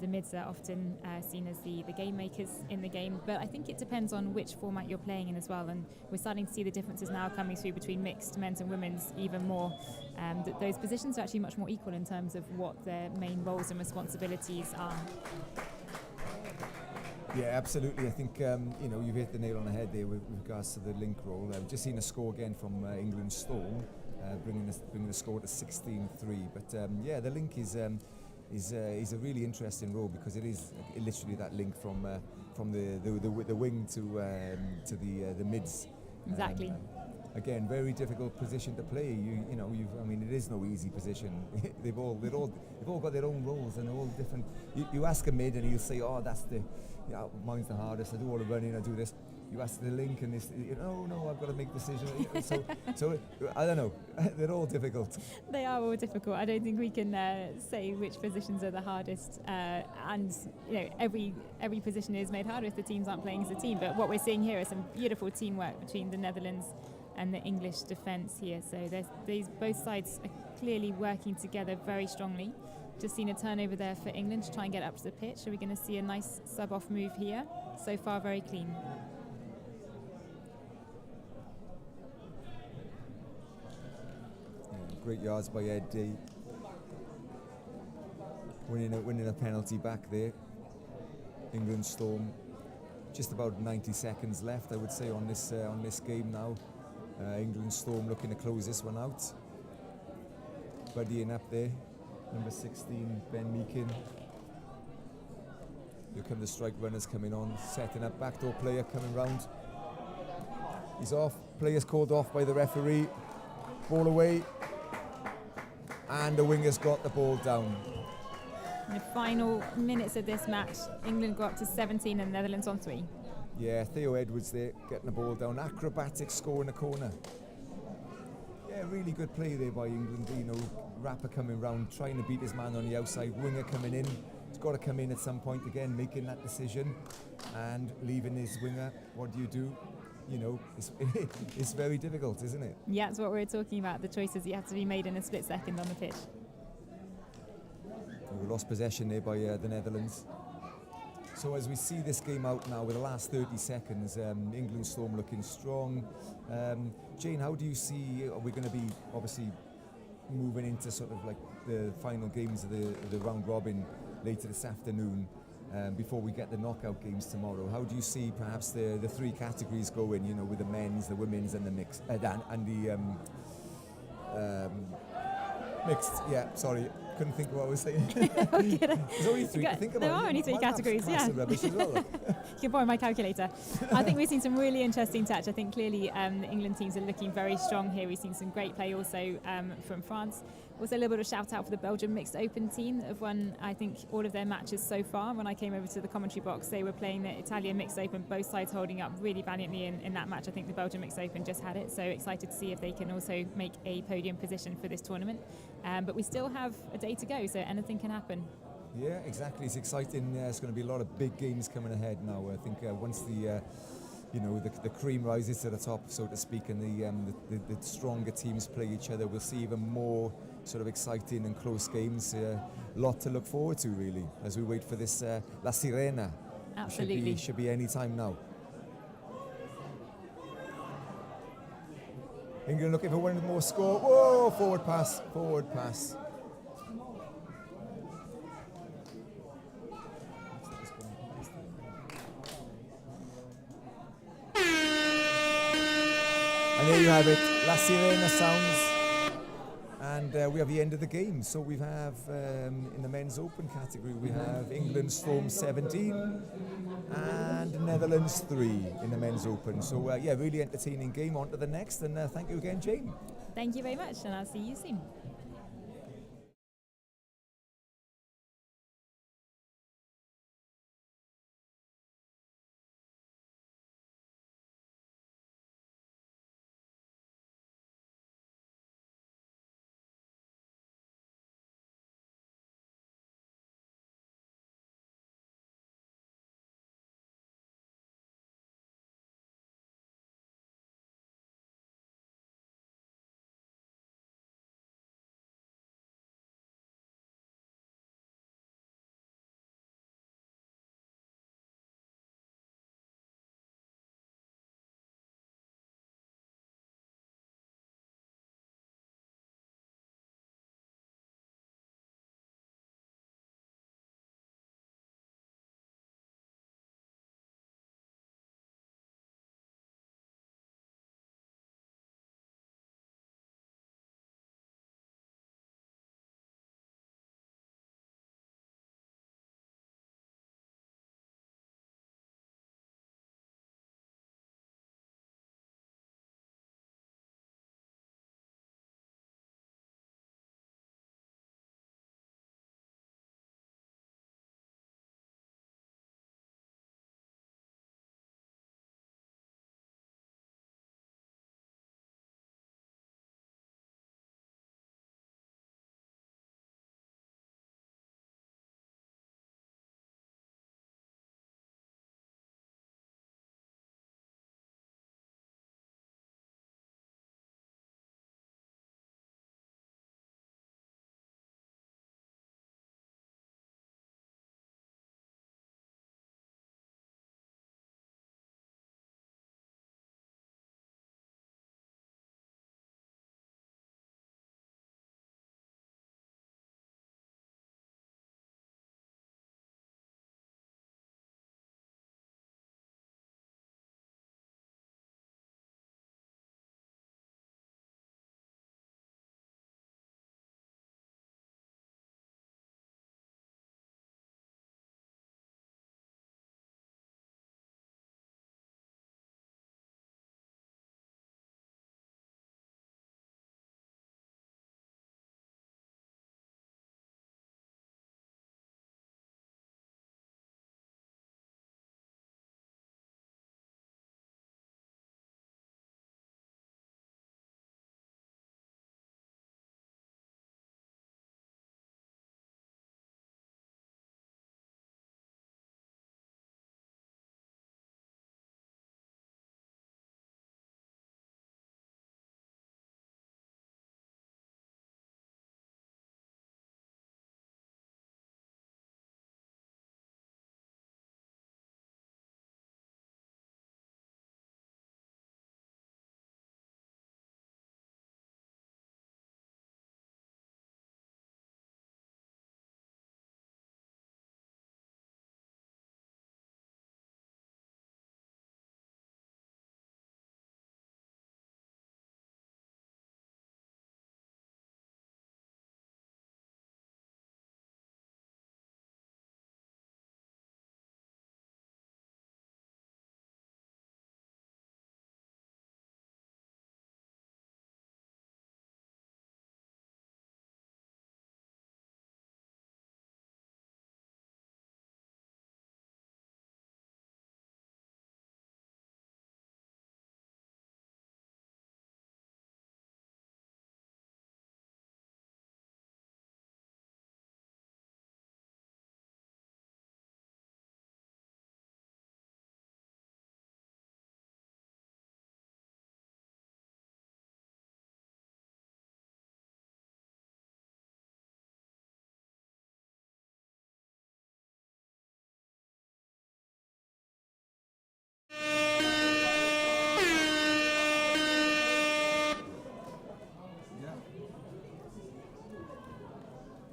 The mids are often seen as the game makers in the game, but I think it depends on which format you're playing in as well, and we're starting to see the differences now coming through between mixed men's and women's even more. That those positions are actually much more equal in terms of what their main roles and responsibilities are. Yeah, absolutely. I think you know, you've hit the nail on the head there with regards to the link role. I've just seen a score again from England Storm, bringing the score to 16-3. But yeah, the link is a really interesting role because it is literally that link from the wing to the mids. Exactly. Again, very difficult position to play. I mean, it is no easy position. they've all got their own roles and they're all different. You ask a mid and he'll say, "Oh, that's mine's the hardest. I do all the running. I do this." You ask the link and this, no, I've got to make decisions. so I don't know. They're all difficult. They are all difficult. I don't think we can say which positions are the hardest. And you know, every position is made harder if the teams aren't playing as a team. But what we're seeing here is some beautiful teamwork between the Netherlands and the English defence here. So both sides are clearly working together very strongly. Just seen a turnover there for England to try and get up to the pitch. Are we going to see a nice sub-off move here? So far, very clean. Great yards by Ed D. Winning a penalty back there. England Storm. Just about 90 seconds left, I would say, on this game now. England Storm looking to close this one out. Buddying up there, number 16, Ben Meakin. Here come the strike runners coming on, setting up, backdoor player coming round. He's off, player's called off by the referee. Ball away, and the winger's got the ball down. In the final minutes of this match, England got up to 17 and the Netherlands on 3. Yeah, Theo Edwards there, getting the ball down. Acrobatic score in the corner. Yeah, really good play there by England. You know, Rapper coming round, trying to beat his man on the outside. Winger coming in. He's got to come in at some point again, making that decision and leaving his winger. What do? You know, it's very difficult, isn't it? Yeah, that's what we're talking about. The choices that have to be made in a split second on the pitch. We lost possession there by the Netherlands. So as we see this game out now with the last 30 seconds, England Storm looking strong. Jane, how do you see, are we going to be obviously moving into sort of like the final games of the round robin later this afternoon before we get the knockout games tomorrow? How do you see perhaps the three categories going, you know, with the men's, the women's and the mixed, and the mixed, yeah, sorry. Couldn't think of what I was saying. There's only three to think about. There are only three categories, yeah. Rubbish as well. You can borrow my calculator. I think we've seen some really interesting touch. I think clearly the England teams are looking very strong here. We've seen some great play also from France. Also a little bit of a shout out for the Belgium mixed open team that have won, I think, all of their matches so far. When I came over to the commentary box, they were playing the Italian mixed open, both sides holding up really valiantly in that match. I think the Belgium mixed open just had it, so excited to see if they can also make a podium position for this tournament. But we still have a day to go, so anything can happen. Yeah, exactly. It's exciting. There's going to be a lot of big games coming ahead now. I think once the the cream rises to the top, so to speak, and the stronger teams play each other, we'll see even more sort of exciting and close games. A lot to look forward to, really, as we wait for this La Sirena. Absolutely. Should be any time now. England looking for one more score. Whoa, forward pass. And there you have it. La Sirena sounds. And we have the end of the game. So we have, in the men's open category, we have England Storm 17 and Netherlands 3 in the men's open. So yeah, really entertaining game. On to the next. And thank you again, Jane. Thank you very much, and I'll see you soon.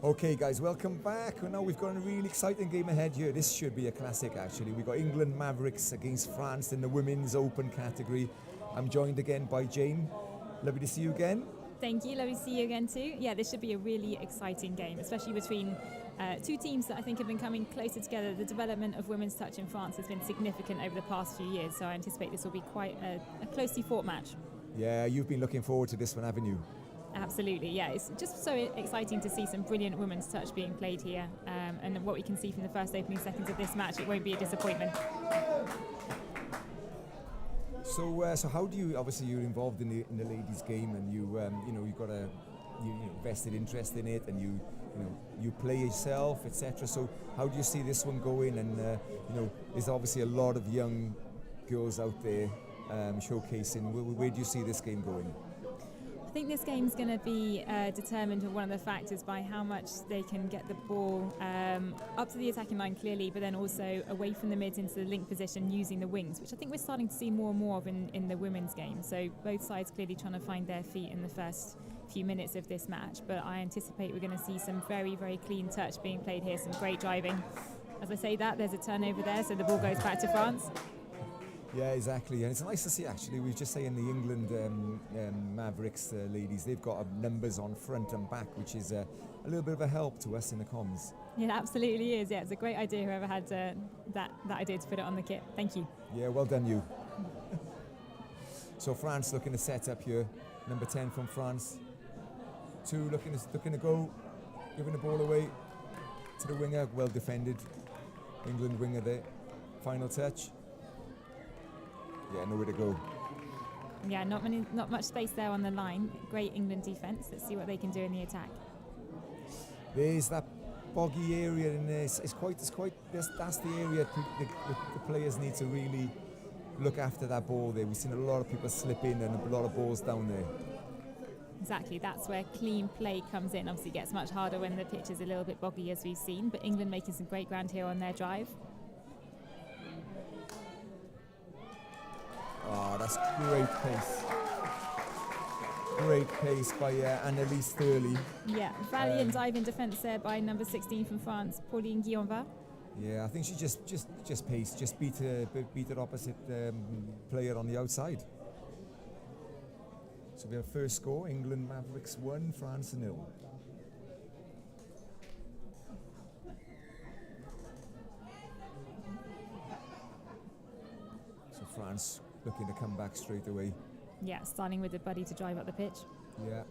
Okay, guys, welcome back. Well, now we've got a really exciting game ahead here. This should be a classic, actually. We've got England Mavericks against France in the women's open category. I'm joined again by Jane. Lovely to see you again. Thank you. Lovely to see you again too. Yeah, this should be a really exciting game, especially between two teams that I think have been coming closer together. The development of women's touch in France has been significant over the past few years, so I anticipate this will be quite a closely fought match. Yeah, you've been looking forward to this one, haven't you? Absolutely, yeah. It's just so exciting to see some brilliant women's touch being played here, and what we can see from the first opening seconds of this match, it won't be a disappointment. So how do you? Obviously, you're involved in the ladies' game, and you you've got a vested interest in it, and you play yourself, etc. So how do you see this one going? And there's obviously a lot of young girls out there showcasing. Where do you see this game going? I think this game's going to be determined with one of the factors by how much they can get the ball up to the attacking line clearly, but then also away from the mids into the link position using the wings, which I think we're starting to see more and more of in the women's game. So both sides clearly trying to find their feet in the first few minutes of this match, but I anticipate we're going to see some very, very clean touch being played here, some great driving. As I say that, there's a turnover there, so the ball goes back to France. Yeah, exactly, and it's nice to see actually. We were just saying the England Mavericks ladies, they've got numbers on front and back, which is a little bit of a help to us in the comms. Yeah, it absolutely is. Yeah, it's a great idea. Whoever had that idea to put it on the kit. Thank you. Yeah, well done you. So France looking to set up here. Number 10 from France. 2 looking to go, giving the ball away to the winger. Well defended. England winger there. Final touch. Yeah, nowhere to go. Yeah, not much space there on the line. Great England defence. Let's see what they can do in the attack. There's that boggy area in this. That's the area the players need to really look after that ball there. We've seen a lot of people slip in and a lot of balls down there. Exactly, that's where clean play comes in. Obviously it gets much harder when the pitch is a little bit boggy, as we've seen, but England making some great ground here on their drive. Oh, that's great pace. Great pace by Annelise Thurley. Yeah, valiant diving defence there by number 16 from France, Pauline Guillonva. Yeah, I think she just paced, just beat the opposite player on the outside. So we have first score, England Mavericks 1, France 0. So France looking to come back straight away. Yeah, starting with the buddy to drive up the pitch. Yeah.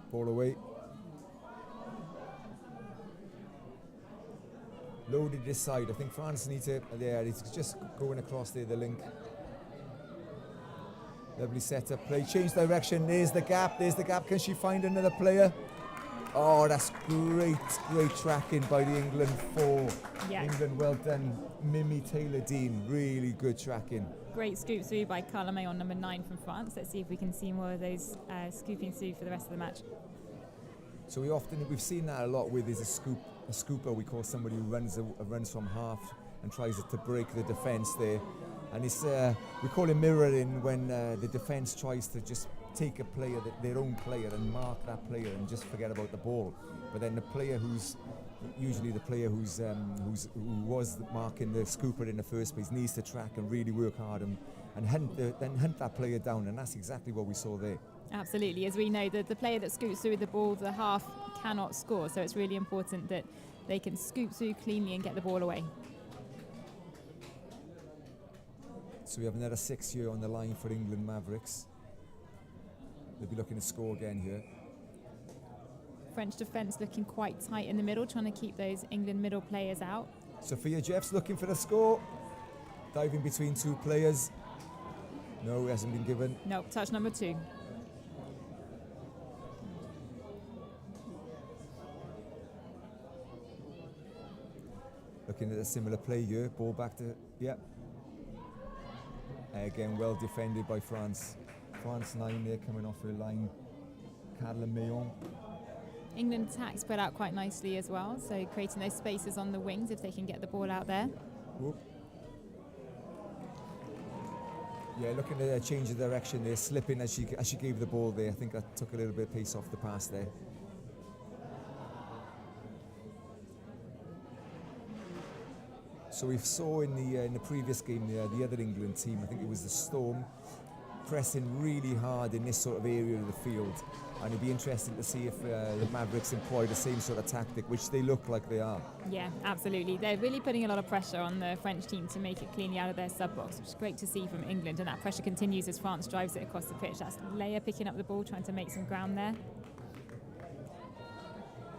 Ball away. Loaded this side. I think France need to. Yeah, it's just going across there, the link. Lovely setup play. Change direction. There's the gap. Can she find another player? Oh, that's great tracking by the England 4. Yeah. England, well done. Mimi Taylor-Dean, really good tracking. Great scoop through by Carla May on number 9 from France. Let's see if we can see more of those scooping through for the rest of the match. So we've seen that a lot with is a scooper. We call somebody who runs from half and tries to break the defence there. And it's we call it mirroring when the defence tries to just take a player, their own player, and mark that player and just forget about the ball. But then the player who was marking the scooper in the first place needs to track and really work hard and hunt that player down, and that's exactly what we saw there. Absolutely. As we know, the player that scoops through the ball, the half cannot score, so it's really important that they can scoop through cleanly and get the ball away. So we have another 6 here on the line for England Mavericks. They'll be looking to score again here. French defence looking quite tight in the middle, trying to keep those England middle players out. Sophia Jeffs looking for the score. Diving between 2 players. No, it hasn't been given. No, touch number 2. Looking at a similar play here. Ball back to, yeah. Again, well defended by France. France 9 there coming off her line. Carla Mayon. England attack spread out quite nicely as well, so creating those spaces on the wings if they can get the ball out there. Whoop. Yeah, looking at a change of direction there, slipping as she gave the ball there. I think that took a little bit of pace off the pass there. So we saw in the previous game the other England team, I think it was the Storm, pressing really hard in this sort of area of the field, and it'd be interesting to see if the Mavericks employ the same sort of tactic, which they look like they are. Yeah, absolutely. They're really putting a lot of pressure on the French team to make it cleanly out of their sub-box, which is great to see from England, and that pressure continues as France drives it across the pitch. That's Leia picking up the ball, trying to make some ground there.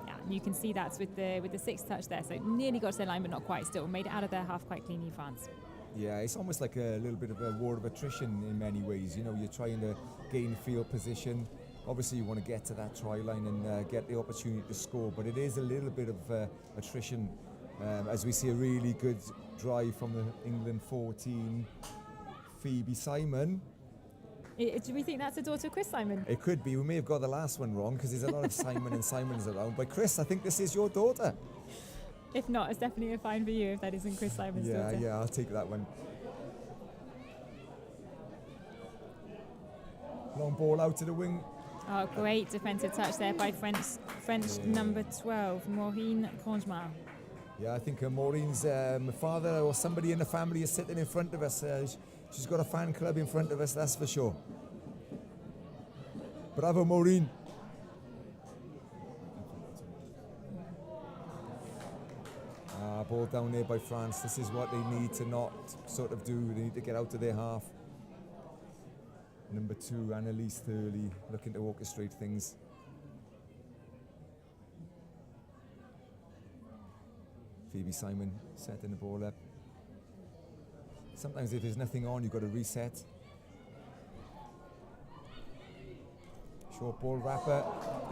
Yeah, you can see that's with the sixth touch there, so nearly got to their line but not quite, still made it out of their half quite cleanly, France. Yeah, it's almost like a little bit of a war of attrition in many ways. You know, you're trying to gain field position. Obviously, you want to get to that try line and get the opportunity to score, but it is a little bit of attrition as we see a really good drive from the England 14. Phoebe Simon. Do we think that's the daughter of Chris Simon? It could be. We may have got the last one wrong because there's a lot of Simon and Simons around. But Chris, I think this is your daughter. If not, it's definitely a fine for you if that isn't Chris Simon's daughter. Yeah, I'll take that one. Long ball out to the wing. Oh, great defensive touch there by French number 12, Maureen Congemar. Yeah, I think Maureen's father or somebody in the family is sitting in front of us. She's got a fan club in front of us, that's for sure. Bravo, Maureen. Ball down there by France. This is what they need to not sort of do. They need to get out of their half. Number 2, Annalise Thurley, looking to orchestrate things. Phoebe Simon setting the ball up. Sometimes if there's nothing on, you've got to reset. Short ball wrapper.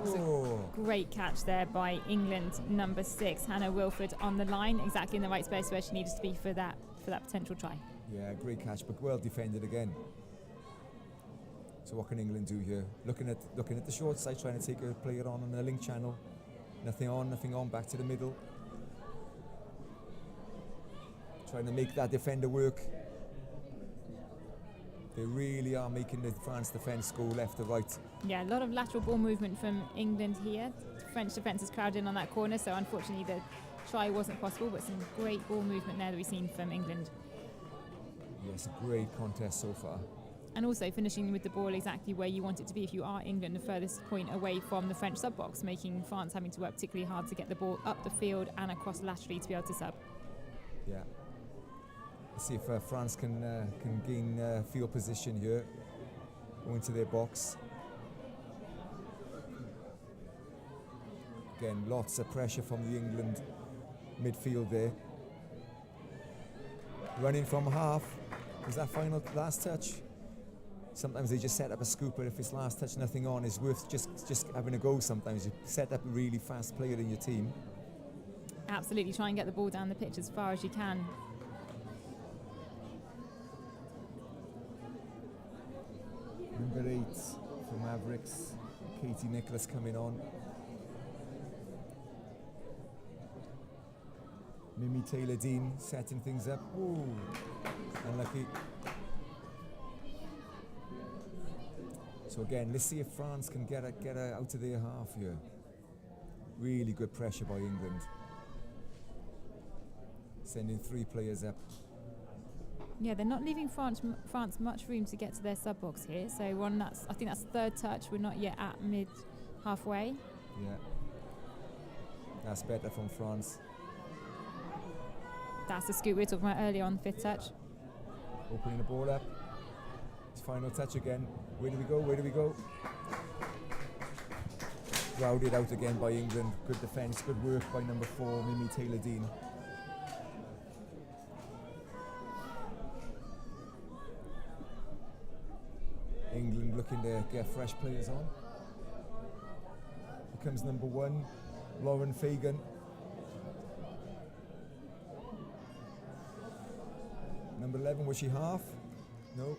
Oh. Great catch there by England number 6, Hannah Wilford, on the line, exactly in the right space where she needed to be for that potential try. Yeah, great catch, but well defended again. So what can England do here? Looking at the short side, trying to take a player on the link channel. Nothing on, back to the middle. Trying to make that defender work. They really are making the France defence go left to right. Yeah, a lot of lateral ball movement from England here. French defence is crowded in on that corner, so unfortunately the try wasn't possible, but some great ball movement there that we've seen from England. Yes, a great contest so far. And also finishing with the ball exactly where you want it to be if you are England, the furthest point away from the French sub-box, making France having to work particularly hard to get the ball up the field and across laterally to be able to sub. Yeah. Let's see if France can gain field position here, go into their box. Again, lots of pressure from the England midfield there. Running from half. Was that last touch? Sometimes they just set up a scooper. If it's last touch, nothing on, it's worth just having a go sometimes. You set up a really fast player in your team. Absolutely, try and get the ball down the pitch as far as you can. Number 8 for Mavericks, Katie Nicholas coming on. Mimi Taylor-Dean setting things up. Ooh, unlucky. So again, let's see if France can get her out of their half here. Really good pressure by England. Sending 3 players up. Yeah, they're not leaving France much room to get to their sub-box here. So I think that's third touch. We're not yet at halfway. Yeah. That's better from France. That's the scoop we were talking about earlier on, 5th touch. Opening the ball up. It's final touch again. Where do we go? Routed out again by England. Good defence, good work by number 4, Mimi Taylor-Dean. England looking to get fresh players on. Here comes number 1, Lauren Fagan. Number 11, was she half? No.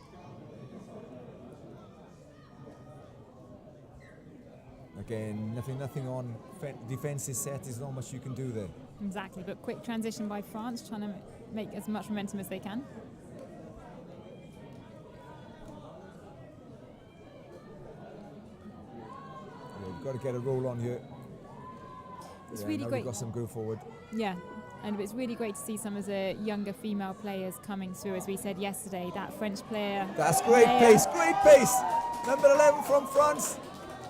Again, nothing on. Defence is set, there's not much you can do there. Exactly, but quick transition by France, trying to make as much momentum as they can. Yeah, you've got to get a roll on here. It's really great. We've got some go forward. Yeah, And it's really great to see some of the younger female players coming through. As we said yesterday, that French player. That's great pace, great pace. Number 11 from France.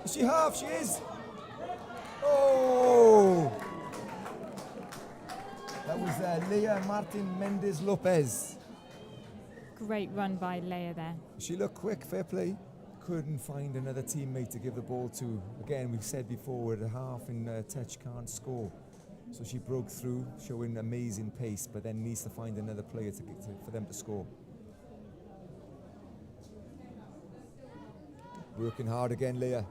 Is she half? She is. Oh! That was Leah Martin Mendez Lopez. Great run by Leia there. She looked quick, fair play. Couldn't find another teammate to give the ball to. Again, we've said before, the half in touch can't score. So she broke through, showing amazing pace, but then needs to find another player for them to score. Working hard again, Leah.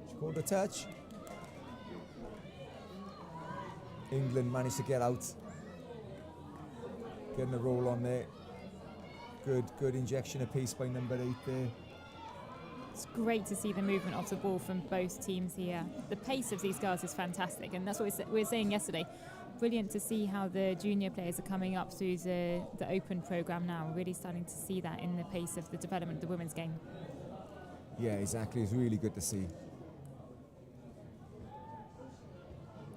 She called a touch. England managed to get out. Getting a roll on there. Good injection of pace by number 8 there. It's great to see the movement of the ball from both teams here. The pace of these girls is fantastic, and that's what we were saying yesterday. Brilliant to see how the junior players are coming up through the Open programme now. We're really starting to see that in the pace of the development of the women's game. Yeah, exactly. It's really good to see.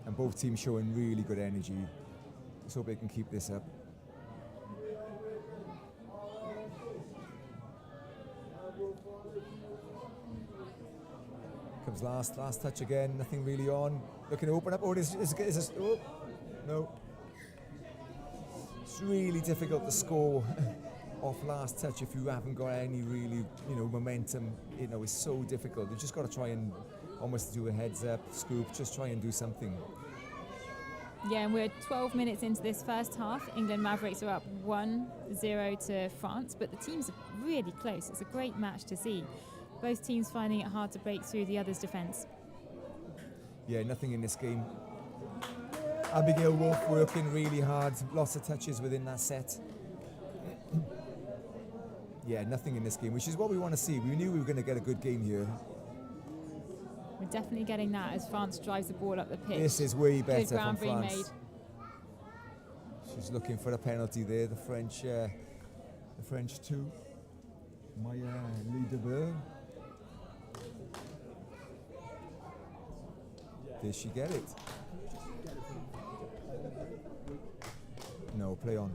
And both teams showing really good energy. Let's hope they can keep this up. Comes last touch again, nothing really on. Looking to open up. Oh, oh, no. It's really difficult to score off last touch if you haven't got any really, momentum. It's so difficult. You've just got to try and almost do a heads up scoop, just try and do something. Yeah, and we're 12 minutes into this first half. England Mavericks are up 1-0 to France, but the teams are really close. It's a great match to see. Both teams finding it hard to break through the other's defence. Yeah, nothing in this game. Abigail Wolf working really hard, lots of touches within that set. Yeah, nothing in this game, which is what we want to see. We knew we were going to get a good game here. We're definitely getting that as France drives the ball up the pitch. This is way better Good ground from being France. made. She's looking for a penalty there. The French two. Maya Leidebeur. Did she get it? No, play on.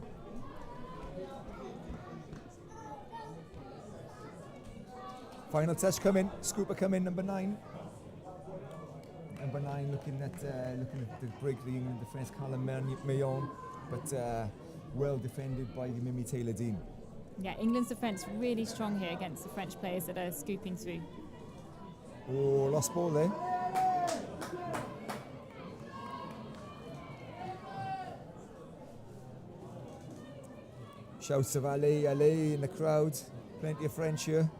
Final touch come in. Scooper come in, number 9. Number 9 looking at the break the England defence, Callum Mayon, but well defended by Mimi Taylor-Dean. Yeah, England's defence really strong here against the French players that are scooping through. Oh, lost ball there. Shouts of allez, allez in the crowd. Plenty of French here.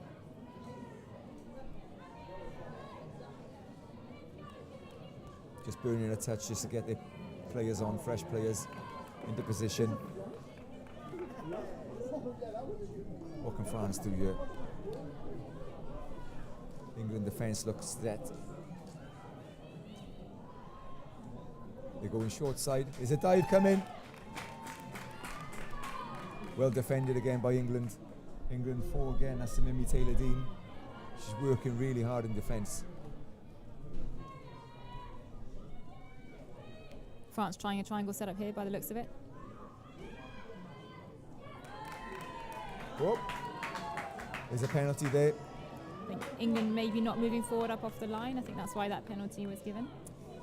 Just burning a touch just to get the players on, fresh players into position. What can France do here? England defence looks set. They're going short side. Is a dive coming? Well defended again by England. England 4 again, that's the Mimi Taylor-Dean. She's working really hard in defence. France trying a triangle setup here by the looks of it. Oh, there's a penalty there. I think England maybe not moving forward up off the line. I think that's why that penalty was given.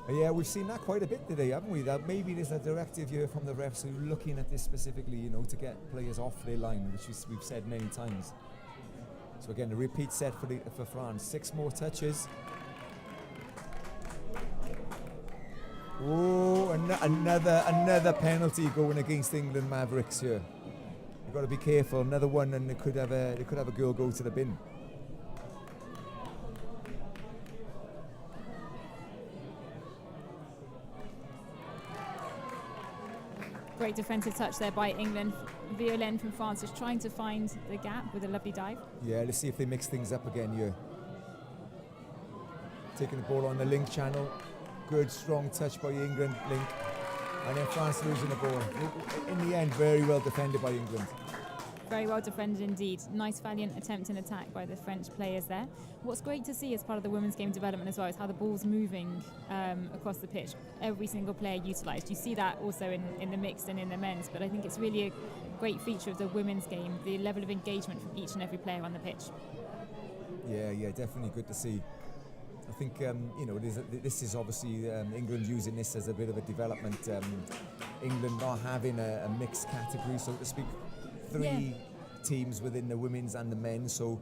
Yeah, we've seen that quite a bit today, haven't we? That maybe there's a directive here from the refs who are looking at this specifically, to get players off their line, which we've said many times. So again, a repeat set for France. 6 more touches. Oh, another penalty going against England Mavericks here. You've got to be careful. Another one, and they could have a girl go to the bin. Great defensive touch there by England. Violaine from France is trying to find the gap with a lovely dive. Yeah, let's see if they mix things up again here. Taking the ball on the link channel. Good, strong touch by England, link. And then France losing the ball. In the end, very well defended by England. very well defended indeed. Nice valiant attempt in attack by the French players there. What's great to see as part of the women's game development as well is how the ball's moving across the pitch. Every single player utilised. You see that also in the mixed and in the men's, but I think it's really a great feature of the women's game, the level of engagement from each and every player on the pitch. Yeah, definitely good to see. I think this is obviously England using this as a bit of a development. England not having a mixed category, so to speak, three teams within the women's and the men's. So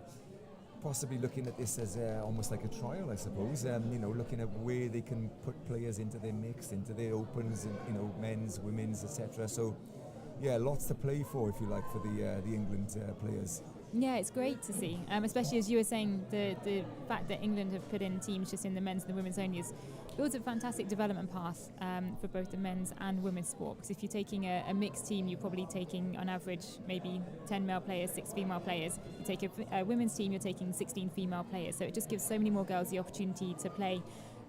possibly looking at this as almost like a trial, I suppose. Looking at where they can put players into their mix, into their opens, and men's, women's, etc. So yeah, lots to play for, if you like, for the England players. Yeah, it's great to see, especially as you were saying, the fact that England have put in teams just in the men's and the women's only builds a fantastic development path for both the men's and women's sport. Because if you're taking a mixed team, you're probably taking on average maybe 10 male players, 6 female players. You take a women's team, you're taking 16 female players. So it just gives so many more girls the opportunity to play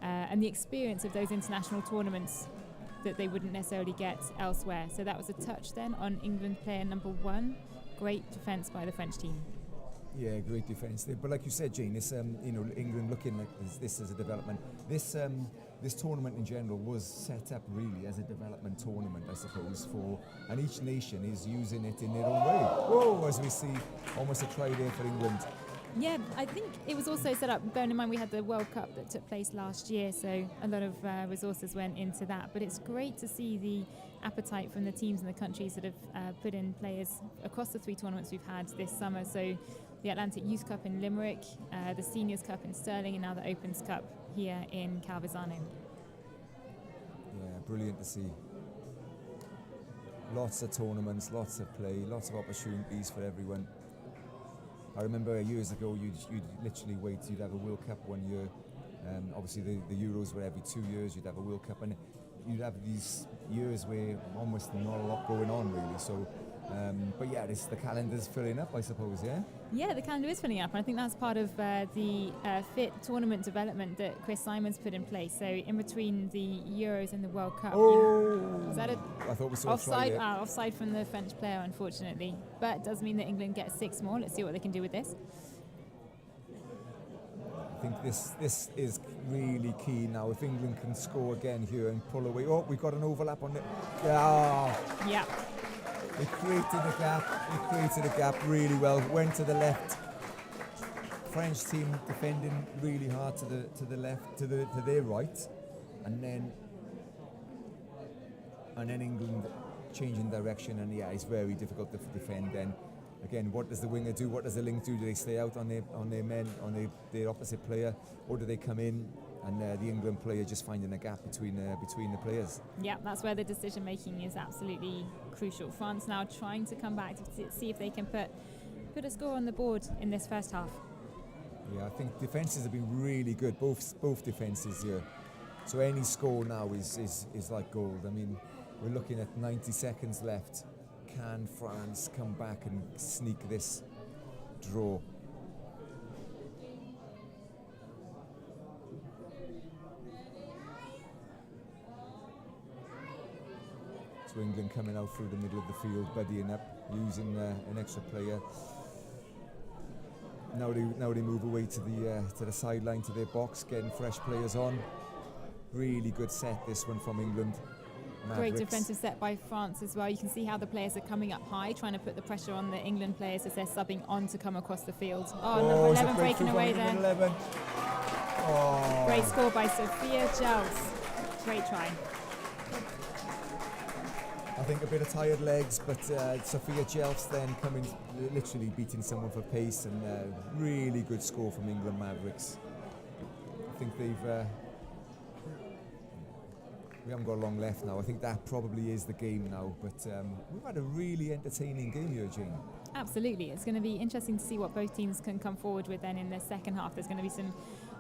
and the experience of those international tournaments that they wouldn't necessarily get elsewhere. So that was a touch then on England player number 1. Great defence by the French team. Yeah, great defence. But like you said, Jane, this England looking at this as a development. This tournament in general was set up really as a development tournament, I suppose, and each nation is using it in their own way. Whoa, as we see, almost a try there for England. Yeah, I think it was also set up, bearing in mind we had the World Cup that took place last year, so a lot of resources went into that. But it's great to see the appetite from the teams and the countries that have put in players across the 3 tournaments we've had this summer. So the Atlantic Youth Cup in Limerick, the Seniors Cup in Stirling, and now the Opens Cup here in Calvisano. Yeah, brilliant to see. Lots of tournaments, lots of play, lots of opportunities for everyone. I remember years ago, you'd literally wait. You'd have a World Cup one year. Obviously, the Euros were every 2 years. You'd have a World Cup, and you'd have these years where almost not a lot going on, really. So, but yeah, the calendar's filling up, I suppose. Yeah. Yeah, the calendar is filling up, and I think that's part of the fit tournament development that Chris Simons put in place. So, in between the Euros and the World Cup. Was that I thought we saw offside? a try, Offside from the French player, unfortunately. But it does mean that England gets 6 more. Let's see what they can do with this. I think this is really key now. If England can score again here and pull away. Oh, we've got an overlap on it. Yeah. It created a gap really well. Went to the left. French team defending really hard to the left, to their right, and then England changing direction, and yeah, it's very difficult to defend then. Again, what does the winger do? What does the link do? Do they stay out on their men, on their opposite player, or do they come in and the England player just finding a gap between the players? Yeah, that's where the decision making is absolutely crucial. France now trying to come back to see if they can put a score on the board in this first half. Yeah, I think defences have been really good, both defences here. So any score now is like gold. I mean, we're looking at 90 seconds left. Can France come back and sneak this draw? So England coming out through the middle of the field, buddying up, using an extra player. Now they move away to the sideline, to their box, getting fresh players on. Really good set, this one from England. Mavericks. Great defensive set by France as well. You can see how the players are coming up high, trying to put the pressure on the England players as they're subbing on to come across the field. Number 11 breaking away there. 11. Oh. Great score by Sophia Gels. Great try. I think a bit of tired legs, but Sophia Jelfs then coming, literally beating someone for pace, and really good score from England Mavericks. I think we haven't got long left now. I think that probably is the game now, but we've had a really entertaining game here, Jane. Absolutely. It's going to be interesting to see what both teams can come forward with then in the second half. There's going to be some,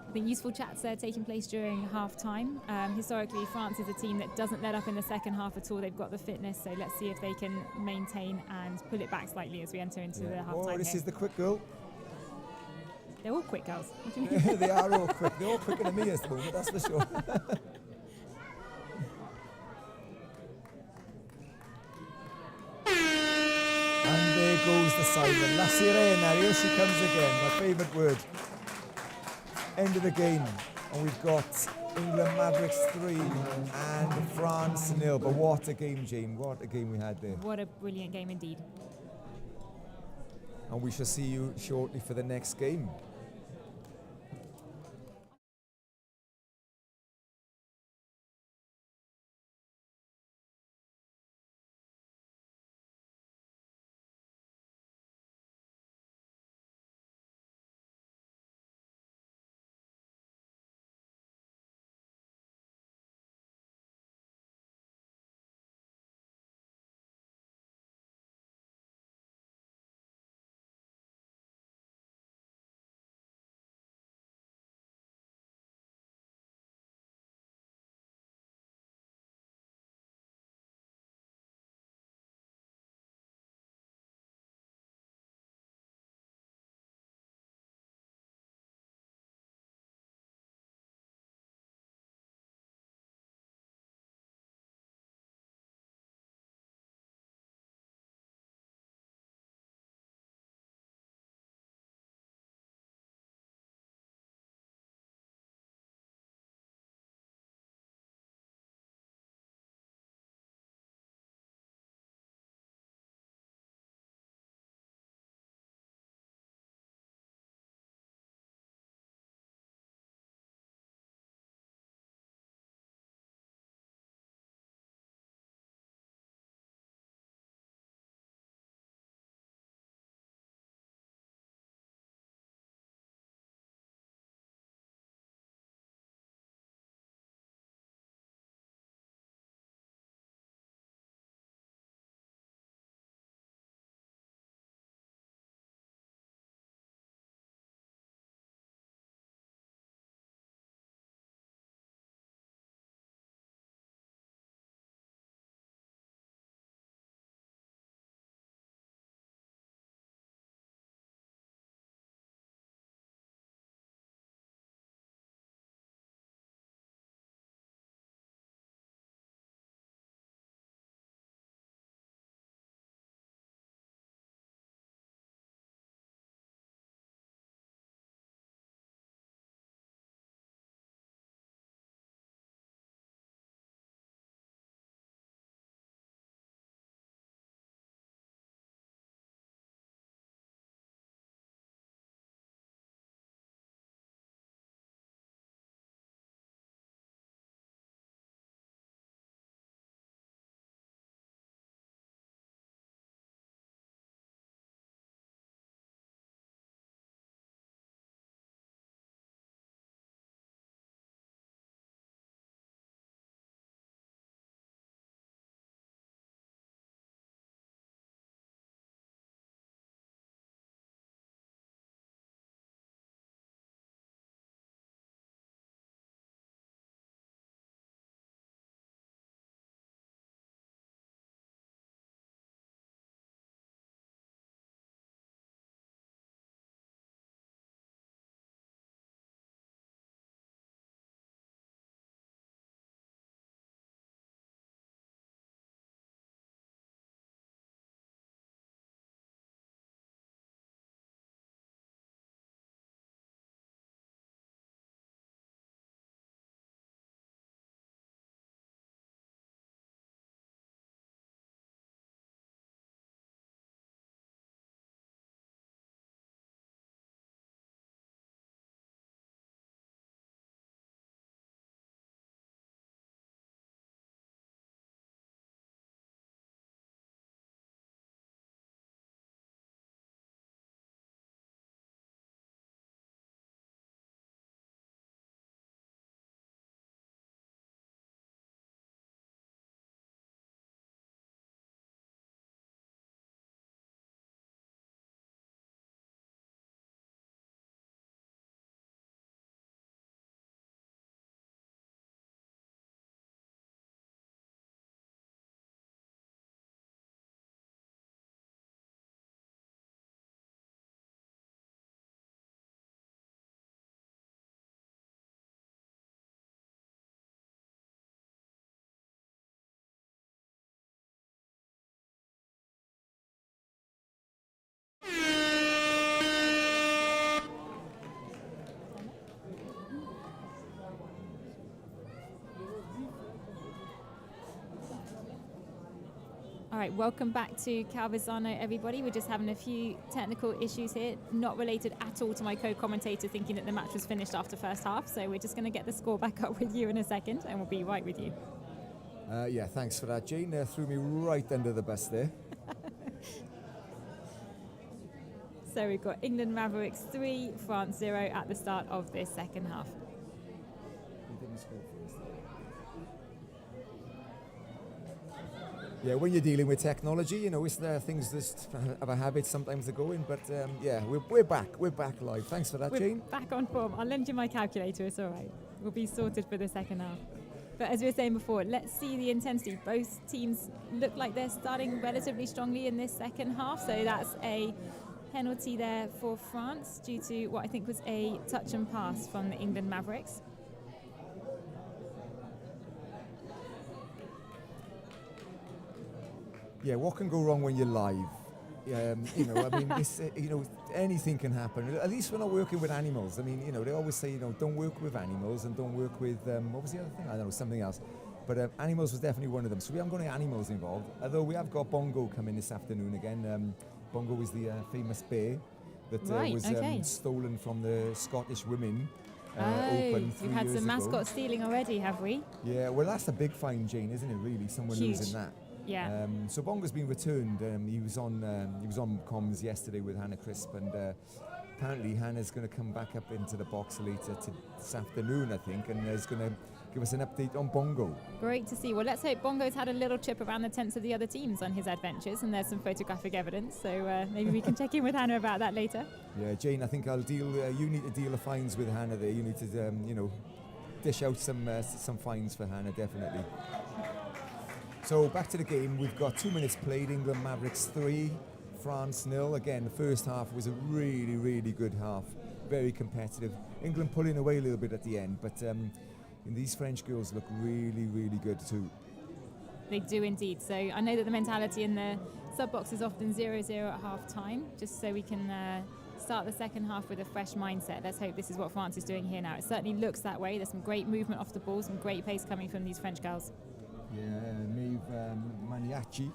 I think, useful chats there taking place during half-time. Historically, France is a team that doesn't let up in the second half at all. They've got the fitness, so let's see if they can maintain and pull it back slightly as we enter into the half-time. Oh, this is the quick goal. They're all quick girls. What do you mean? They are all quick. They're all quicker than me at the moment, that's for sure. And there goes the siren. La sirena, here she comes again, my favourite word. End of the game, and we've got England Mavericks 3 and France 0. But what a game, Jane, what a game we had there. What a brilliant game indeed. And we shall see you shortly for the next game. All right, welcome back to Calvisano, everybody. We're just having a few technical issues here, not related at all to my co-commentator thinking that the match was finished after first half. So we're just going to get the score back up with you in a second, and we'll be right with you. Yeah, thanks for that, Jane. Threw me right under the bus there. So we've got England Mavericks 3, France 0 at the start of this second half. Yeah, when you're dealing with technology, you know, it's things just have a habit sometimes of going. But yeah, we're back. We're back live. Thanks for that, We're Jane. back on form. I'll lend you my calculator. It's all right. We'll be sorted for the second half. But as we were saying before, let's see the intensity. Both teams look like they're starting relatively strongly in this second half. So that's a penalty there for France due to what I think was a touch and pass from the England Mavericks. Yeah, what can go wrong when you're live? You know, I mean, this, you know, anything can happen. At least we're not working with animals. I mean, you know, they always say, you know, don't work with animals and don't work with, what was the other thing? I don't know, something else. But animals was definitely one of them. So we haven't got any animals involved. Although we have got Bongo coming this afternoon again. Bongo is the famous bear that was stolen from the Scottish women. Open 3 we've had years some ago. mascot stealing already, have we? Yeah, well, that's a big fine, Jane, isn't it? Really, someone Huge. losing that. Yeah. So Bongo's been returned. He was on comms yesterday with Hannah Crisp, and apparently Hannah's going to come back up into the box later this afternoon, I think, and is going to give us an update on Bongo. Great to see. Well, let's hope Bongo's had a little trip around the tents of the other teams on his adventures, and there's some photographic evidence. So maybe we can check in with Hannah about that later. Yeah, Jane, I think I'll deal. You need to deal the fines with Hannah there. You need to, you know, dish out some fines for Hannah, definitely. So back to the game. We've got 2 minutes played. England Mavericks 3, France 0. Again, the first half was a really, really good half. Very competitive. England pulling away a little bit at the end, but these French girls look really, really good too. They do indeed. So I know that the mentality in the sub-box is often 0-0 at half-time, just so we can start the second half with a fresh mindset. Let's hope this is what France is doing here now. It certainly looks that way. There's some great movement off the ball, some great pace coming from these French girls. Yeah, Maeve Manigachi.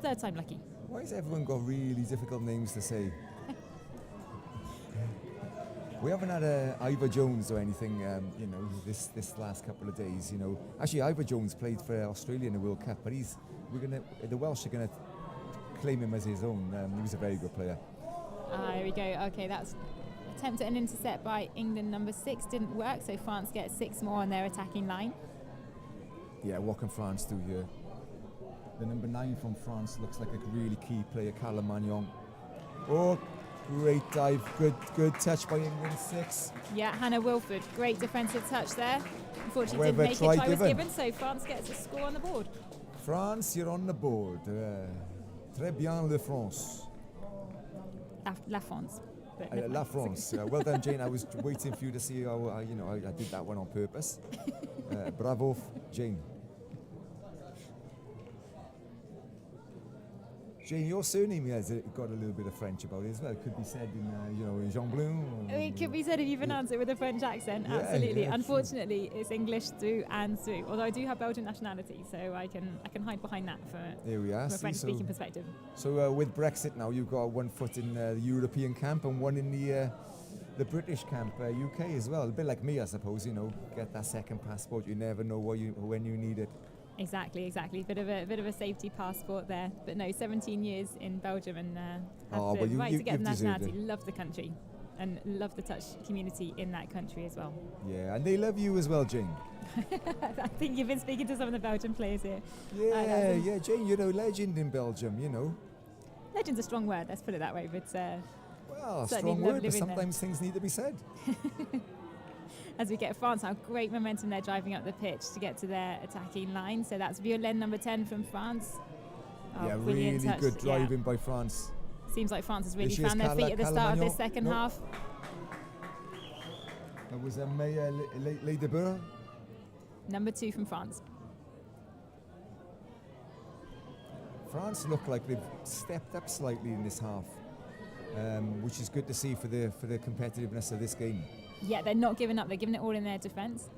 Third time lucky. Why has everyone got really difficult names to say? We haven't had Ivor Jones or anything, you know, this last couple of days. You know, actually, Ivor Jones played for Australia in the World Cup, but the Welsh are gonna claim him as his own. He was a very good player. Here we go. Okay, that's attempt at an intercept by England number 6 didn't work, so France gets 6 more on their attacking line. Yeah, what can France do here? The number 9 from France looks like a really key player, Carla Magnon. Oh, great dive, good touch by England 6. Yeah, Hannah Wilford, great defensive touch there. Unfortunately, However, didn't make it. Try was given. given, so France gets a score on the board. France, you're on the board. Très bien, la France. La France. La France. Well done, Jane. I was waiting for you to see how, I did that one on purpose. Bravo, Jane. Jane, your surname has got a little bit of French about it as well. It could be said in, Jean Blum. It could be said if you pronounce it with a French accent, Yeah, absolutely. yeah, Unfortunately, it's English through and through. Although I do have Belgian nationality, so I can hide behind that There we are. from a French-speaking perspective. So with Brexit now, you've got one foot in the European camp and one in the British camp, UK as well. A bit like me, I suppose. You know, get that second passport. You never know when you need it. Exactly. Bit of a safety passport there. But no, 17 years in Belgium and have the right to get the nationality. Love the country and love the touch community in that country as well. Yeah, and they love you as well, Jane. I think you've been speaking to some of the Belgian players here. Yeah, Jane, you're a legend in Belgium, you know. Legend's a strong word, let's put it that way. But well, certainly strong love word, but living there. sometimes things need to be said. As we get France now, great momentum there driving up the pitch to get to their attacking line. So that's Violaine number 10 from France. Yeah, brilliant really touch. good driving by France. Seems like France has really Here she is, found their feet at the start of this second No. half. That was Maya Leidebeur. Number 2 from France. France look like they've stepped up slightly in this half, which is good to see for the competitiveness of this game. Yeah, they're not giving up. They're giving it all in their defence.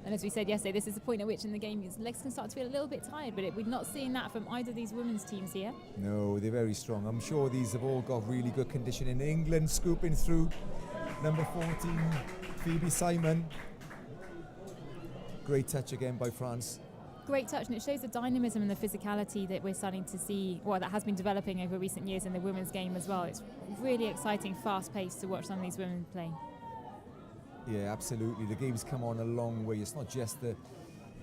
And as we said yesterday, this is the point at which in the game his legs can start to feel a little bit tired, but we're not seeing that from either of these women's teams here. No, they're very strong. I'm sure these have all got really good condition. In England, scooping through, number 14, Phoebe Simon. Great touch again by France. Great touch, and it shows the dynamism and the physicality that we're starting to see, well, that has been developing over recent years in the women's game as well. It's really exciting, fast-paced to watch some of these women play. Yeah, absolutely. The game's come on a long way. It's not just the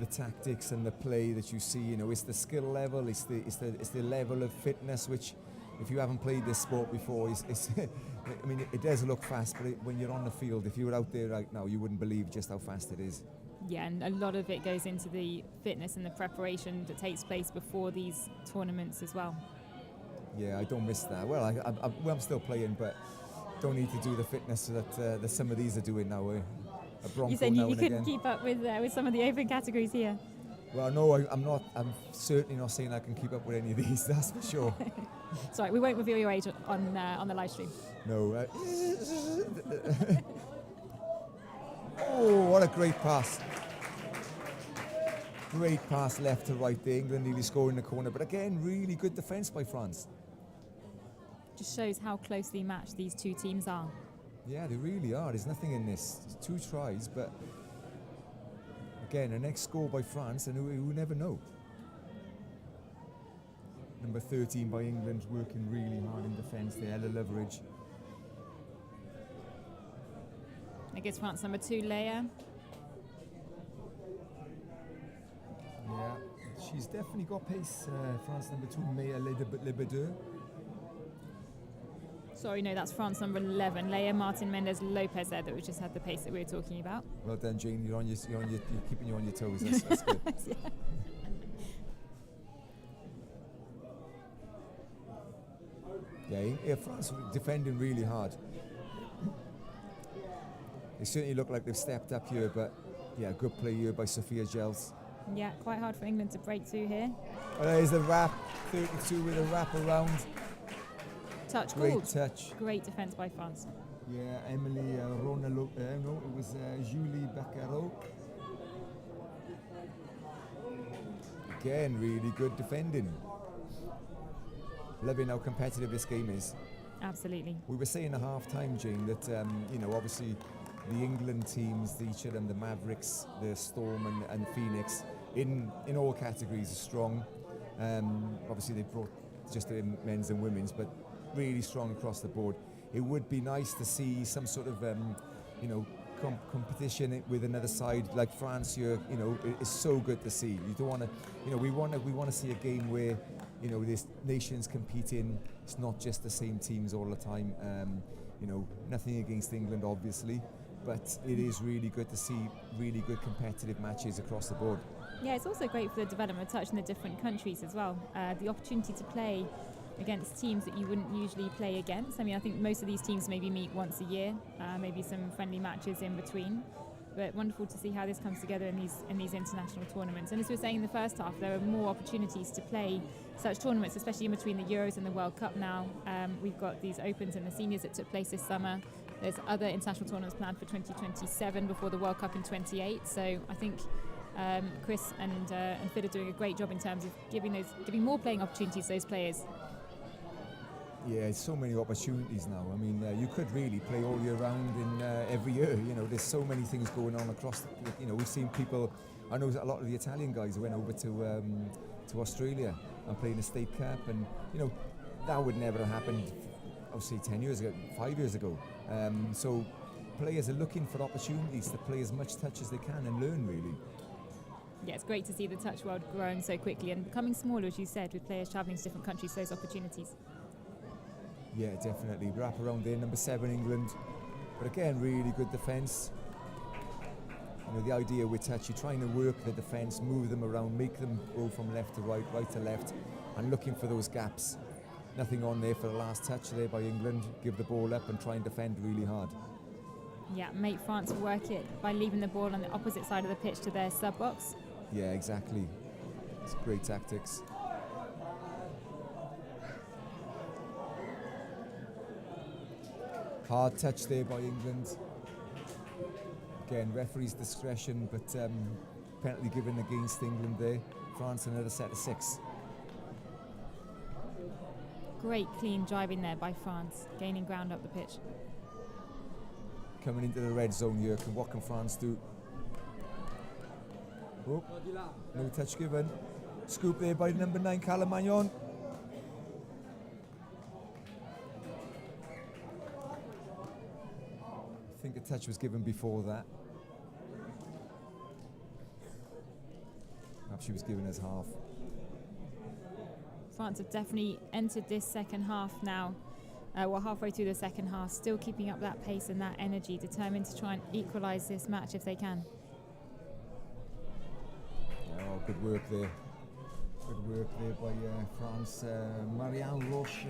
tactics and the play that you see. You know, it's the skill level. It's the level of fitness. Which, if you haven't played this sport before, it's I mean, it does look fast, but when you're on the field, if you were out there right now, you wouldn't believe just how fast it is. Yeah, and a lot of it goes into the fitness and the preparation that takes place before these tournaments as well. Yeah, I don't miss that. Well, I'm still playing, but don't need to do the fitness that some of these are doing now. A Bronco You said now you and couldn't again. keep up with some of the open categories here. Well, no, I'm not. I'm certainly not saying I can keep up with any of these. That's for sure. Sorry, we won't reveal your age on the live stream. No. Oh, what a great pass. Great pass left to right there. England nearly scoring in the corner. But again, really good defence by France. Just shows how closely matched these two teams are. Yeah, they really are. There's nothing in this. It's 2 tries, but again, a next score by France, and who never know. Number 13 by England, working really hard in defence there. Ella Loveridge. Against France, number 2, Leia. Yeah, she's definitely got pace. France number 2, Maya Lebedeux. Sorry, no, that's France number 11, Leia Martin Mendez Lopez there, that we just had the pace that we were talking about. Well done, Jane. You're keeping you on your toes. That's good. Yeah, France were defending really hard. They certainly look like they've stepped up here, but yeah, good play here by Sophia Gels. Yeah, quite hard for England to break through here. Oh, there's the wrap, 32 with a wrap around. Touch Great called. touch. Great defence by France. Yeah, Emily Ronaldo, no, it was Julie Baccaro. Again, really good defending. Loving how competitive this game is. Absolutely. We were saying at half-time, Jane, that, obviously the England teams, each of them, the Mavericks, the Storm and Phoenix, in all categories are strong. Obviously they brought just the men's and women's, but really strong across the board. It would be nice to see some sort of, competition with another side like France here. It's so good to see. You don't want to, we want to see a game where, there's nations competing. It's not just the same teams all the time. Nothing against England, obviously, but it is really good to see really good competitive matches across the board. Yeah, it's also great for the development of touch in the different countries as well. The opportunity to play against teams that you wouldn't usually play against. I mean, I think most of these teams maybe meet once a year, maybe some friendly matches in between. But wonderful to see how this comes together in these international tournaments. And as we were saying in the first half, there are more opportunities to play such tournaments, especially in between the Euros and the World Cup now. We've got these Opens and the Seniors that took place this summer. There's other international tournaments planned for 2027 before the World Cup in 28. So I think Chris and Fid are doing a great job in terms of giving more playing opportunities to those players. Yeah, it's so many opportunities now. I mean, you could really play all year round in every year. There's so many things going on across. We've seen people. I know a lot of the Italian guys went over to Australia and played in a state cup, and that would never have happened. Obviously, 10 years ago, 5 years ago. So players are looking for opportunities to play as much touch as they can and learn really. Yeah, it's great to see the touch world growing so quickly and becoming smaller, as you said, with players travelling to different countries. Those opportunities. Yeah, definitely. Wrap around there, number 7, England. But again, really good defence. The idea with touch, you're trying to work the defence, move them around, make them go from left to right, right to left, and looking for those gaps. Nothing on there for the last touch there by England. Give the ball up and try and defend really hard. Yeah, make France work it by leaving the ball on the opposite side of the pitch to their sub-box. Yeah, exactly. It's great tactics. Hard touch there by England. Again, referee's discretion, but penalty given against England there. France another set of 6. Great clean driving there by France, gaining ground up the pitch. Coming into the red zone here, what can France do? Oh, no touch given. Scoop there by number 9, Calvisano. I think a touch was given before that. Perhaps she was given as half. France have definitely entered this second half now. We're halfway through the second half, still keeping up that pace and that energy, determined to try and equalise this match if they can. Oh, good work there. Good work there by France. Marianne Roche.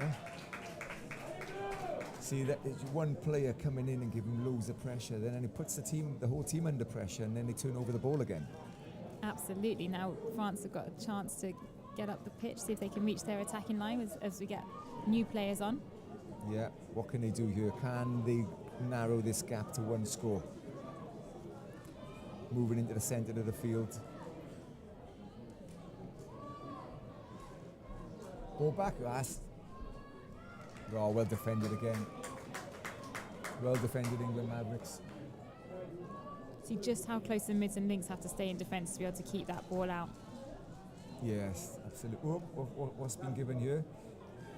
See, that one player coming in and giving loads of pressure, then it puts the whole team under pressure, and then they turn over the ball again. Absolutely. Now France have got a chance to get up the pitch, see if they can reach their attacking line as we get new players on. Yeah, what can they do here? Can they narrow this gap to 1 score? Moving into the centre of the field. Ball back, oh, well defended again. Well defended, England Mavericks. See just how close the mids and links have to stay in defence to be able to keep that ball out. Yes, absolutely. What's been given here?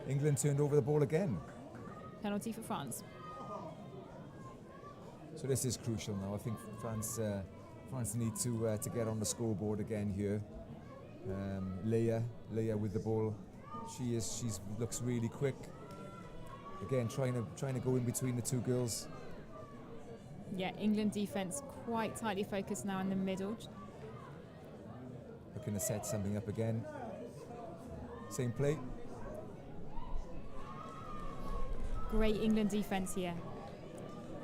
England turned over the ball again. Penalty for France. So this is crucial now. I think France need to get on the scoreboard again here. Leia with the ball. She looks really quick. Again, trying to go in between the 2 girls. Yeah, England defence quite tightly focused now in the middle. Looking to set something up again. Same play. Great England defence here.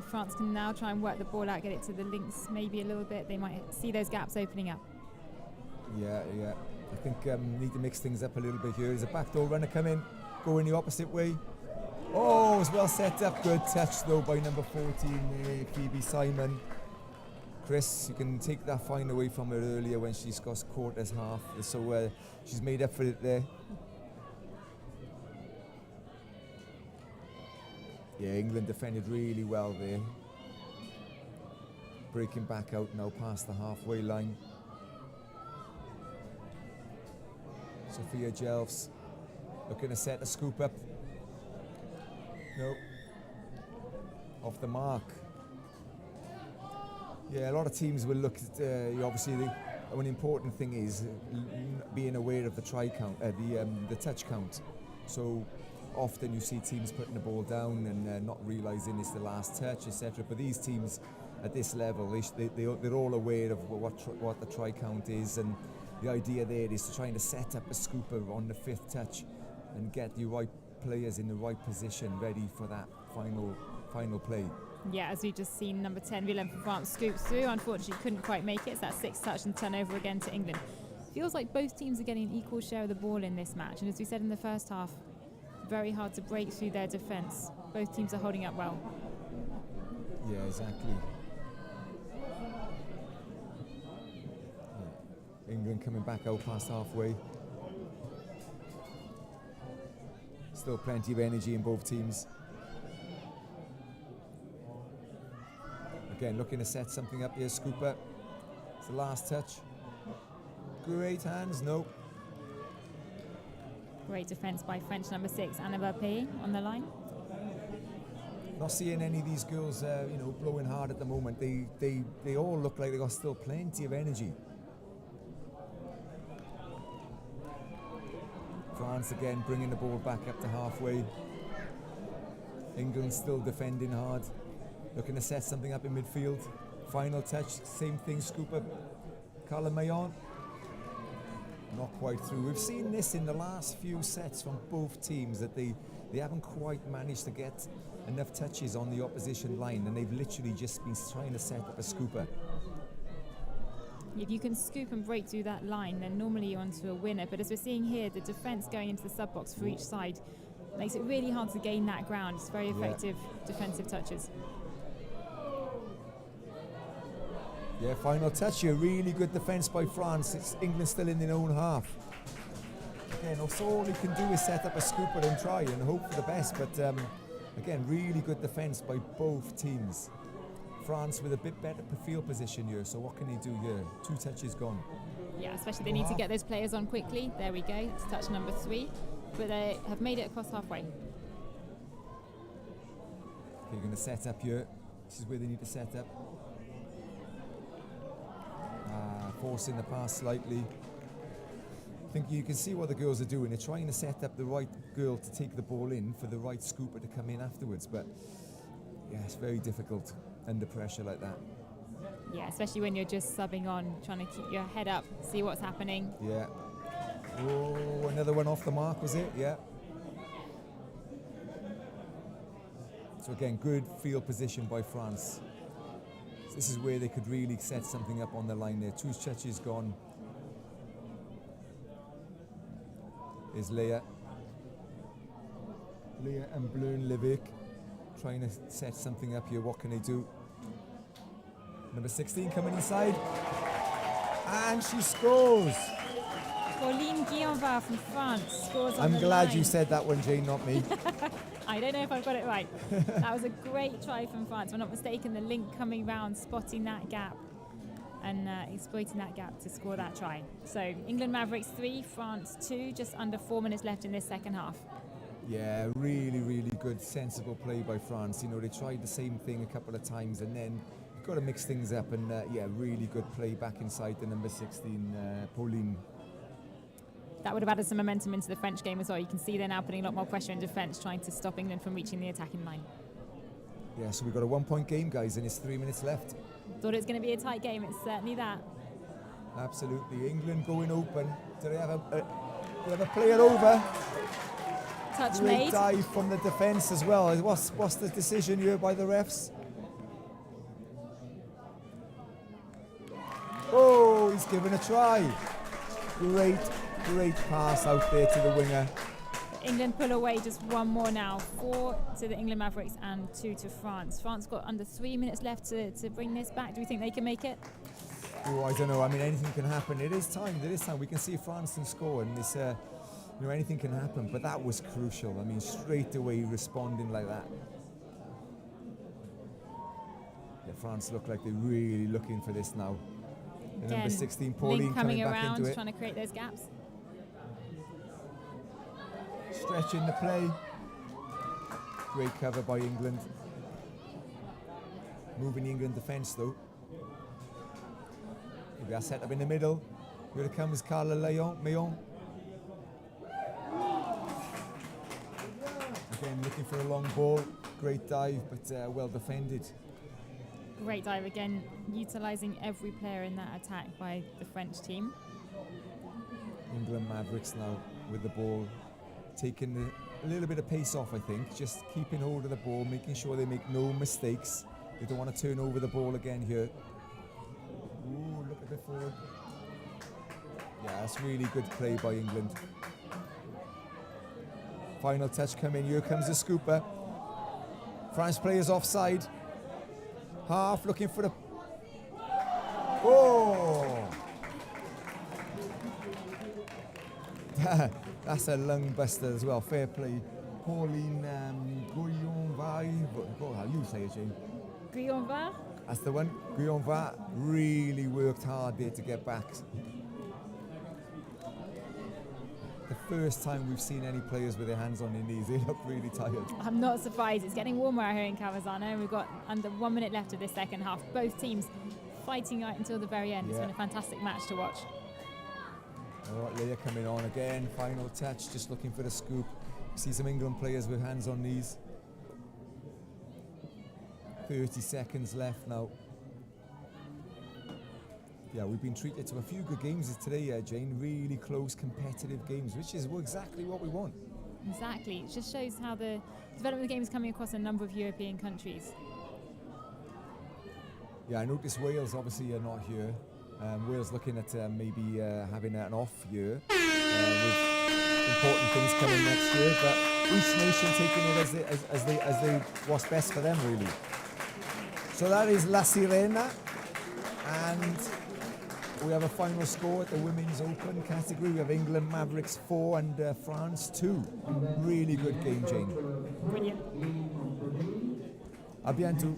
France can now try and work the ball out, get it to the links maybe a little bit. They might see those gaps opening up. Yeah. I think need to mix things up a little bit here. There's a backdoor runner come in, go in the opposite way. Oh, it was well set up. Good touch though by number 14, Phoebe Simon. Chris, you can take that fine away from her earlier when she's got caught as half. So she's made up for it there. Yeah, England defended really well there. Breaking back out now past the halfway line. Sophia Jelfs looking to set a scoop up. No. Off the mark. Yeah, a lot of teams will look at, obviously, an important thing is being aware of the try count, the touch count. So often you see teams putting the ball down and not realising it's the last touch, etc. But these teams at this level, they're all aware of what the try count is, and the idea there is to try to set up a scooper on the 5th touch and get the right players in the right position ready for that final play. Yeah, as we've just seen, number 10, Willem from France scoops through. Unfortunately, couldn't quite make it. It's that 6th touch and turnover again to England. Feels like both teams are getting an equal share of the ball in this match. And as we said in the first half, very hard to break through their defence. Both teams are holding up well. Yeah, exactly. Yeah. England coming back out past halfway. Still plenty of energy in both teams. Again, looking to set something up here, Scooper. It's the last touch. Great hands, no. Great defence by French number 6, Annabelle Payet on the line. Not seeing any of these girls, blowing hard at the moment. They all look like they got still plenty of energy. France again bringing the ball back up to halfway. England still defending hard. Looking to set something up in midfield. Final touch, same thing, scoop up. Calvisano. Not quite through. We've seen this in the last few sets from both teams, that they haven't quite managed to get enough touches on the opposition line, and they've literally just been trying to set up a scooper. If you can scoop and break through that line, then normally you're onto a winner. But as we're seeing here, the defence going into the sub-box for each side makes it really hard to gain that ground. It's very effective defensive touches. Yeah, final touch here. Really good defence by France. It's England still in their own half. Again, also all he can do is set up a scooper and try and hope for the best. But again, really good defence by both teams. France with a bit better field position here. So what can he do here? 2 touches gone. Yeah, especially they need to get those players on quickly. There we go. It's touch number 3. But they have made it across halfway. Okay, you're going to set up here. This is where they need to set up. Forcing the pass slightly. I think you can see what the girls are doing. They're trying to set up the right girl to take the ball in for the right scooper to come in afterwards. But yeah, it's very difficult under pressure like that. Yeah, especially when you're just subbing on, trying to keep your head up, see what's happening. Yeah. Oh, another one off the mark, was it? Yeah. So again, good field position by France. So this is where they could really set something up on the line there. 2 touches gone. Is Leah and Bluen Levick trying to set something up here. What can they do? Number 16 coming inside. And she scores. Pauline Guillenvard from France scores on I'm the glad line. you said that one, Jane, not me. I don't know if I've got it right. That was a great try from France. If I'm not mistaken, the link coming round, spotting that gap and exploiting that gap to score that try. So England Mavericks 3, France 2, just under 4 minutes left in this second half. Yeah, really, really good, sensible play by France. You know, they tried the same thing a couple of times and then got to mix things up. And yeah, really good play back inside the number 16, Pauline. That would have added some momentum into the French game as well. You can see they're now putting a lot more pressure in defence, trying to stop England from reaching the attacking line. Yeah, so we've got a 1-point game, guys, and it's 3 minutes left. Thought it was going to be a tight game. It's certainly that. Absolutely. England going open. Do they have a player over? Touch Great made. dive from the defence as well. What's the decision here by the refs? Oh, he's given a try. Great pass out there to the winger. England pull away just one more now. 4 to the England Mavericks and 2 to France. France got under 3 minutes left to bring this back. Do we think they can make it? Oh, I don't know. I mean, anything can happen. It is time. We can see if France can score, and this, you know, anything can happen. But that was crucial. I mean, straight away responding like that. Yeah, France look like they're really looking for this now. The number 16, Pauline, Link coming back around, into it. trying to create those gaps. Stretching the play. Great cover by England. Moving the England defence though. We are set up in the middle. Here it comes Carla Mayon. Again, looking for a long ball. Great dive, but well defended. Great dive again, utilising every player in that attack by the French team. England Mavericks now with the ball, taking a little bit of pace off, I think. Just keeping hold of the ball, making sure they make no mistakes. They don't want to turn over the ball again here. Ooh, look a bit forward. Yeah, that's really good play by England. Final touch coming. Here comes the scooper. France players offside. Half looking for the... Oh! That's a lung buster as well. Fair play. Pauline Guillenvard. How you say it, Jane? Guillenvard. That's the one. Guillenvard really worked hard there to get back. The first time we've seen any players with their hands on their knees, they look really tired. I'm not surprised. It's getting warmer out here in Calvisano. We've got under 1 minute left of this second half. Both teams fighting right until the very end. It's been a fantastic match to watch. All right, Leah coming on again. Final touch, just looking for the scoop. See some England players with hands on knees. 30 seconds left now. Yeah, we've been treated to a few good games today, Jane. Really close, competitive games, which is exactly what we want. Exactly. It just shows how the development of the game is coming across a number of European countries. Yeah, I noticed Wales obviously are not here. Wales looking at maybe having an off year with important things coming next year, but each nation taking it as they what's best for them, really. So that is La Sirena And we have a final score at the Women's Open category. We have England Mavericks 4 and France 2. Really good game, Jane. Brilliant. A bientôt.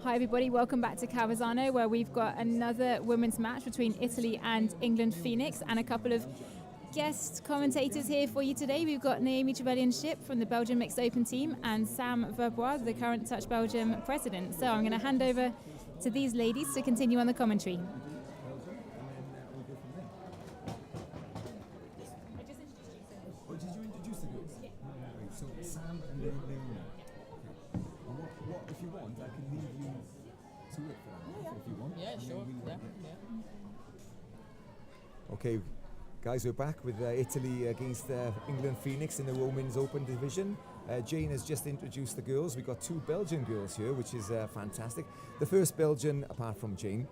Hi everybody, welcome back to Calvisano, where we've got another women's match between Italy and England Phoenix, and a couple of guest commentators here for you today. We've got Naomi Trevelyan-Shipp from the Belgian Mixed Open team and Sam Verbois, the current Touch Belgium president. So I'm going to hand over to these ladies to continue on the commentary. Did you introduce the girls? So Sam and Naomi. What if you want, I can leave you to it for that if you want. Yeah, sure. Okay, guys, we're back with Italy against England Phoenix in the Women's Open division. Jane has just introduced the girls. We've got two Belgian girls here, which is fantastic. The first Belgian, apart from Jane,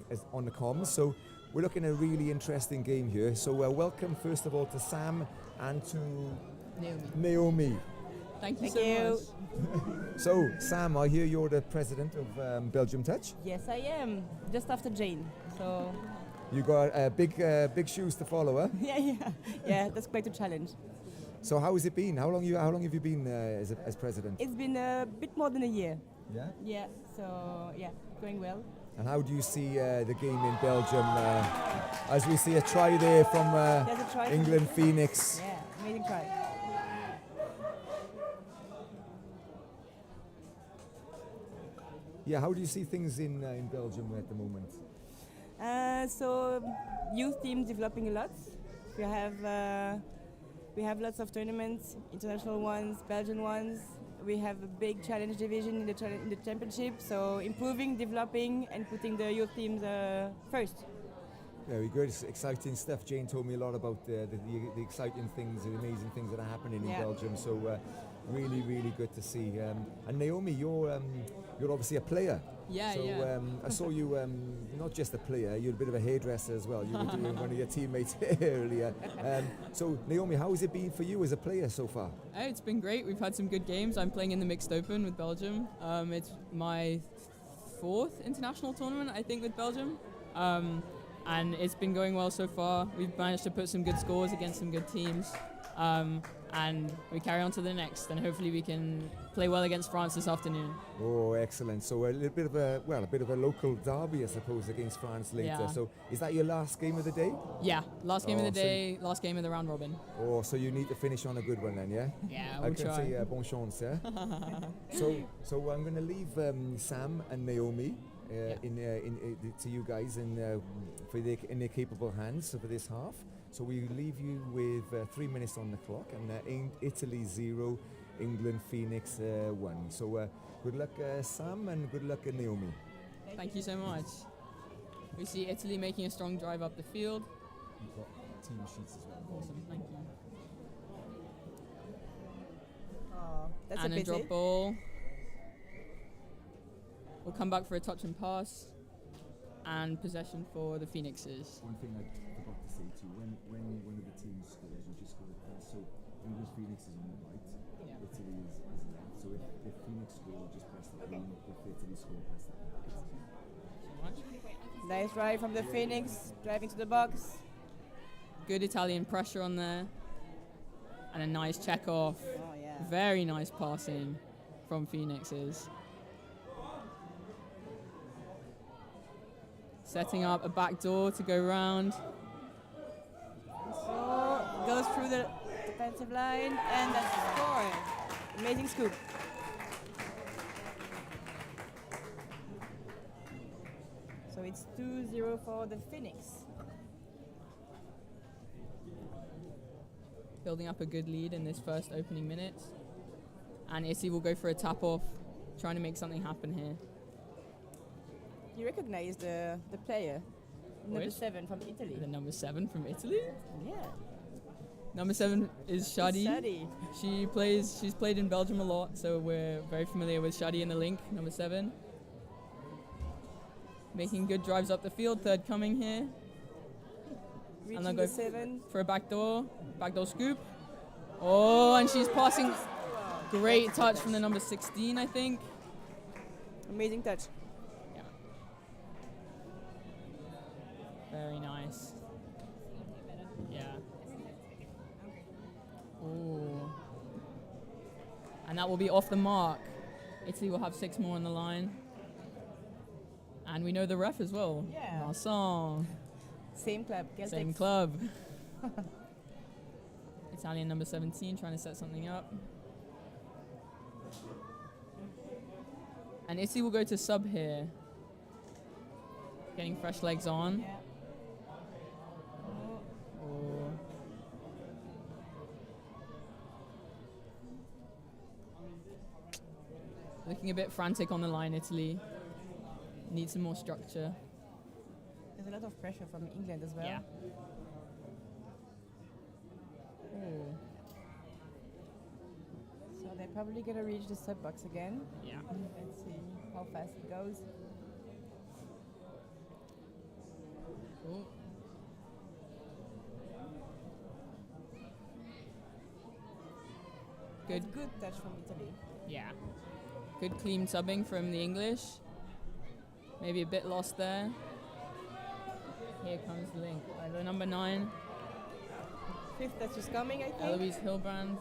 is on the comms. So we're looking at a really interesting game here. So welcome, first of all, to Sam and to Naomi. Thank you so much. So, Sam, I hear you're the president of Belgium Touch. Yes, I am. Just after Jane. So. You got big shoes to follow, huh? Yeah. That's quite a challenge. So, how has it been? How long have you been as president? It's been a bit more than a year. Yeah. Yeah. So going well. And how do you see the game in Belgium? As we see a try there from England Phoenix. Yeah, amazing try. Yeah, how do you see things in Belgium at the moment? So youth team developing a lot. We have lots of tournaments, international ones, Belgian ones. We have a big challenge division in the championship. So improving, developing, and putting the youth teams first. Very good, it's exciting stuff. Jane told me a lot about the exciting things, the amazing things that are happening in Belgium. So really, really good to see. And Naomi, you're obviously a player. Yeah, so, yeah. I saw you not just a player, you're a bit of a hairdresser as well. You were doing one of your teammates earlier. So Naomi, how has it been for you as a player so far? It's been great. We've had some good games. I'm playing in the Mixed Open with Belgium. It's my 4th international tournament, I think, with Belgium. And it's been going well so far. We've managed to put some good scores against some good teams. And we carry on to the next, and hopefully we can play well against France this afternoon. Oh, excellent! So a little bit of a local derby, I suppose, against France later. Yeah. So is that your last game of the day? Yeah, last game of the day, last game of the round robin. Oh, so you need to finish on a good one then, yeah? Yeah, I we'll can try. say bon chance, yeah? So I'm going to leave Sam and Naomi to you guys in their capable hands for this half. So we leave you with 3 minutes on the clock, and Italy 0, England Phoenix 1. So good luck, Sam, and good luck, Naomi. Thank you so much. We see Italy making a strong drive up the field. You've got team sheets as well. Awesome, thank you. Oh, that's and a a pity. drop ball. We'll come back for a touch and pass, and possession for the Phoenixes. One thing I forgot to say too, when one of the teams scores, you just go to press. So English Phoenix is on the right, Italy is left. So if Phoenix score, just press the green. If Italy score, press the red. Nice drive from the Phoenix, driving to the box. Good Italian pressure on there, and a nice check off. Oh yeah. Very nice passing from Phoenixes. Setting up a back door to go round. So goes through the defensive line, and that's the score. Amazing scoop. So it's 2-0 for the Phoenix. Building up a good lead in this first opening minutes. And Italy will go for a tap off, trying to make something happen here. You recognize the player, number Which? 7 from Italy. The number 7 from Italy. Yeah. Number 7 is Shadi. Shadi. She's played in Belgium a lot, so we're very familiar with Shadi in the link, number 7. Making good drives up the field, third coming here. Reaching And they'll the go 7. for a backdoor scoop. Oh, and she's passing. Great touch from the number 16, I think. Amazing touch. Yeah. Very nice. Yeah. Ooh. And that will be off the mark. Italy will have 6 more on the line. And we know the ref as well. Yeah. Vincent. Same club. Celtics. Same club. Italian number 17 trying to set something up. And Italy will go to sub here. Getting fresh legs on. Yeah. Oh. Looking a bit frantic on the line, Italy. Need some more structure. There's a lot of pressure from England as well. Yeah. Oh. So they're probably going to reach the sub box again. Yeah. Let's see how fast it goes. Oh. Good. That's good touch from Italy. Yeah. Good clean subbing from the English. Maybe a bit lost there. Here comes the link by the number 9. Fifth touch is coming, I think. Eloise Hilbrand.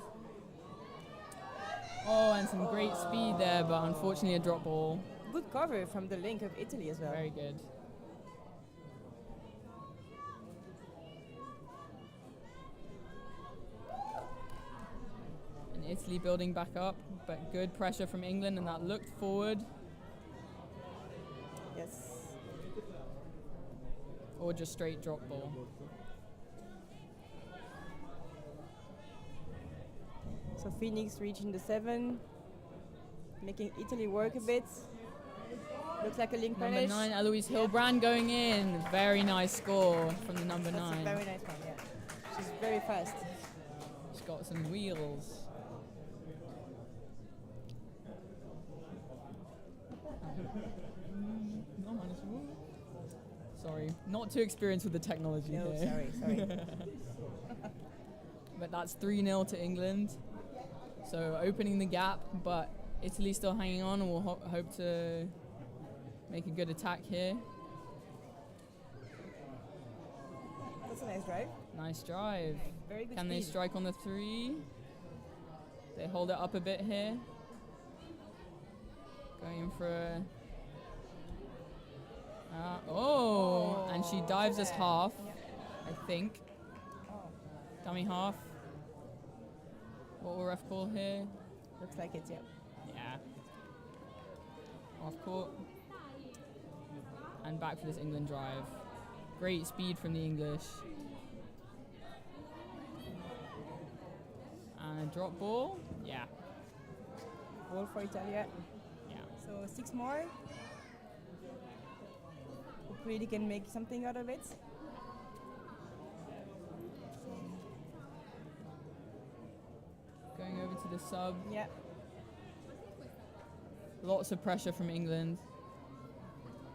Oh, and some great speed there, but unfortunately a drop ball. Good cover from the link of Italy as well. Very good. And Italy building back up, but good pressure from England, and that looked forward. Yes. Or just straight drop ball. So Phoenix reaching the 7, making Italy work a bit. Looks like a link Number punish. 9, Eloise Hilbrand going in. Very nice score from the number That's 9. a very nice one, yeah. She's very fast. She's got some wheels. Sorry, not too experienced with the technology No, here. sorry. But that's 3-0 to England. So opening the gap, but Italy still hanging on, and we'll hope to make a good attack here. That's a nice drive. Nice drive. Very good Can they speed. strike on the 3? They hold it up a bit here. Going in for a... and she dives as half, I think. Dummy half. What will ref call here? Looks like it, yeah. Yeah. Off court. And back for this England drive. Great speed from the English. And a drop ball. Yeah. Ball for Italia. Yeah. So 6 more. Hopefully they can make something out of it. Going over to the sub. Yeah. Lots of pressure from England.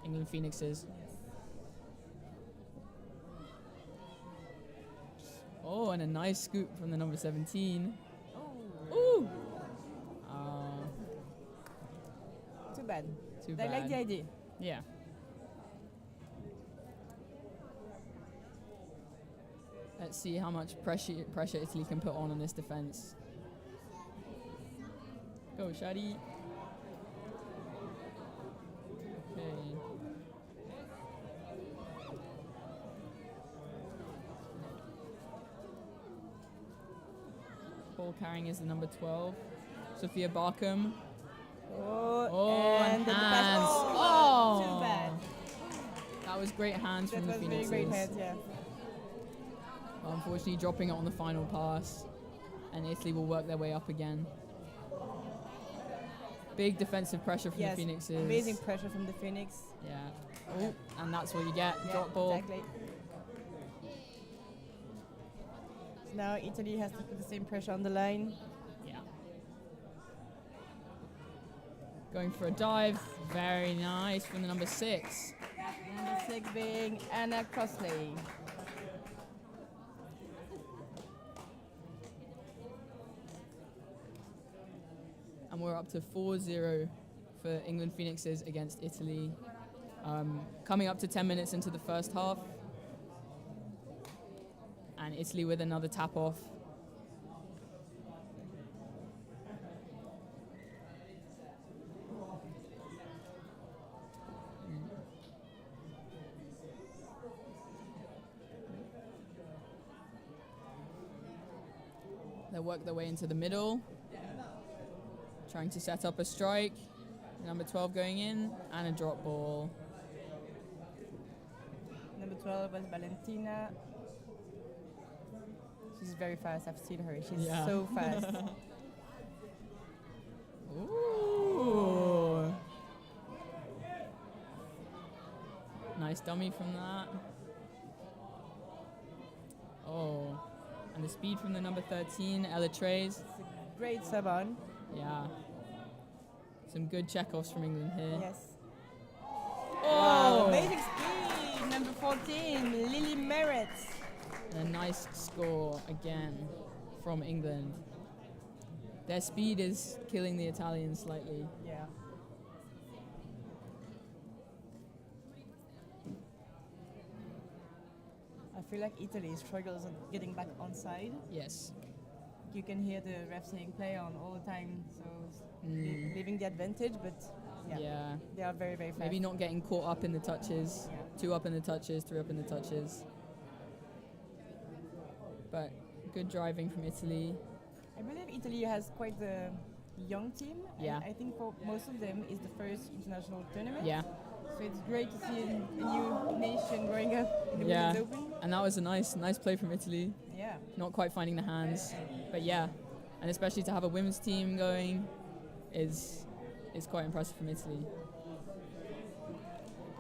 England Phoenixes. Oh, and a nice scoop from the number 17. Ooh! Too bad. Too They bad. like the idea. Yeah. Let's see how much pressure Italy can put on this defense. Go, Shadi. Okay. Ball carrying is the number 12, Sophia Barkham. And the pass. hands. Oh, Oh. too bad. That was great hands That from the was very Phoenixes. great hands, yeah. Unfortunately, dropping it on the final pass, and Italy will work their way up again. Big defensive pressure from Yes, the Phoenixes. amazing pressure from the Phoenix. Yeah. Oh, and that's what you get. Yeah, Drop ball. Exactly. So now Italy has to put the same pressure on the line. Yeah. Going for a dive. Very nice from the number 6. Number 6 being Anna Crossley. And we're up to 4-0 for England Phoenixes against Italy. Coming up to 10 minutes into the first half. And Italy with another tap off. They'll work their way into the middle, trying to set up a strike. Number 12 going in, and a drop ball. Number 12 was Valentina. She's very fast. I've seen her. She's so fast. Ooh. Nice dummy from that. Oh. And the speed from the number 13, Ella Trays. It's a great sub on. Yeah. Some good check-offs from England here. Yes. Oh! Wow, amazing speed. Number 14, Lily Merritt. And a nice score again from England. Their speed is killing the Italians slightly. Yeah. I feel like Italy struggles on getting back onside. Yes. You can hear the ref saying play on all the time, so leaving the advantage, but Yeah. they are very, very fast. Maybe not getting caught up in the touches. 2 up in the touches, 3 up in the touches. But good driving from Italy. I believe Italy has quite a young team. Yeah. And I think for most of them it's the first international tournament. Yeah. So it's great to see a new nation growing up in the Yeah. Women's Open. And that was a nice play from Italy. Yeah. Not quite finding the hands, but yeah. And especially to have a women's team going is quite impressive from Italy.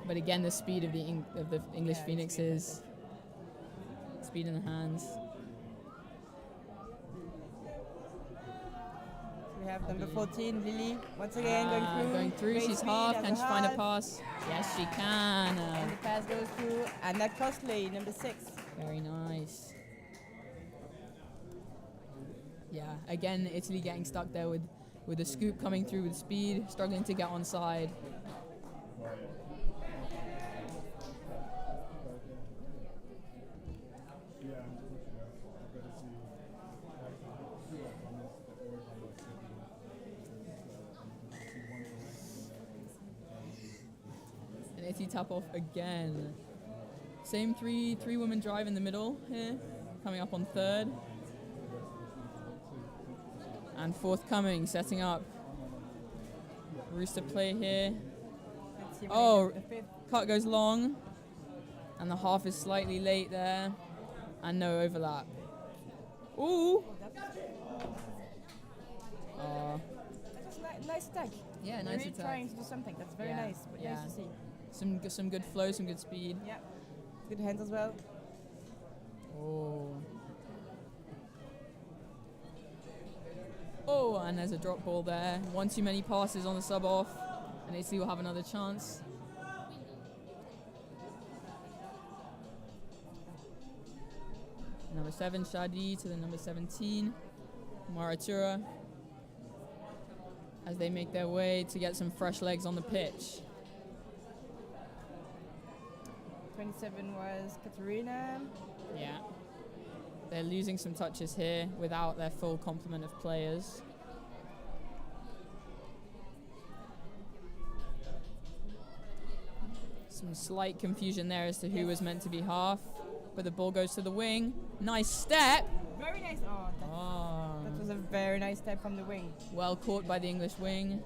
But again, the speed of the English Phoenixes, speed in the hands. We have number 14, Lily, once again going through. Great She's speed, half. has Can a she find a half. pass? Yes, she can. And the pass goes through Anna Costley, number 6. Very nice. Yeah, again, Italy getting stuck there with the scoop coming through with speed, struggling to get onside. And Italy tap off again. Same three women drive in the middle here, coming up on third. And fourth coming, setting up. Rooster play here. Let's see when Oh, they get the fifth. cut goes long. And the half is slightly late there. And no overlap. Ooh! That's a nice attack. Yeah, They're nice really attack. trying to do something. That's very Yeah, nice. But yeah. nice to see. Some good flow, some good speed. Yeah. Good hands as well. Oh, and there's a drop ball there. One too many passes on the sub off, and Italy will have another chance. Number 7, Shadi, to the number 17, Maratura, as they make their way to get some fresh legs on the pitch. 27 was Katerina. Yeah. They're losing some touches here without their full complement of players. Some slight confusion there as to who was meant to be half, but the ball goes to the wing. Nice step. Very nice. That was a very nice step from the wing. Well caught by the English wing.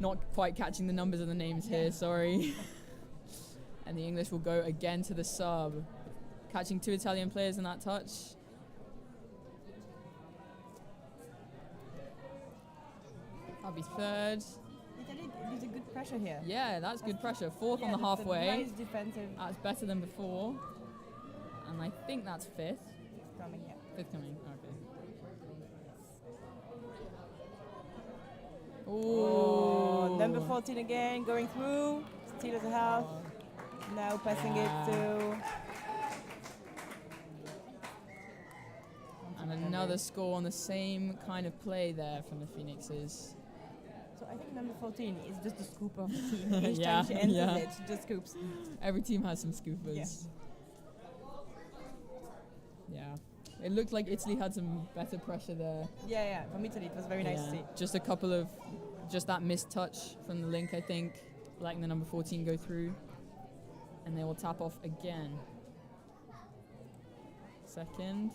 Not quite catching the numbers of the names here, sorry. And the English will go again to the sub. Catching 2 Italian players in that touch. That'll be third. Italy did a good pressure here. Yeah, that's good pressure. Fourth on the that's a halfway. Nice defensive. That's better than before. And I think that's fifth. Coming here. Fifth coming, okay. Ooh. Number 14 again, going through. Still as a half. Now passing it to. And another score on the same kind of play there from the Phoenixes. So I think number 14 is just the scoop of the team. Each Yeah, time she enters yeah. it, she just scoops. Every team has some scoopers. Yes. Yeah. It looked like Italy had some better pressure there. Yeah. From Italy, it was very nice to see. Just a couple of, just that missed touch from the link, I think, letting the number 14 go through. And they will tap off again. Second.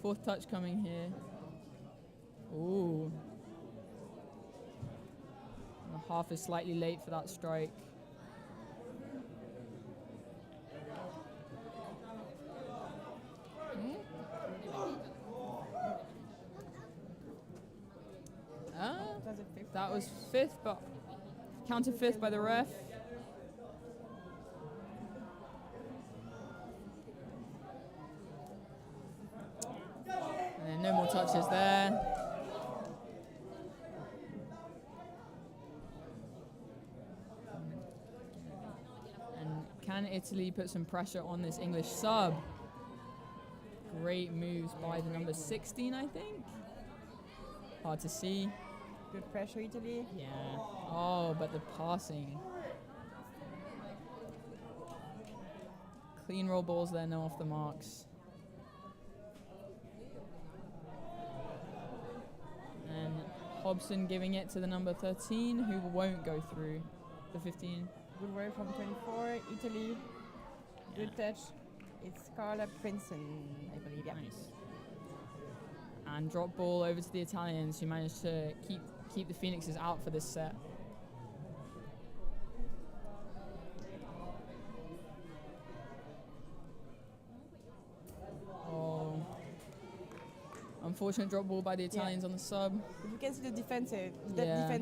Fourth touch coming here. Ooh. And the half is slightly late for that strike. That was fifth, but counted fifth by the ref. And then no more touches there. And can Italy put some pressure on this English sub? Great moves by the number 16, I think. Hard to see. Good pressure, Italy. Yeah. Oh, but the passing. Clean roll balls there, no off the marks. And Hobson giving it to the number 13, who won't go through the 15. Good work from 24, Italy. Good touch. It's Carla Princeton, I believe. Yeah. Nice. And drop ball over to the Italians, who managed to keep the Phoenixes out for this set. Oh. Unfortunate drop ball by the Italians on the sub. But you can see the defense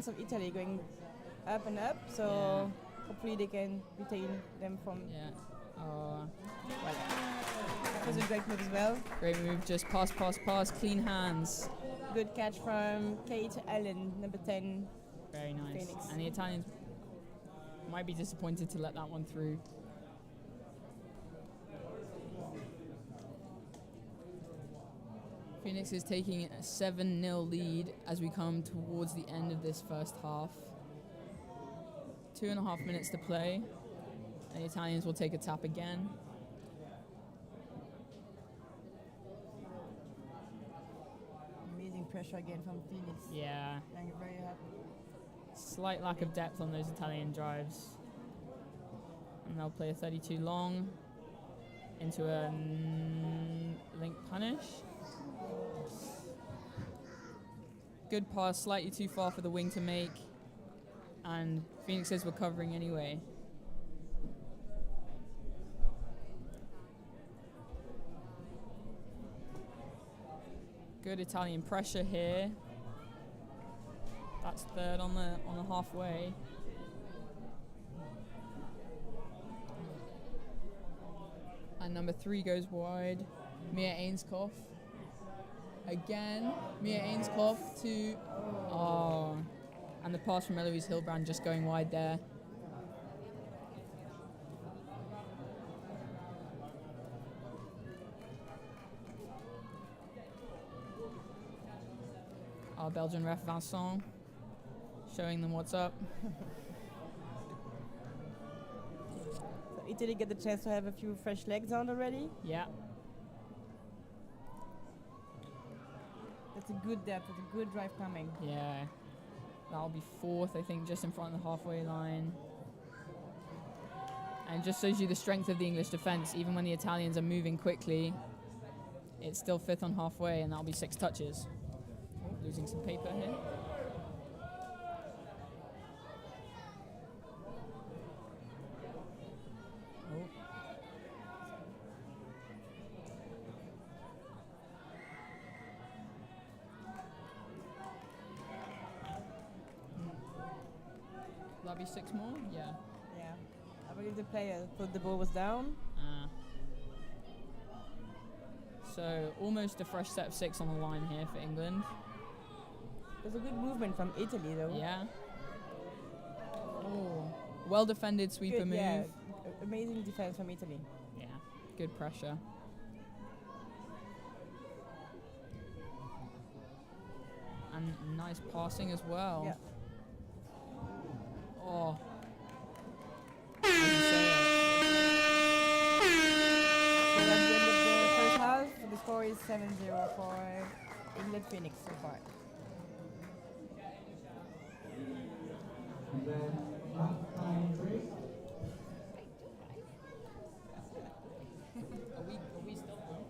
of Italy going up and up, so hopefully they can retain them from... Yeah. That was a great move as well. Great move, just pass, clean hands. Good catch from Kate Allen, number 10. Very nice. Phoenix. And the Italians might be disappointed to let that one through. Phoenix is taking a 7-0 lead as we come towards the end of this first half. 2.5 minutes to play. And the Italians will take a tap again. Amazing pressure again from Phoenix. Yeah. I'm very happy. Slight lack of depth on those Italian drives. And they'll play a 32 long into a link punish. Good pass, slightly too far for the wing to make. And Phoenixes were covering anyway. Good Italian pressure here. That's third on the halfway. And number 3 goes wide. Mia Ainskoff. Again, Mia Ainskoff to... Oh. And the pass from Eloise Hilbrand just going wide there. Our Belgian ref Vincent showing them what's up. So Italy get the chance to have a few fresh legs on already. Yeah. That's a good depth, that's a good drive coming. Yeah. That'll be 4th, I think, just in front of the halfway line. And just shows you the strength of the English defence. Even when the Italians are moving quickly, it's still 5th on halfway, and that'll be 6 touches. Losing some paper here. Oh. That'll be 6 more? Yeah. Yeah. I believe the player thought the ball was down. So almost a fresh set of 6 on the line here for England. There's a good movement from Italy, though. Yeah. Oh, well defended sweeper Good, move. yeah. Amazing defense from Italy. Yeah, good pressure. And nice passing as well. Yeah. Oh. So at the end of the first half, the score is 7-0 for England Phoenix so far. Are we still on?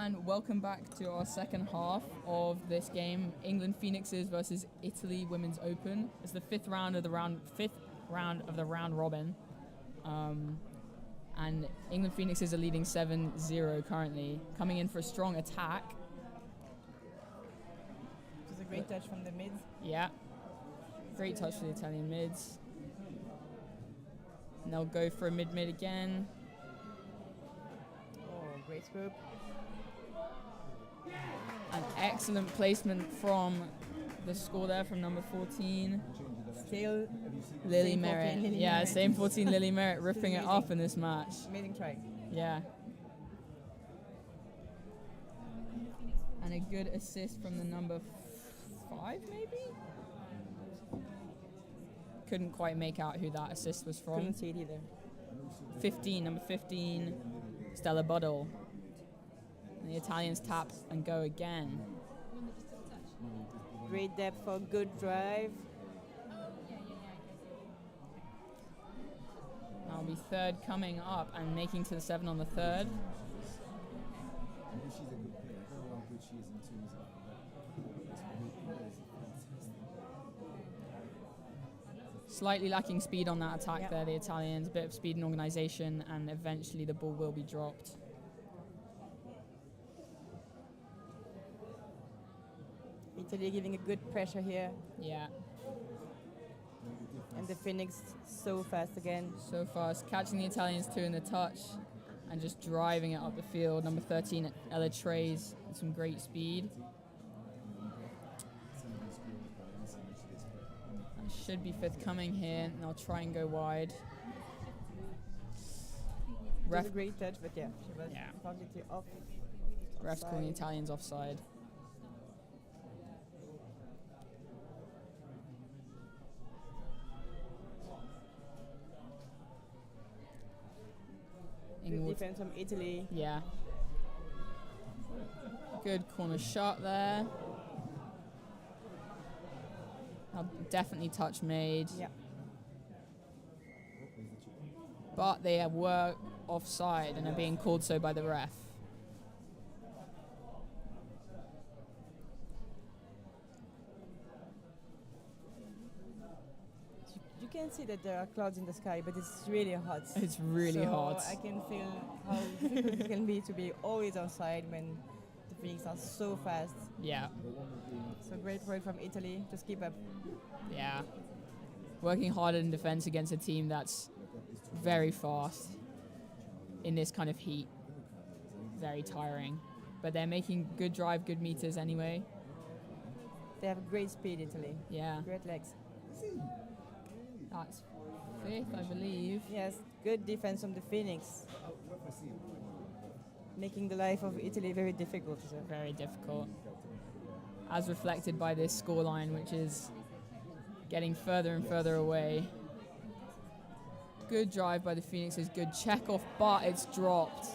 And welcome back to our second half of this game, England Phoenixes versus Italy Women's Open. It's the fifth round of the round robin. And England Phoenixes are leading 7-0 currently, coming in for a strong attack. Which is a great touch from the mid. Yeah. Great touch for the Italian mids. And they'll go for a mid-mid again. Oh, great scoop. An excellent placement from the score there from number 14. Still Lily same 14, Merritt. Lily Yeah, Merritt. same 14 Lily Merritt ripping it up in this match. Amazing try. Yeah. And a good assist from the number 5 maybe? Couldn't quite make out who that assist was from. Couldn't see it either. 15, number 15, Stella Buddle. And the Italians tap and go again. Great depth for good drive. That'll be third coming up and making to the 7 on the third. She's a good player. I don't know how good she is in terms of Slightly lacking speed on that attack Yep. there, the Italians. A bit of speed and organisation, and eventually the ball will be dropped. Italy giving a good pressure here. Yeah, And the Phoenix so fast again. so fast. Catching the Italians too in the touch and just driving it up the field. Number 13, Ella Trays, with some great speed. That should be fifth coming here, and they'll try and go wide. It was Ref, a great touch, but yeah, she was Yeah. completely off. ref's calling the offside. Italians offside. Good Inglewood, defense from Italy. yeah. Good corner shot there. Definitely touch made. Yeah. But they were offside and are being called so by the ref. You can see that there are clouds in the sky, but it's really hot. It's really so hot. I can feel how difficult it can be to be always outside when the Phoenix are so fast. Yeah, So great work from Italy. Just keep up. yeah. Working hard in defense against a team that's very fast in this kind of heat. Very tiring. But they're making good drive, good meters anyway. They have great speed, Italy. Yeah, Great legs. that's fifth, I believe. Yes, good defense from the Phoenix. Making the life of Italy very difficult. So. Very difficult. As reflected by this scoreline, which is getting further and further away. Good drive by the Phoenixes, good check off, but it's dropped.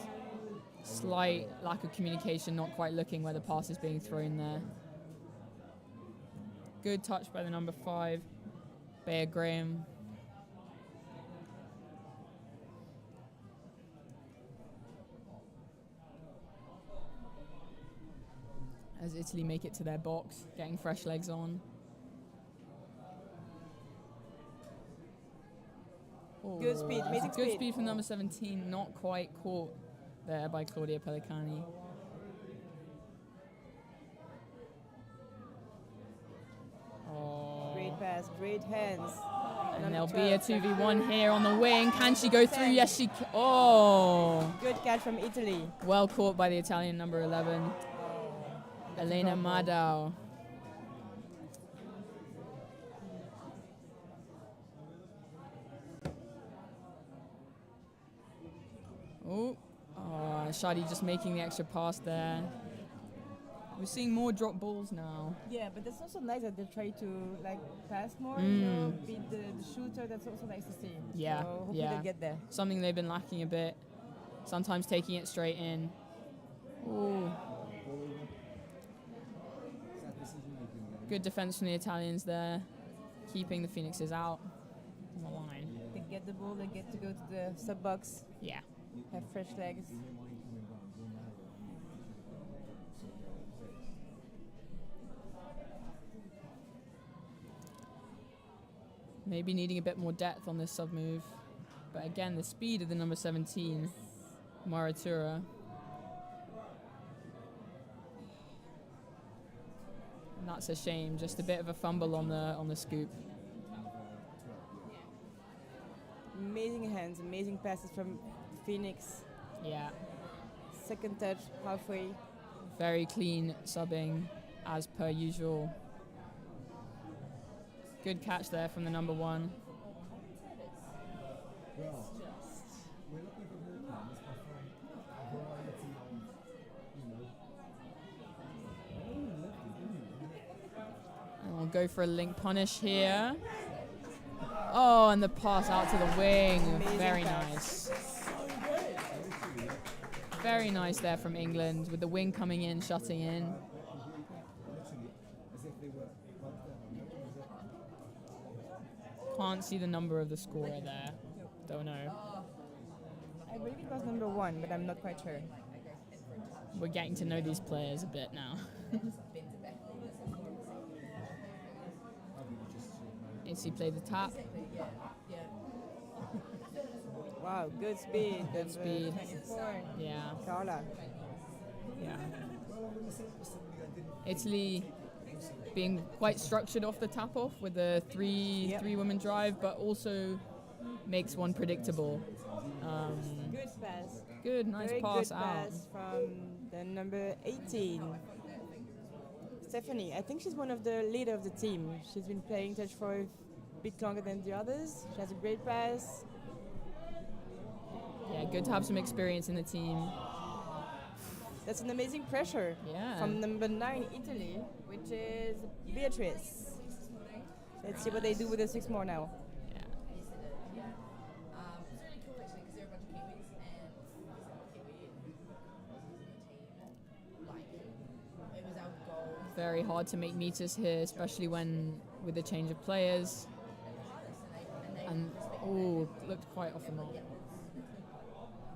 Slight lack of communication, not quite looking where the pass is being thrown there. Good touch by the number 5, Bea Graham. As Italy make it to their box, getting fresh legs on. Good speed, That's amazing good speed. speed from number 17, not quite caught there by Claudia Pellicani. Oh. Great pass, great hands. And Number there'll be a 12, 2v1 here on the wing. Can she go through? Yes, she can. Oh. Good catch from Italy. Well caught by the Italian number 11, Elena Madau. Oh, Shadi just making the extra pass there. We're seeing more drop balls now. Yeah, but that's also nice that they try to like pass more, beat the shooter. That's also nice to see. Yeah, so hopefully yeah. they'll get there. Something they've been lacking a bit. Sometimes taking it straight in. Ooh. Good defense from the Italians there, keeping the Phoenixes out on the line. They get the ball, they get to go to the sub box, Yeah. have fresh legs. Maybe needing a bit more depth on this sub move. But again, the speed of the number 17, Maratura. And that's a shame, just a bit of a fumble on the scoop. Amazing hands, amazing passes from Phoenix. Yeah, Second touch, halfway. very clean subbing as per usual. Good catch there from the number 1. And we'll go for a link punish here. Oh, and the pass out to the wing. Amazing Very pass. nice. Very nice there from England with the wing coming in, shutting in. Can't see the number of the scorer there. Don't know. I believe it was number 1, but I'm not quite sure. We're getting to know these players a bit now. Italy play the tap. Wow, good speed. Good speed. 24. Yeah. Carla. Yeah. Italy being quite structured off the tap off with the three woman drive, but also makes one predictable. Good pass. Good, nice Very pass good out. pass from the number 18. Stephanie, I think she's one of the leader of the team. She's been playing touch for a bit longer than the others. She has a great pass. Yeah, good to have some experience in the team. That's an amazing pressure Yeah. from number 9 Italy, which is Beatrice. Let's see what they do with the 6 more now. Yeah. Very hard to make meters here, especially when with the change of players. And looked quite off the mark.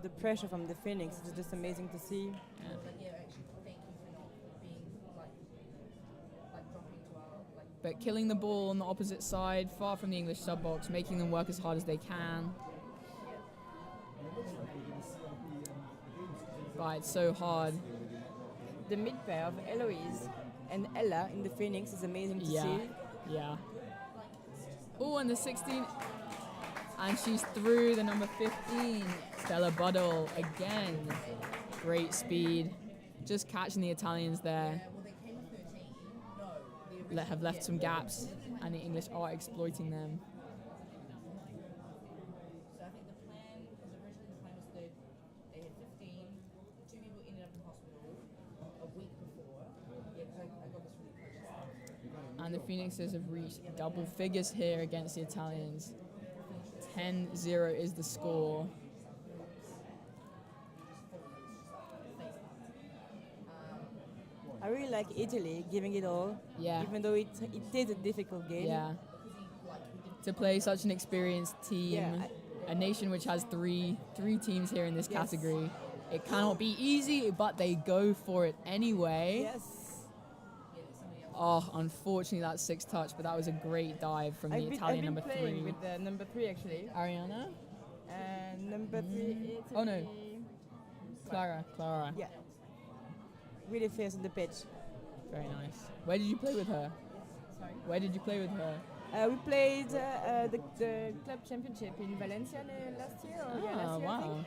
The pressure from the Phoenix is just amazing to see. But killing the ball on the opposite side, far from the English sub box, making them work as hard as they can. But it's so hard. The mid pair of Eloise and Ella in the Phoenix is amazing to see. Yeah. Oh, and the 16. And she's through the number 15, Stella Buddle again. Great speed. Just catching the Italians there. Have left some gaps, and the English are exploiting them. And the Phoenixes have reached double figures here against the Italians. 10-0 is the score. I really like Italy giving it all. Yeah. Even though it is a difficult game. Yeah. To play such an experienced team, Yeah, a nation which has three teams here in this Yes. category. It cannot be easy, but they go for it anyway. Yes. Oh, unfortunately that's 6 touch, but that was a great dive from the Italian number I've been playing 3. with the number 3 actually. Ariana? And number 3 Italy. Oh, no. Clara. Yeah. Really fierce on the pitch. Very nice. Where did you play with her? Sorry. Where did you play with her? We played the club championship in Valencia last year. Or yeah, last year, I think. Wow.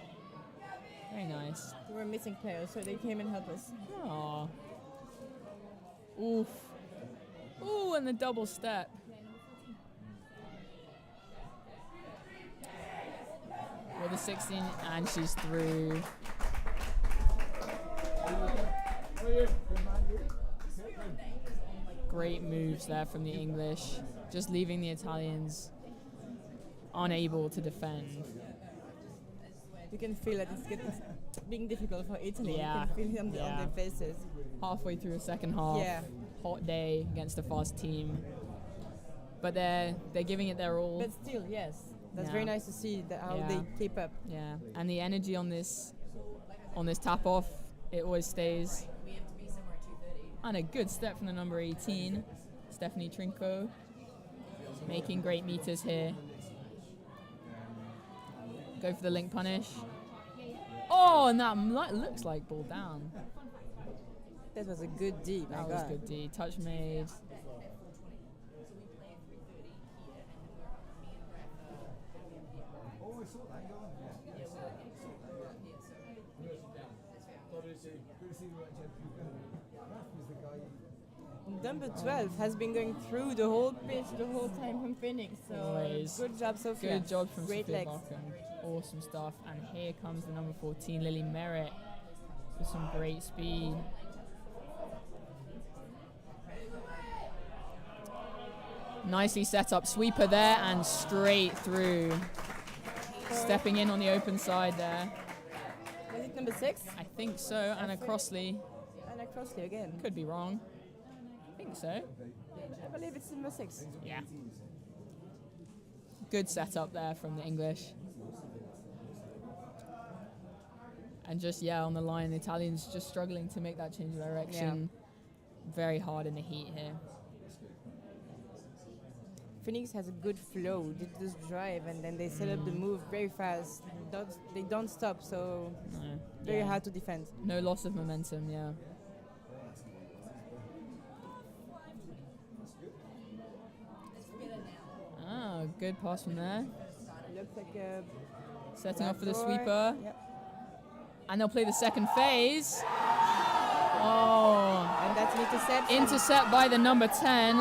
Very nice. We were missing players, so they came and helped us. Aw. Oof. Ooh, and the double step. With the 16, and she's through. Great moves there from the English, just leaving the Italians unable to defend. You can feel that it's being difficult for Italy. Yeah. You can feel it on their faces. Halfway through the second half, Yeah. hot day against a fast team, but they're giving it their all. But still, yes. That's Yeah. very nice to see how Yeah. they keep up. Yeah, and the energy on this tap off, it always stays. And a good step from the number 18, Stephanie Trinko. Making great meters here. Go for the link punish. Oh, and that looks like ball down. That was a good D. That was good D. Touch made. Number 12 has been going through the whole pitch the whole time from Phoenix. So Always. good job, Sophia. Good job from Great Sophia legs. Barkham. Awesome stuff. And here comes the number 14, Lily Merritt, with some great speed. Nicely set up sweeper there and straight through. Stepping in on the open side there. Was it number 6? I think so. Anna Crossley. Anna Crossley again. Could be wrong. I think so. I believe it's number 6. Yeah. Good setup there from the English. And just, on the line, the Italians just struggling to make that change of direction. Very hard in the heat here. Phoenix has a good flow. They just drive and then they set up the move very fast. They don't stop, so very hard to defend. No loss of momentum, yeah. Ah, good pass from there. Looks like a setting up for the backdoor. sweeper. Yep. And they'll play the second phase. Oh. And that's an interception. Intercept by the number 10.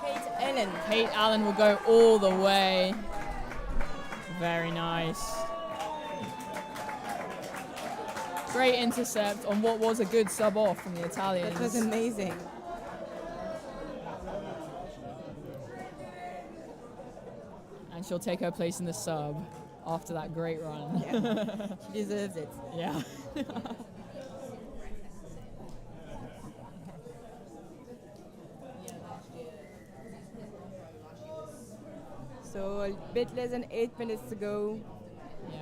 Kate Allen. Kate Allen will go all the way. Very nice. Great intercept on what was a good sub off from the Italians. That was amazing. And she'll take her place in the sub after that great run. Yeah. She deserves it. Yeah. So a bit less than 8 minutes to go. Yeah.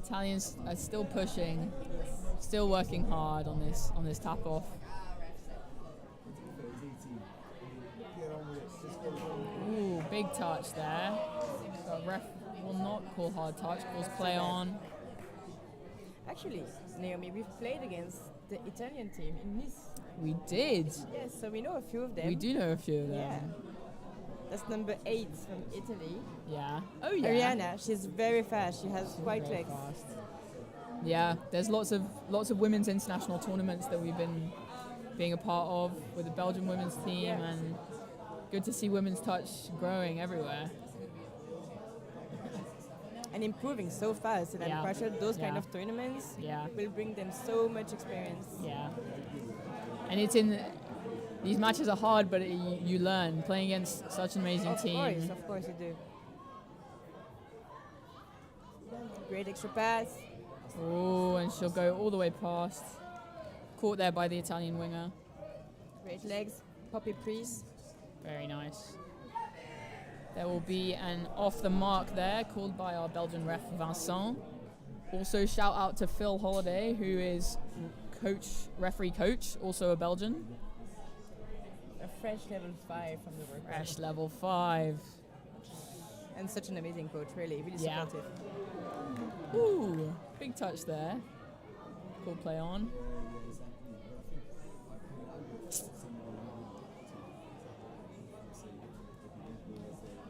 Italians are still pushing, still working hard on this tap off. Ooh, big touch there. But ref will not call hard touch, calls play on. Actually, Naomi, we've played against the Italian team in Nice. We did. Yes, so we know a few of them. We do know a few of them. Yeah. That's number 8 from Italy. Yeah. Oh yeah. Ariana, she's very fast. She has white legs. Fast. Yeah, there's lots of women's international tournaments that we've been being a part of with the Belgian women's team, and good to see women's touch growing everywhere. And improving so fast. And I'm quite sure those kind of tournaments will bring them so much experience. Yeah. And it's in these matches are hard, but you learn playing against such an amazing team. Of course you do. Great extra pass. Oh, and she'll go all the way past. Caught there by the Italian winger. Great legs. Poppy Priest. Very nice. There will be an off the mark there called by our Belgian ref Vincent. Also shout out to Phil Holiday, who is referee coach, also a Belgian. A fresh level 5 from the work. Fresh level 5. And such an amazing coach, really supportive. Ooh, big touch there. Cool play on.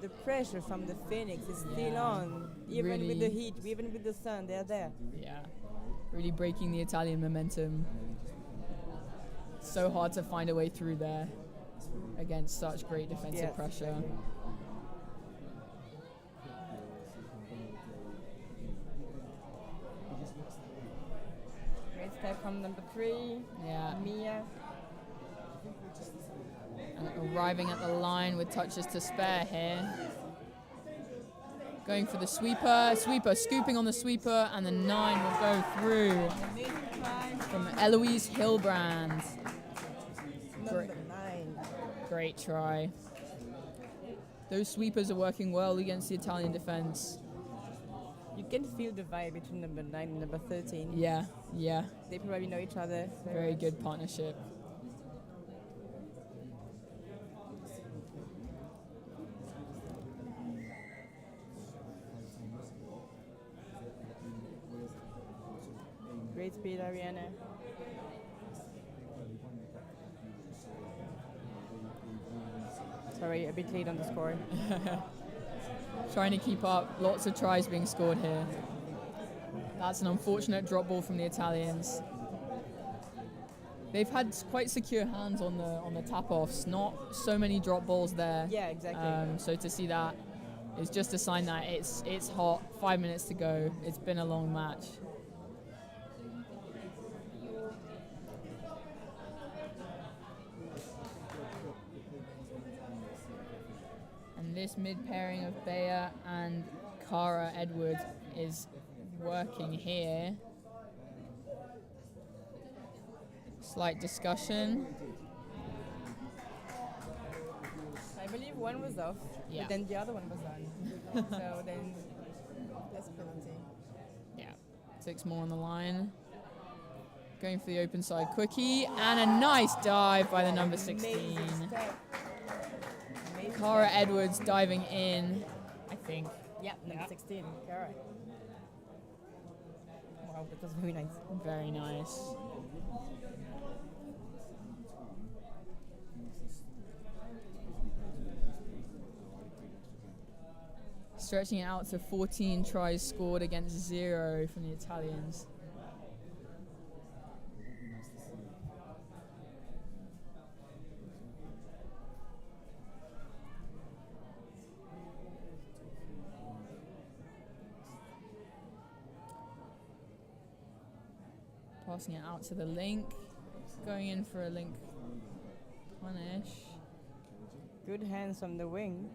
The pressure from the Phoenix is still on. Even Really. with the heat, even with the sun, they're there. Yeah, really breaking the Italian momentum. So hard to find a way through there against such great defensive pressure. Great step from number 3. Yeah. Mia. And arriving at the line with touches to spare here. Going for the sweeper. Sweeper scooping on the sweeper, and the 9 will go through from Eloise Hilbrand. Number 9. Great try. Those sweepers are working well against the Italian defense. You can feel the vibe between number 9 and number 13. Yeah. They probably know each other. Very good partnership. speed, Ariana. Sorry, a bit late on the score. Trying to keep up. Lots of tries being scored here. That's an unfortunate drop ball from the Italians. They've had quite secure hands on the tap-offs. Not so many drop balls there. Yeah, exactly. So to see that is just a sign that it's hot. 5 minutes to go. It's been a long match. And this mid-pairing of Bea and Cara Edwards is working here. Slight discussion. I believe one was off, Yeah. but then the other one was on. So then that's penalty. Yeah, 6 more on the line. Going for the open side quickie, and a nice dive by the number 16. Amazing step. Amazing Cara step. Edwards diving in, I think. Yeah, number 16. Cara. Wow, that was very nice. Very nice. Stretching it out to 14 tries scored against 0 from the Italians. Passing it out to the link. Going in for a link punish. Good hands from the wing.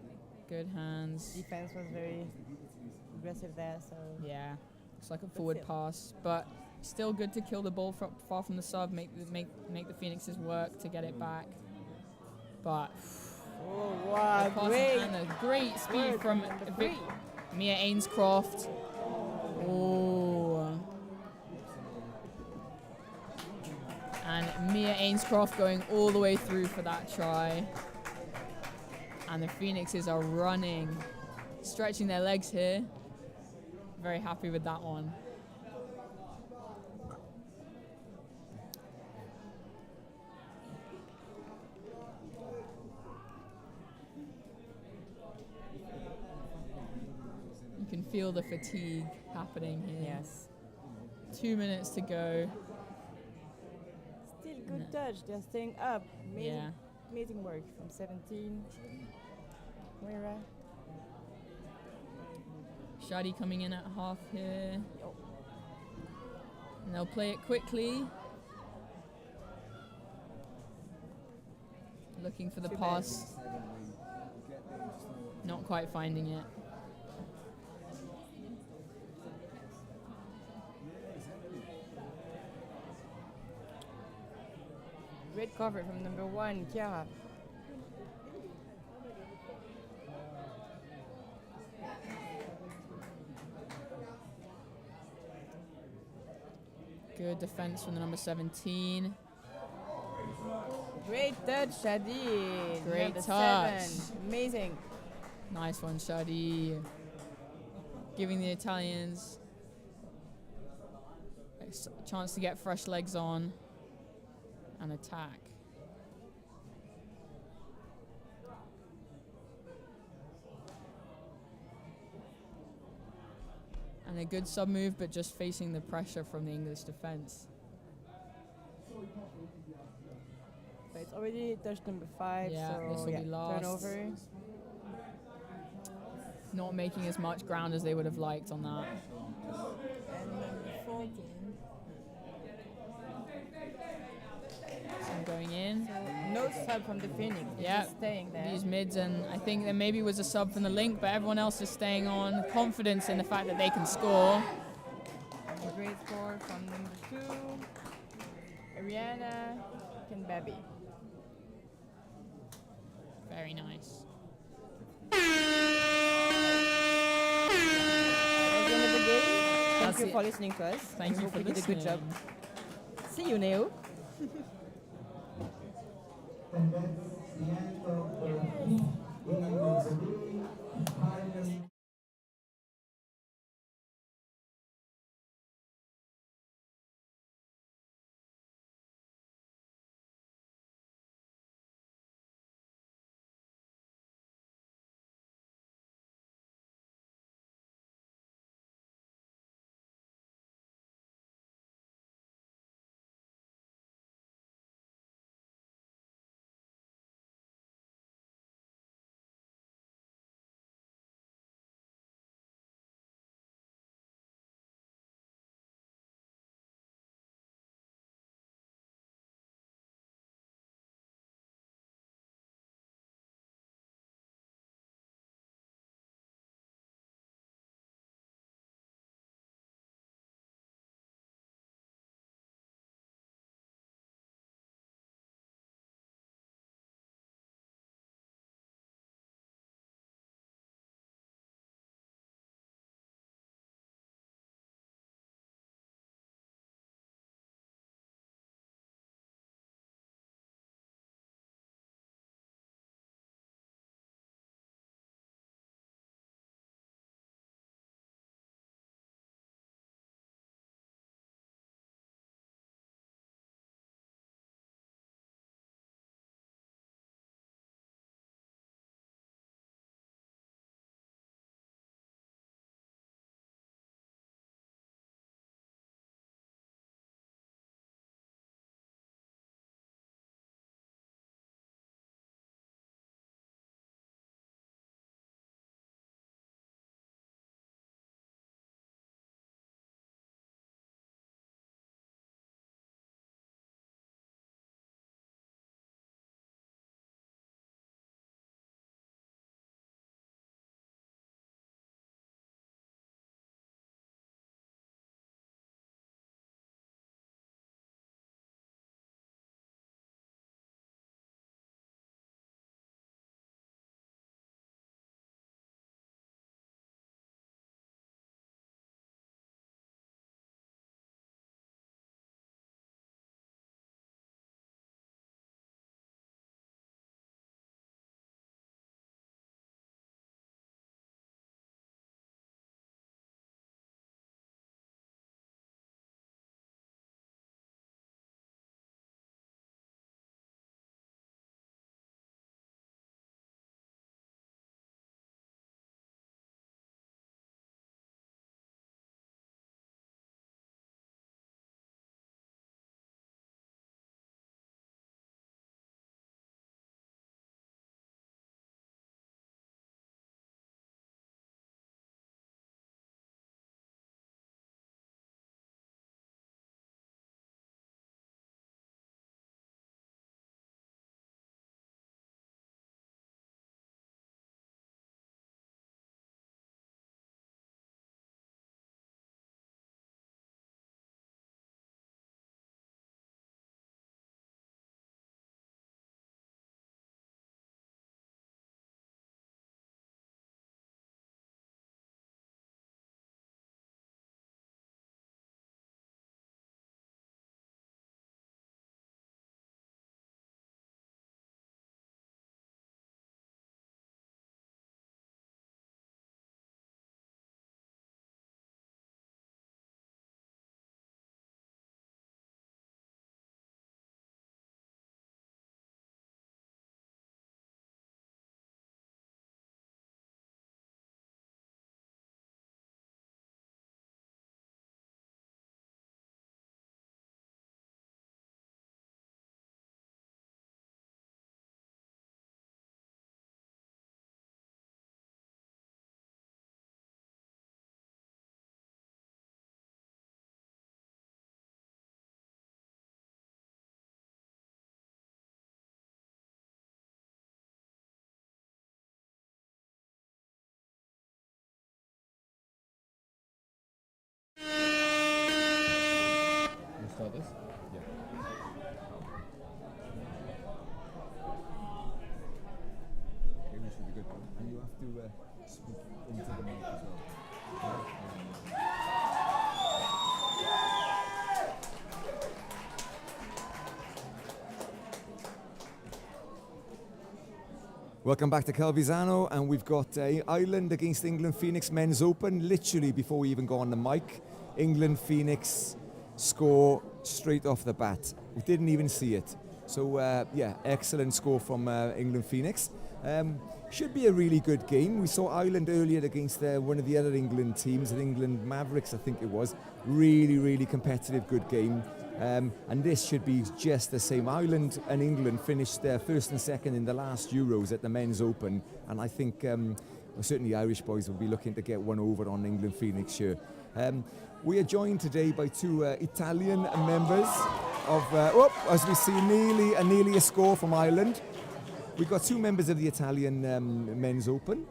Good hands. Defense was very aggressive there, so Yeah, looks like a forward still. pass, but still good to kill the ball far from the sub, make the Phoenixes work to get it back. But oh wow, the passing great. and a great speed Word, from number 3. Mia Ainscroft. Oh. And Mia Ainscroft going all the way through for that try. And the Phoenixes are running, stretching their legs here. Very happy with that one. You can feel the fatigue happening here. Yes. 2 minutes to go. Still good touch. They're staying up. Amazing, Yeah. amazing work from 17. Moira. Shadi coming in at half here. And they'll play it quickly. Looking for the Too pass. Not quite finding it. Great cover from number 1, Chiara. Good defense from the number 17. Great touch, Shadi. Great Number touch. 7. Amazing. Nice one, Shadi. Giving the Italians a chance to get fresh legs on and attack. And a good sub move, but just facing the pressure from the English defense. But it's already touch number 5, Yeah, so this will be last. turnover. Not making as much ground as they would have liked on that. And number 14. Some going in. No sub from the Phoenix. They're Yeah, just staying there. these mids, and I think there maybe was a sub from the link, but everyone else is staying on. Confidence in the fact that they can score. A great score from number 2. Ariana Kenbabi. Very nice. That's the end of the game. Thank That's you it. for listening to us. Thank We you hope for we did a good job. listening. See you, Neo. And that's the end of England Welcome back to Calvisano, and we've got Ireland against England Phoenix Men's Open. Literally before we even go on the mic, England Phoenix score straight off the bat. We didn't even see it. So yeah, excellent score from England Phoenix. Should be a really good game. We saw Ireland earlier against one of the other England teams, the England Mavericks, I think it was. Really, really competitive, good game. And this should be just the same. Ireland and England finished first and second in the last Euros at the Men's Open, and I think certainly Irish boys will be looking to get one over on England Phoenix here. We are joined today by two Italian members of, as we see, nearly a score from Ireland. We've got two members of the Italian Men's Open.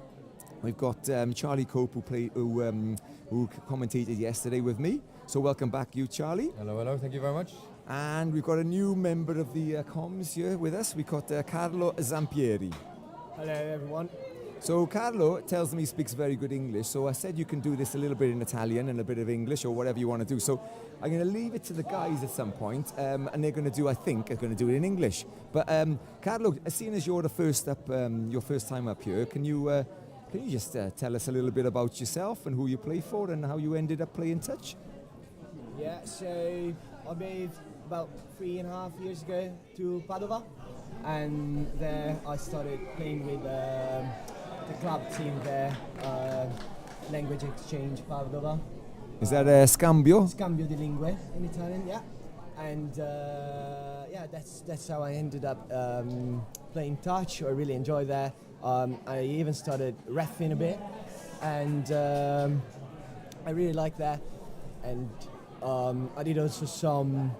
We've got Charlie Cope, who commentated yesterday with me. So welcome back, you, Charlie. Hello, thank you very much. And we've got a new member of the comms here with us. We've got Carlo Zampieri. Hello, everyone. So Carlo tells me he speaks very good English, so I said you can do this a little bit in Italian and a bit of English or whatever you want to do. So I'm going to leave it to the guys at some point, and they're going to do, I think, do it in English. But Carlo, seeing as you're the first up, your first time up here, can you just tell us a little bit about yourself and who you play for and how you ended up playing touch? Yeah, so I moved about 3.5 years ago to Padova, and there I started playing with the club team there, language exchange Padova. Is that Scambio? Scambio di lingue in Italian, yeah. And yeah, that's how I ended up playing touch. I really enjoyed that. I even started reffing a bit, and I really like that. And I did also some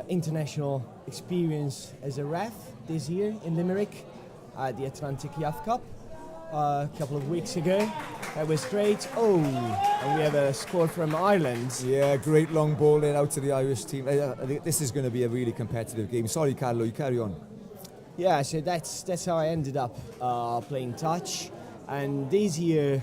international experience as a ref this year in Limerick at the Atlantic Youth Cup a couple of weeks ago. That was great. Oh, and we have a score from Ireland. Yeah, great long ball in out to the Irish team. I think this is going to be a really competitive game. Sorry, Carlo, you carry on. Yeah, so that's how I ended up playing touch. And this year,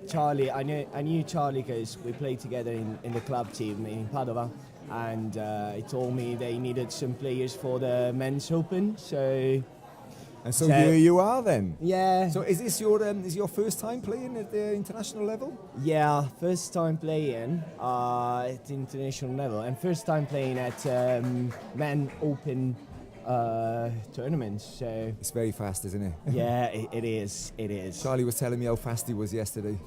Charlie, I knew Charlie because we played together in the club team in Padova, and he told me they needed some players for the Men's Open. So here you are then. Yeah. So is this your first time playing at the international level? Yeah, first time playing at the international level, and first time playing at Men Open tournaments. So it's very fast, isn't it? Yeah, it is. It is. Charlie was telling me how fast he was yesterday.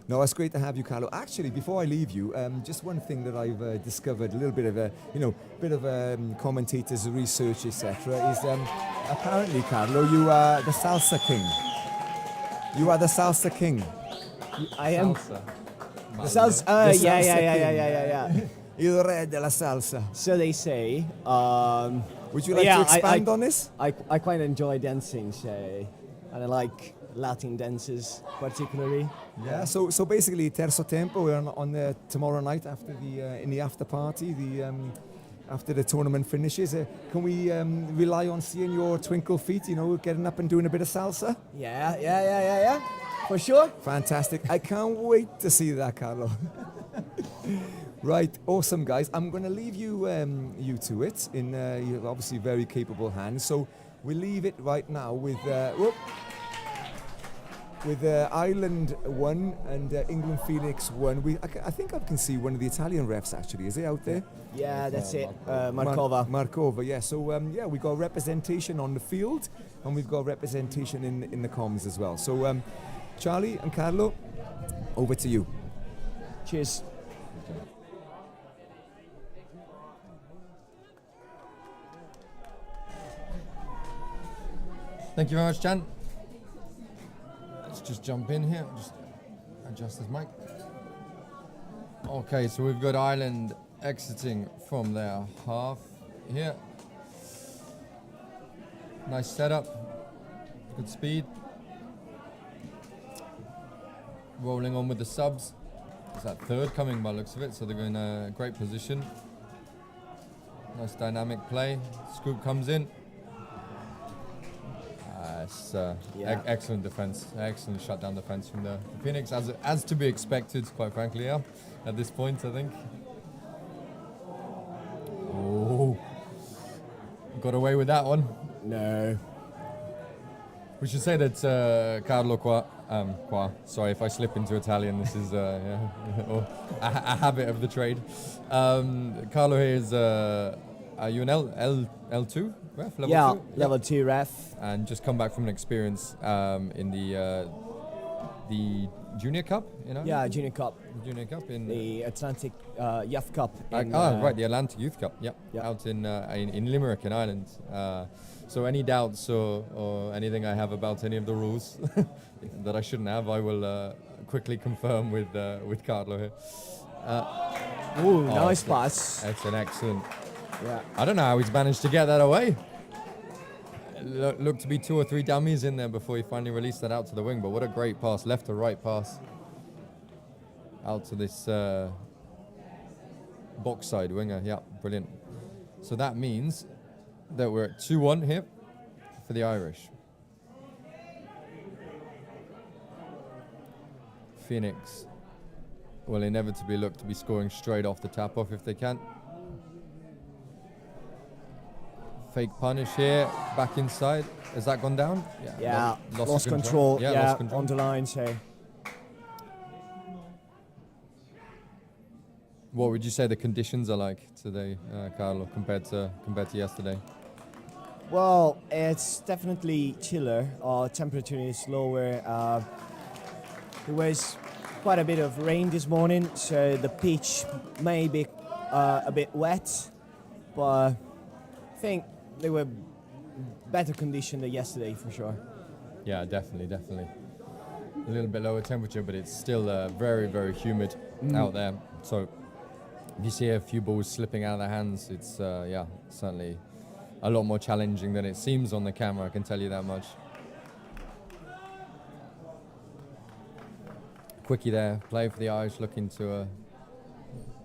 No, it's great to have you, Carlo. Actually, before I leave you, just one thing that I've discovered, a little bit of commentators' research, etc., is apparently, Carlo, you are the salsa king. You are the salsa king. I am. Salsa. The salsa. Yeah. Il re della salsa. So they say. Would you like to expand on this? I quite enjoy dancing, so, and I like Latin dances particularly. Yeah. So basically, terzo tempo. We're on tomorrow night after in the after party. After the tournament finishes, can we rely on seeing your twinkle feet? Getting up and doing a bit of salsa. Yeah. For sure. Fantastic. I can't wait to see that, Carlo. Right, awesome, guys. I'm going to leave you to it in you're obviously very capable hands. So we'll leave it right now with Ireland 1 and England Phoenix 1. I think I can see one of the Italian refs actually. Is he out there? Yeah, that's it. Markova. Markova, yeah. So we got representation on the field, and we've got representation in the comms as well. So Charlie and Carlo, over to you. Cheers. Thank you very much, Jan. Let's just jump in here, just adjust this mic. Okay, so we've got Ireland exiting from their half here. Nice setup, good speed. Rolling on with the subs. It's that third coming by the looks of it, so they're in a great position. Nice dynamic play. Scoop comes in. Excellent defense, excellent shutdown defense from the Phoenix, as to be expected, quite frankly, yeah, at this point, I think. Oh, got away with that one. No. We should say that Carlo qua, sorry if I slip into Italian, this is a habit of the trade. Carlo here is, are you an L2 ref? Level 2? Level 2 ref. And just come back from an experience in the Junior Cup, you know? Yeah, Junior Cup. Junior Cup in the Atlantic Youth Cup. Right, the Atlantic Youth Cup. Yep. Yeah. Out in Limerick, in Ireland. So any doubts or anything I have about any of the rules that I shouldn't have, I will quickly confirm with Carlo here. Nice pass. That's an excellent. Yeah. I don't know how he's managed to get that away. Looked to be 2 or 3 dummies in there before he finally released that out to the wing. But what a great pass, left to right pass. Out to this box side winger. Yeah, brilliant. So that means that we're at 2-1 here for the Irish. Phoenix will inevitably look to be scoring straight off the tap-off if they can. Fake punish here, back inside. Has that gone down? Yeah, lost control. Yeah, lost control. On the line, so. What would you say the conditions are like today, Carlo, compared to yesterday? Well, it's definitely chiller. Temperature is lower. There was quite a bit of rain this morning, so the pitch may be a bit wet, but I think they were better conditioned than yesterday for sure. Yeah, definitely. A little bit lower temperature, but it's still very, very humid out there. So if you see a few balls slipping out of their hands, it's certainly a lot more challenging than it seems on the camera, I can tell you that much. Quickie there, play for the Irish, looking to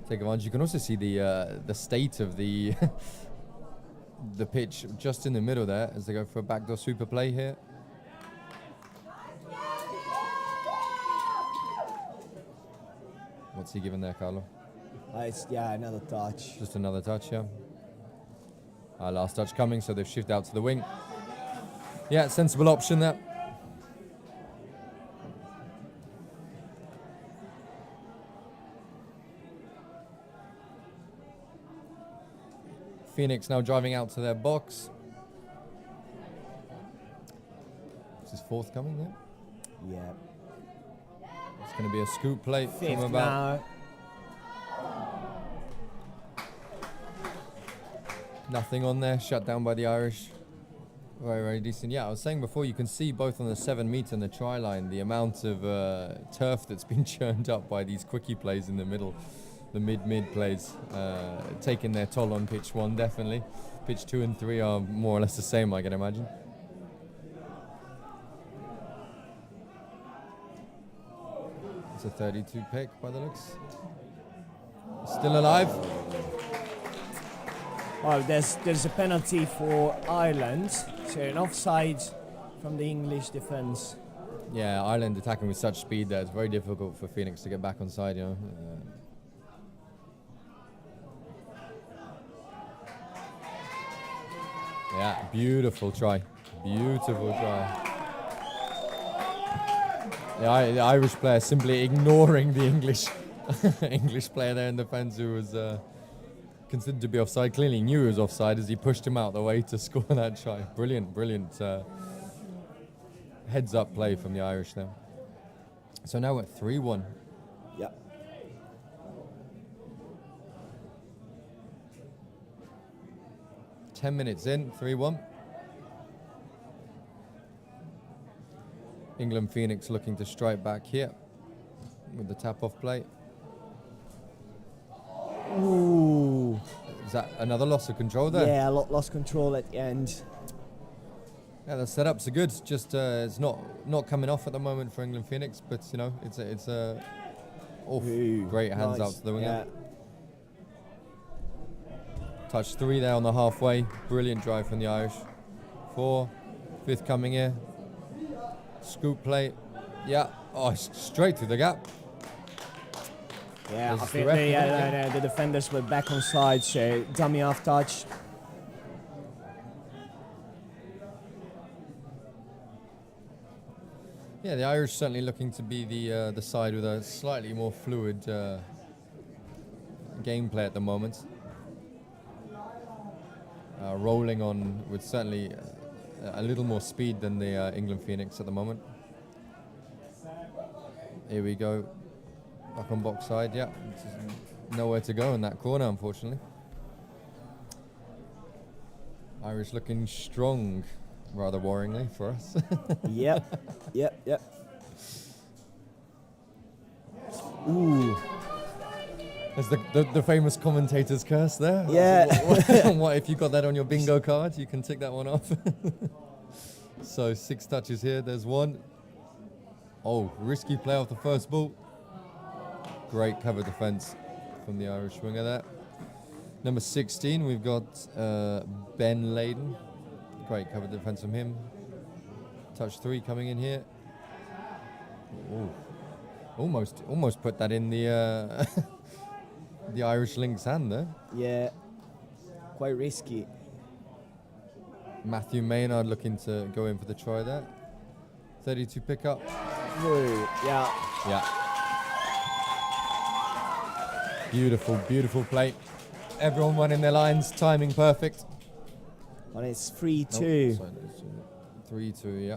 take advantage. You can also see the state of the the pitch just in the middle there as they go for a backdoor super play here. What's he giving there, Carlo? Another touch. Just another touch, yeah. Last touch coming, so they've shifted out to the wing. Yeah, sensible option there. Phoenix now driving out to their box. Is this fourth coming there? Yeah. It's going to be a scoop play Fifth from about. now. Nothing on there, shut down by the Irish. Very, very decent. Yeah, I was saying before, you can see both on the 7 metre and the try line the amount of turf that's been churned up by these quickie plays in the middle. The mid plays taking their toll on pitch 1, definitely. Pitch 2 and 3 are more or less the same, I can imagine. It's a 32 pick by the looks. Still alive. Oh, there's a penalty for Ireland, so an offside from the English defence. Yeah, Ireland attacking with such speed that it's very difficult for Phoenix to get back on side, you know. Yeah, beautiful try. Beautiful try. The Irish player simply ignoring the English English player there in defence who was considered to be offside. Clearly knew he was offside as he pushed him out the way to score that try. Brilliant heads up play from the Irish there. So now we're at 3-1. Yeah. Ten minutes in, 3-1. England Phoenix looking to strike back here with the tap-off play. Ooh. Is that another loss of control there? Yeah, lost control at the end. Yeah, the setups are good. Just it's not coming off at the moment for England Phoenix, but you know it's a great hands nice. out to the winger. Yeah. Touch 3 there on the halfway. Brilliant drive from the Irish. 4, 5th coming here. Scoop play. Yeah. Oh, straight through the gap. Yeah, This I is think the the defenders were back on side, so dummy half touch. Yeah, the Irish certainly looking to be the side with a slightly more fluid gameplay at the moment. Rolling on with certainly a little more speed than the England Phoenix at the moment. Here we go, back on box side. Yeah, nowhere to go in that corner, unfortunately. Irish looking strong, rather worryingly for us. Yep. Ooh. There's the famous commentator's curse there. Yeah. What if you got that on your bingo card? You can tick that one off. So 6 touches here. There's one. Oh, risky play off the first ball. Great cover defence from the Irish winger there. Number 16, we've got Ben Layden. Great cover defence from him. Touch 3 coming in here. Ooh. Almost put that in the the Irish link's hand there. Yeah, quite risky. Matthew Maynard looking to go in for the try there. 32 pickup. Ooh, yeah. Beautiful play. Everyone running their lines, timing perfect. And it's 3-2. 3-2, yeah.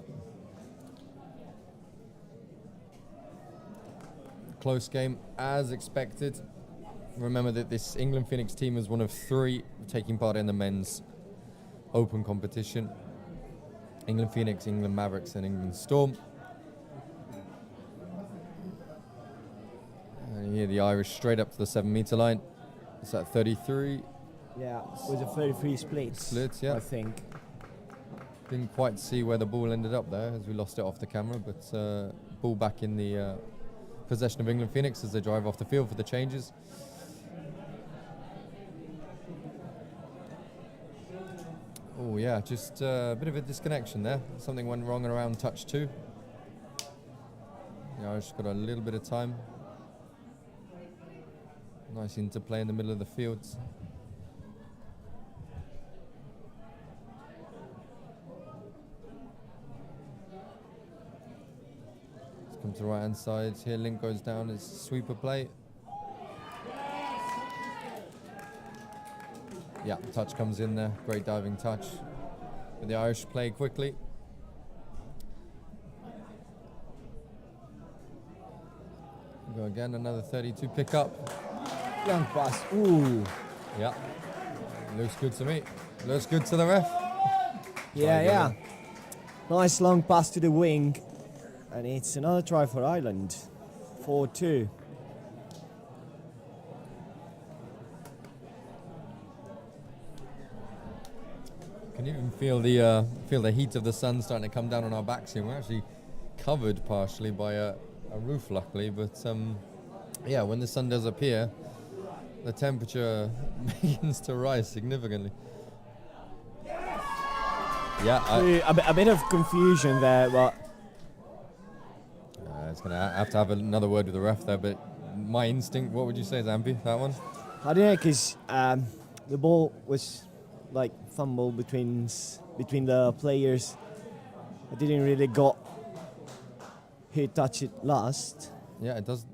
Close game as expected. Remember that this England Phoenix team is one of 3 taking part in the men's open competition. England Phoenix, England Mavericks and England Storm. And here the Irish straight up to the 7-meter line. It's at 33. Yeah, it was a 33 split. Split, yeah. I think. Didn't quite see where the ball ended up there as we lost it off the camera, but ball back in the possession of England Phoenix as they drive off the field for the changes. Oh yeah, just a bit of a disconnection there. Something went wrong around touch 2. The Irish got a little bit of time. Nice interplay in the middle of the field. Let's come to the right hand side. Here Link goes down, it's sweeper play. Yeah, touch comes in there, great diving touch. But the Irish play quickly. Go again, another 32 pickup. Long pass. Ooh. Yeah. Looks good to me. Looks good to the ref. Yeah. Nice long pass to the wing. And it's another try for Ireland. 4-2. Can even feel the heat of the sun starting to come down on our backs here. We're actually covered partially by a roof, luckily, but yeah, when the sun does appear, the temperature begins to rise significantly. Yeah, a bit of confusion there, but it's gonna have to have another word with the ref there. But my instinct, what would you say, Zampi? That one? I don't know, because the ball was like fumbled between the players. I didn't really got who touched it last. Yeah, it does.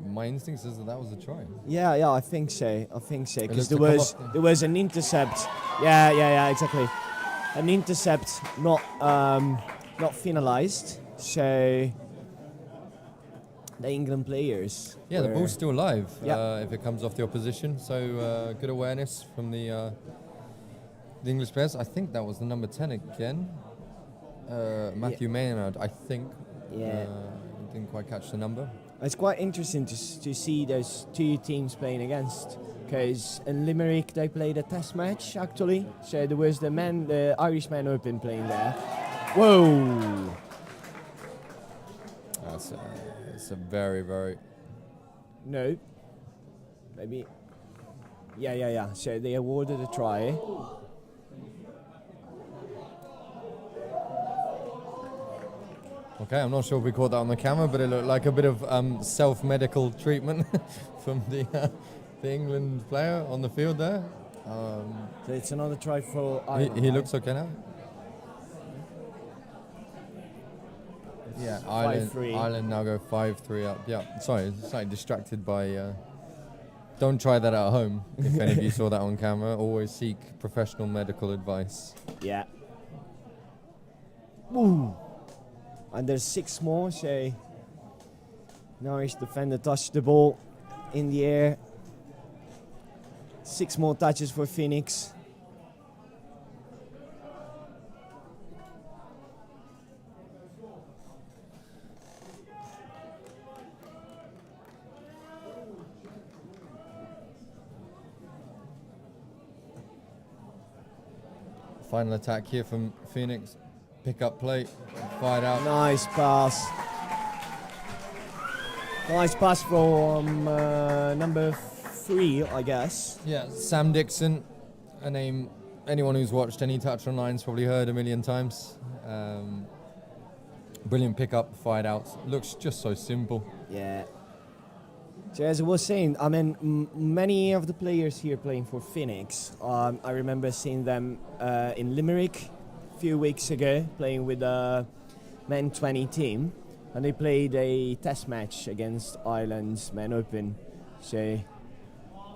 My instinct says that was a try. Yeah, I think so. Because there was an intercept. Yeah, exactly. An intercept not finalized. So the England players. Yeah, the ball's still live. Yeah. If it comes off the opposition, so good awareness from the English players. I think that was the number 10 again. Matthew Maynard, I think. Yeah. Didn't quite catch the number. It's quite interesting to see those 2 teams playing against, because in Limerick they played a test match actually. So there was the Irish Man Open playing there. Whoa! It's a very, very. No. Maybe. Yeah. So they awarded a try. Okay, I'm not sure if we caught that on the camera, but it looked like a bit of self-medical treatment from the England player on the field there. So it's another try for Ireland. He looks okay now. Yeah, 5-3. Ireland now go 5-3 up. Yeah, sorry, slightly distracted by. Don't try that at home. If any of you saw that on camera, always seek professional medical advice. Yeah. Ooh. And there's 6 more, so Irish defender touched the ball in the air. 6 more touches for Phoenix. Final attack here from Phoenix. Pick up play, fired out. Nice pass. Nice pass from number 3, I guess. Yeah, Sam Dixon, a name anyone who's watched any touch online's probably heard a million times. Brilliant pickup, fired out. Looks just so simple. Yeah. So as I was saying, I mean, many of the players here playing for Phoenix, I remember seeing them in Limerick a few weeks ago, playing with the Men 20 team, and they played a test match against Ireland's Men Open. So,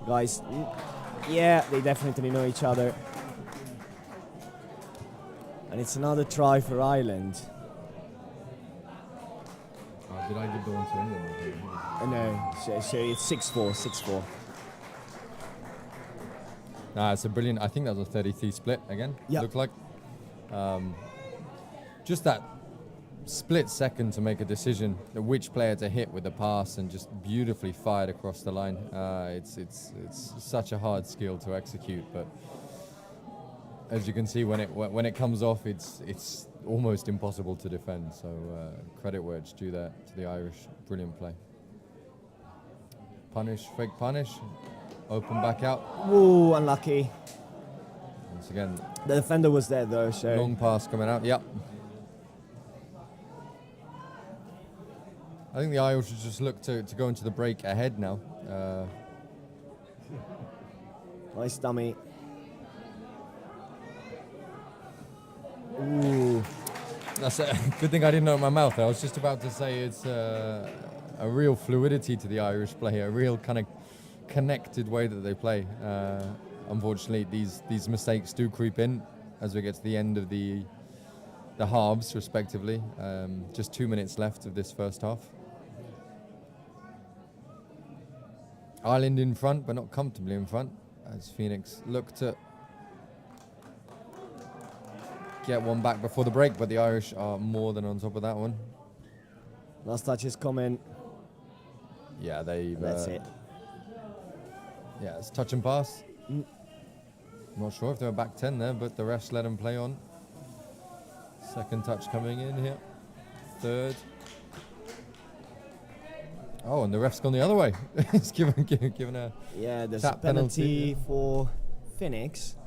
guys, yeah, they definitely know each other. And it's another try for Ireland. Did I give the one to England? No, so it's 6-4, 6-4. Nah, it's a brilliant. I think that was a 33 split again. Yep. Looked like. Just that split second to make a decision which player to hit with the pass, and just beautifully fired across the line. It's such a hard skill to execute, but as you can see, when it comes off, it's almost impossible to defend. So credit where it's due there to the Irish. Brilliant play. Punish, fake punish, open back out. Ooh, unlucky. Once again, the defender was there though, so long pass coming out. Yep. I think the Irish should just look to go into the break ahead now. Nice dummy. Ooh. That's a good thing I didn't open my mouth. I was just about to say it's a real fluidity to the Irish play, a real kind of connected way that they play. Unfortunately, these mistakes do creep in as we get to the end of the halves, respectively. Just 2 minutes left of this first half. Ireland in front, but not comfortably in front, as Phoenix look to get one back before the break, but the Irish are more than on top of that one. Last touch is coming. Yeah, that's it. Yeah, it's touch and pass. Not sure if they were back 10 there, but the refs let them play on. Second touch coming in here. Third. Oh, and the ref's gone the other way. It's given a there's tap a penalty for Phoenix.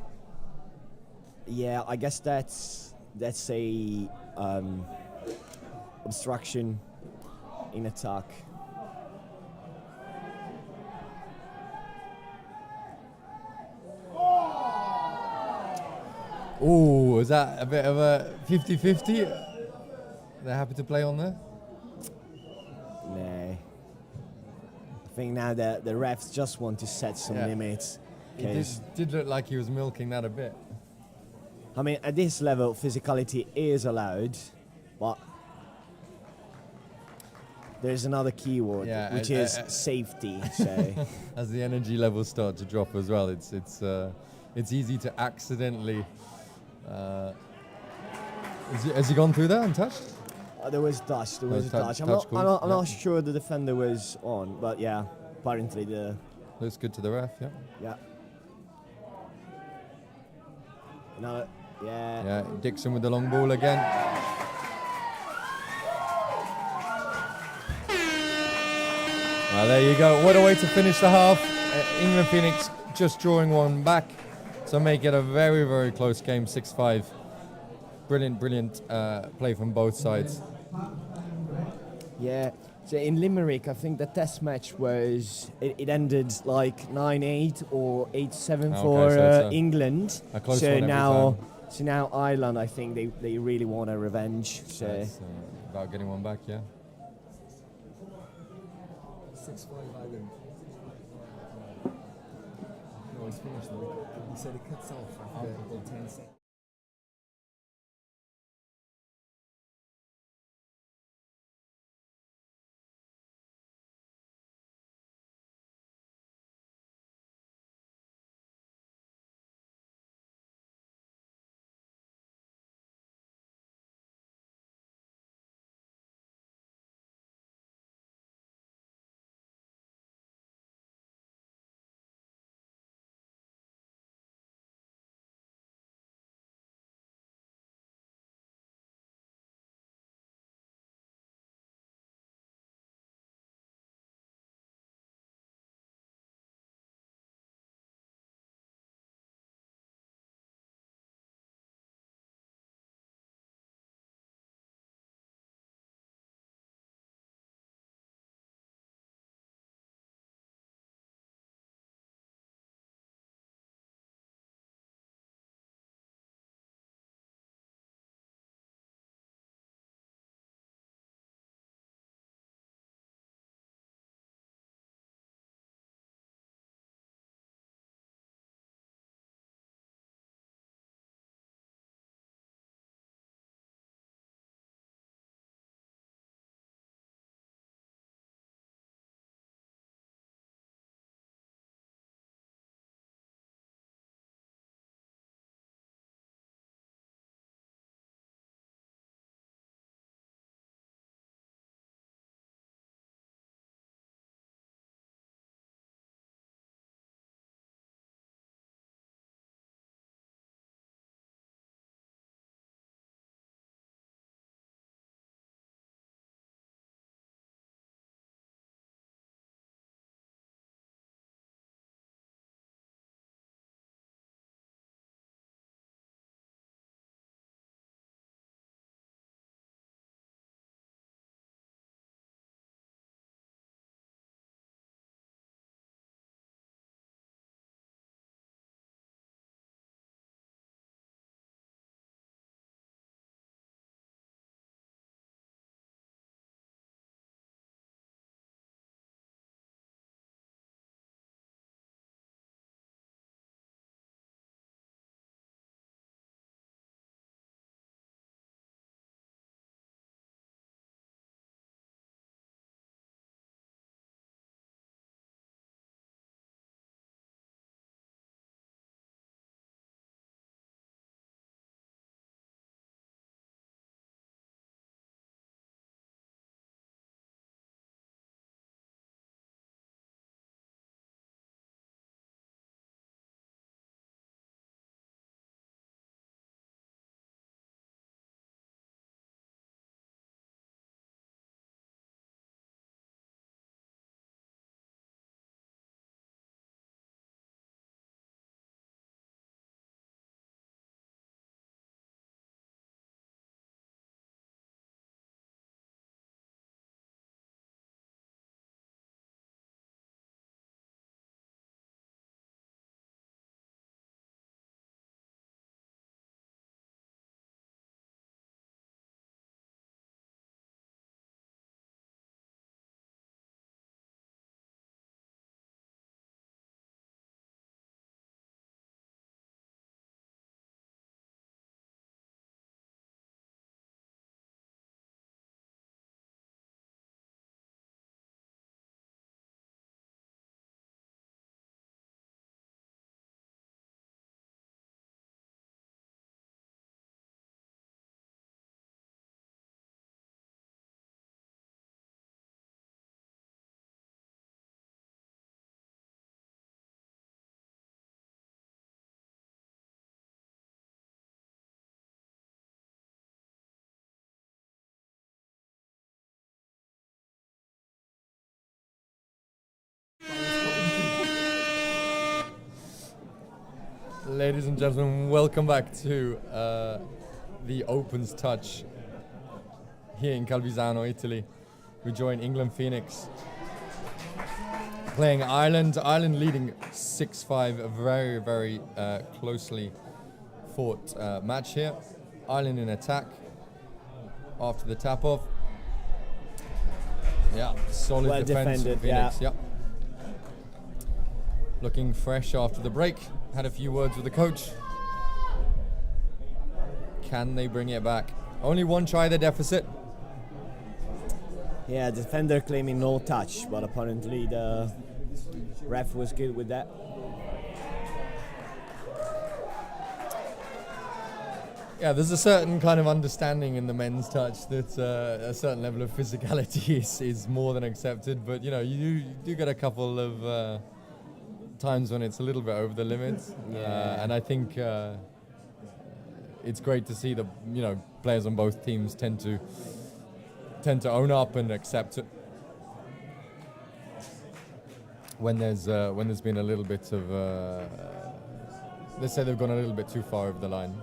Yeah, I guess that's a obstruction in attack. Oh, is that a bit of a 50-50? They're happy to play on there? No. I think now the refs just want to set some limits. It did look like he was milking that a bit. I mean, at this level, physicality is allowed, but there's another keyword, which is safety. So as the energy levels start to drop as well, it's easy to accidentally. Has he gone through there untouched? There was touch. There was a touch. I'm not sure the defender was on, but yeah, apparently the. Looks good to the ref. Yeah. Yeah. No. Yeah. Yeah. Dixon with the long ball again. Well, there you go. What a way to finish the half. England Phoenix just drawing one back to make it a very, very close game, 6-5. Brilliant play from both sides. Yeah. So in Limerick, I think the test match was it ended like 9-8 or 8-7 for England. A close so one every now, time. So now Ireland, I think they really want a revenge. So It's about getting one back, yeah. 6-5 Ireland. No, it's finished. He said it cuts off after about 10 seconds. Ladies and gentlemen, welcome back to the Opens Touch here in Calvisano, Italy. We join England Phoenix playing Ireland. Ireland leading 6-5 very, very closely fought match here. Ireland in attack after the tap off. Yeah, solid Well defense defended, from Phoenix. Yeah. Looking fresh after the break. Had a few words with the coach. Can they bring it back? Only one try the deficit. Yeah, defender claiming no touch, but apparently the ref was good with that. Yeah, there's a certain kind of understanding in the men's touch that a certain level of physicality is more than accepted. But you do get a couple of times when it's a little bit over the limits, and I think it's great to see that players on both teams tend to own up and accept it when there's been a little bit of let's say they've gone a little bit too far over the line.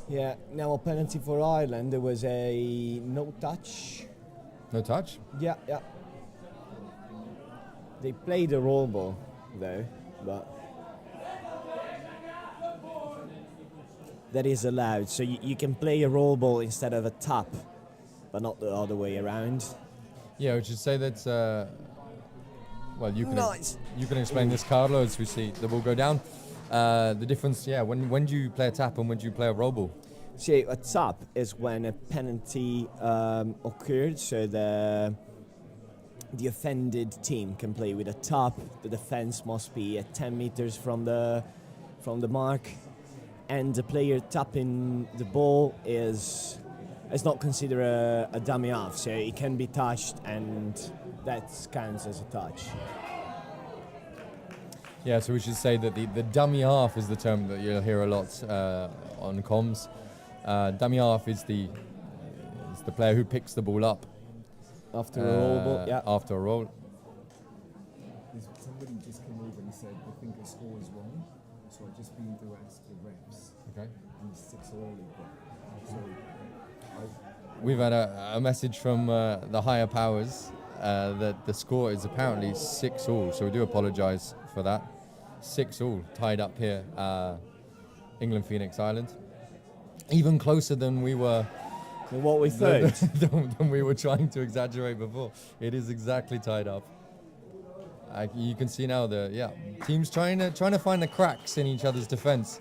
Yeah, now a penalty for Ireland. There was a no touch. No touch? Yeah. They played a roll ball though, but that is allowed. So you can play a roll ball instead of a tap, but not the other way around. Yeah, which is say that. Well, you can Nice. You can explain this, Carlo, as we see the ball go down. The difference, when do you play a tap and when do you play a roll ball? So a tap is when a penalty occurred, so the offended team can play with a tap. The defense must be at 10 meters from the mark, and the player tapping the ball is not considered a dummy off, so it can be touched, and that counts as a touch. Yeah, so we should say that the dummy half is the term that you'll hear a lot on comms. Dummy half is the player who picks the ball up after a roll ball. Yeah. After a roll. Somebody just came over and said they think the score is wrong, so I've just been to ask the refs. Okay. And it's 6-all. So we've had a message from the higher powers that the score is apparently 6-all. So we do apologise for that. 6-all tied up here, England, Phoenix, Ireland. Even closer than we were. What we thought. Than we were trying to exaggerate before. It is exactly tied up. You can see now teams trying to find the cracks in each other's defence.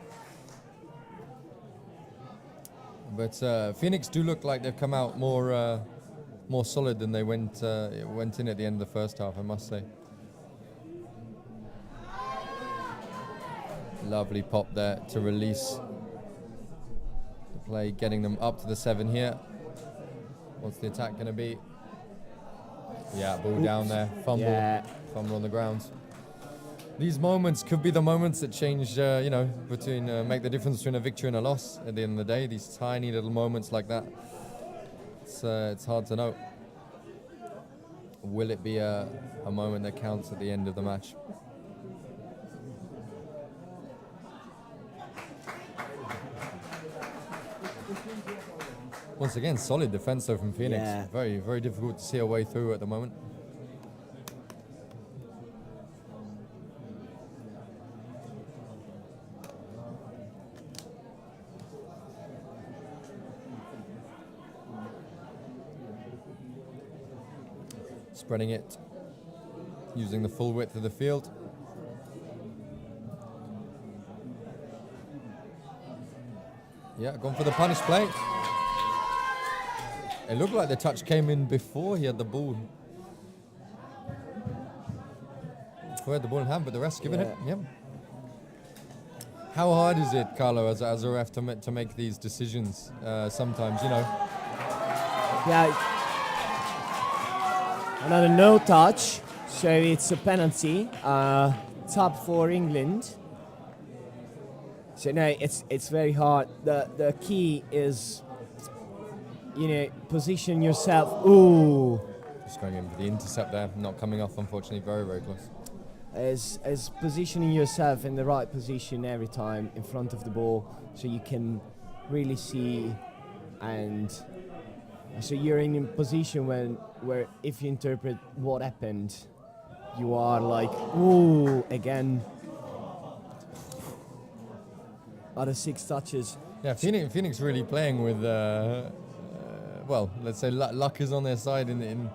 But Phoenix do look like they've come out more solid than they went in at the end of the first half, I must say. Lovely pop there to release the play, getting them up to the 7 here. What's the attack going to be? Yeah, ball down there, fumble on the ground. These moments could be the moments that change, between make the difference between a victory and a loss at the end of the day. These tiny little moments like that. It's hard to know. Will it be a moment that counts at the end of the match? Once again, solid defense though from Phoenix. Yeah. Very, very difficult to see a way through at the moment. Spreading it, using the full width of the field. Yeah, gone for the punish play. It looked like the touch came in before he had the ball. Before he had the ball in hand, but the ref's given it. Yeah. How hard is it, Carlo, as a ref to make these decisions? Sometimes, Yeah. Another no touch, so it's a penalty. Top for England. So no, it's very hard. The key is, position yourself. Ooh. Just going in for the intercept there, not coming off, unfortunately, very, very close. As positioning yourself in the right position every time in front of the ball, so you can really see, and so you're in a position where if you interpret what happened, you are like, ooh, again. other 6 touches. Yeah, Phoenix really playing with, well, let's say luck is on their side in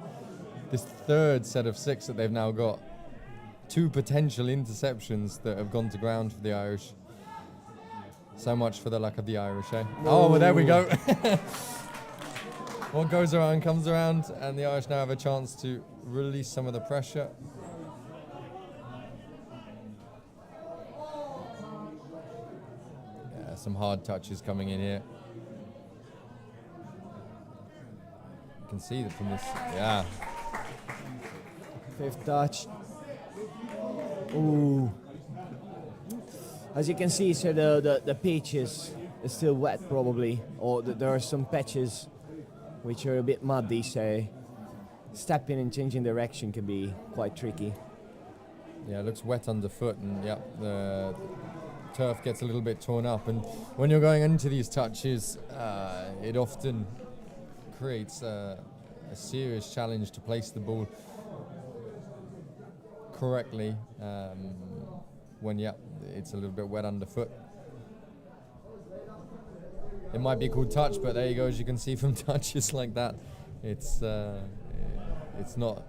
this third set of 6 that they've now got. 2 potential interceptions that have gone to ground for the Irish. So much for the luck of the Irish, eh? Oh, well, there we go. What goes around comes around, and the Irish now have a chance to release some of the pressure. Yeah, some hard touches coming in here. You can see that from this, yeah. 5th touch. Ooh. As you can see, so the pitch is still wet probably, or there are some patches which are a bit muddy, so stepping and changing direction can be quite tricky. Yeah, it looks wet underfoot, and yeah, the turf gets a little bit torn up. And when you're going into these touches, it often creates a serious challenge to place the ball correctly when, yeah, it's a little bit wet underfoot. It might be called touch, but there you go. As you can see from touches like that, it's not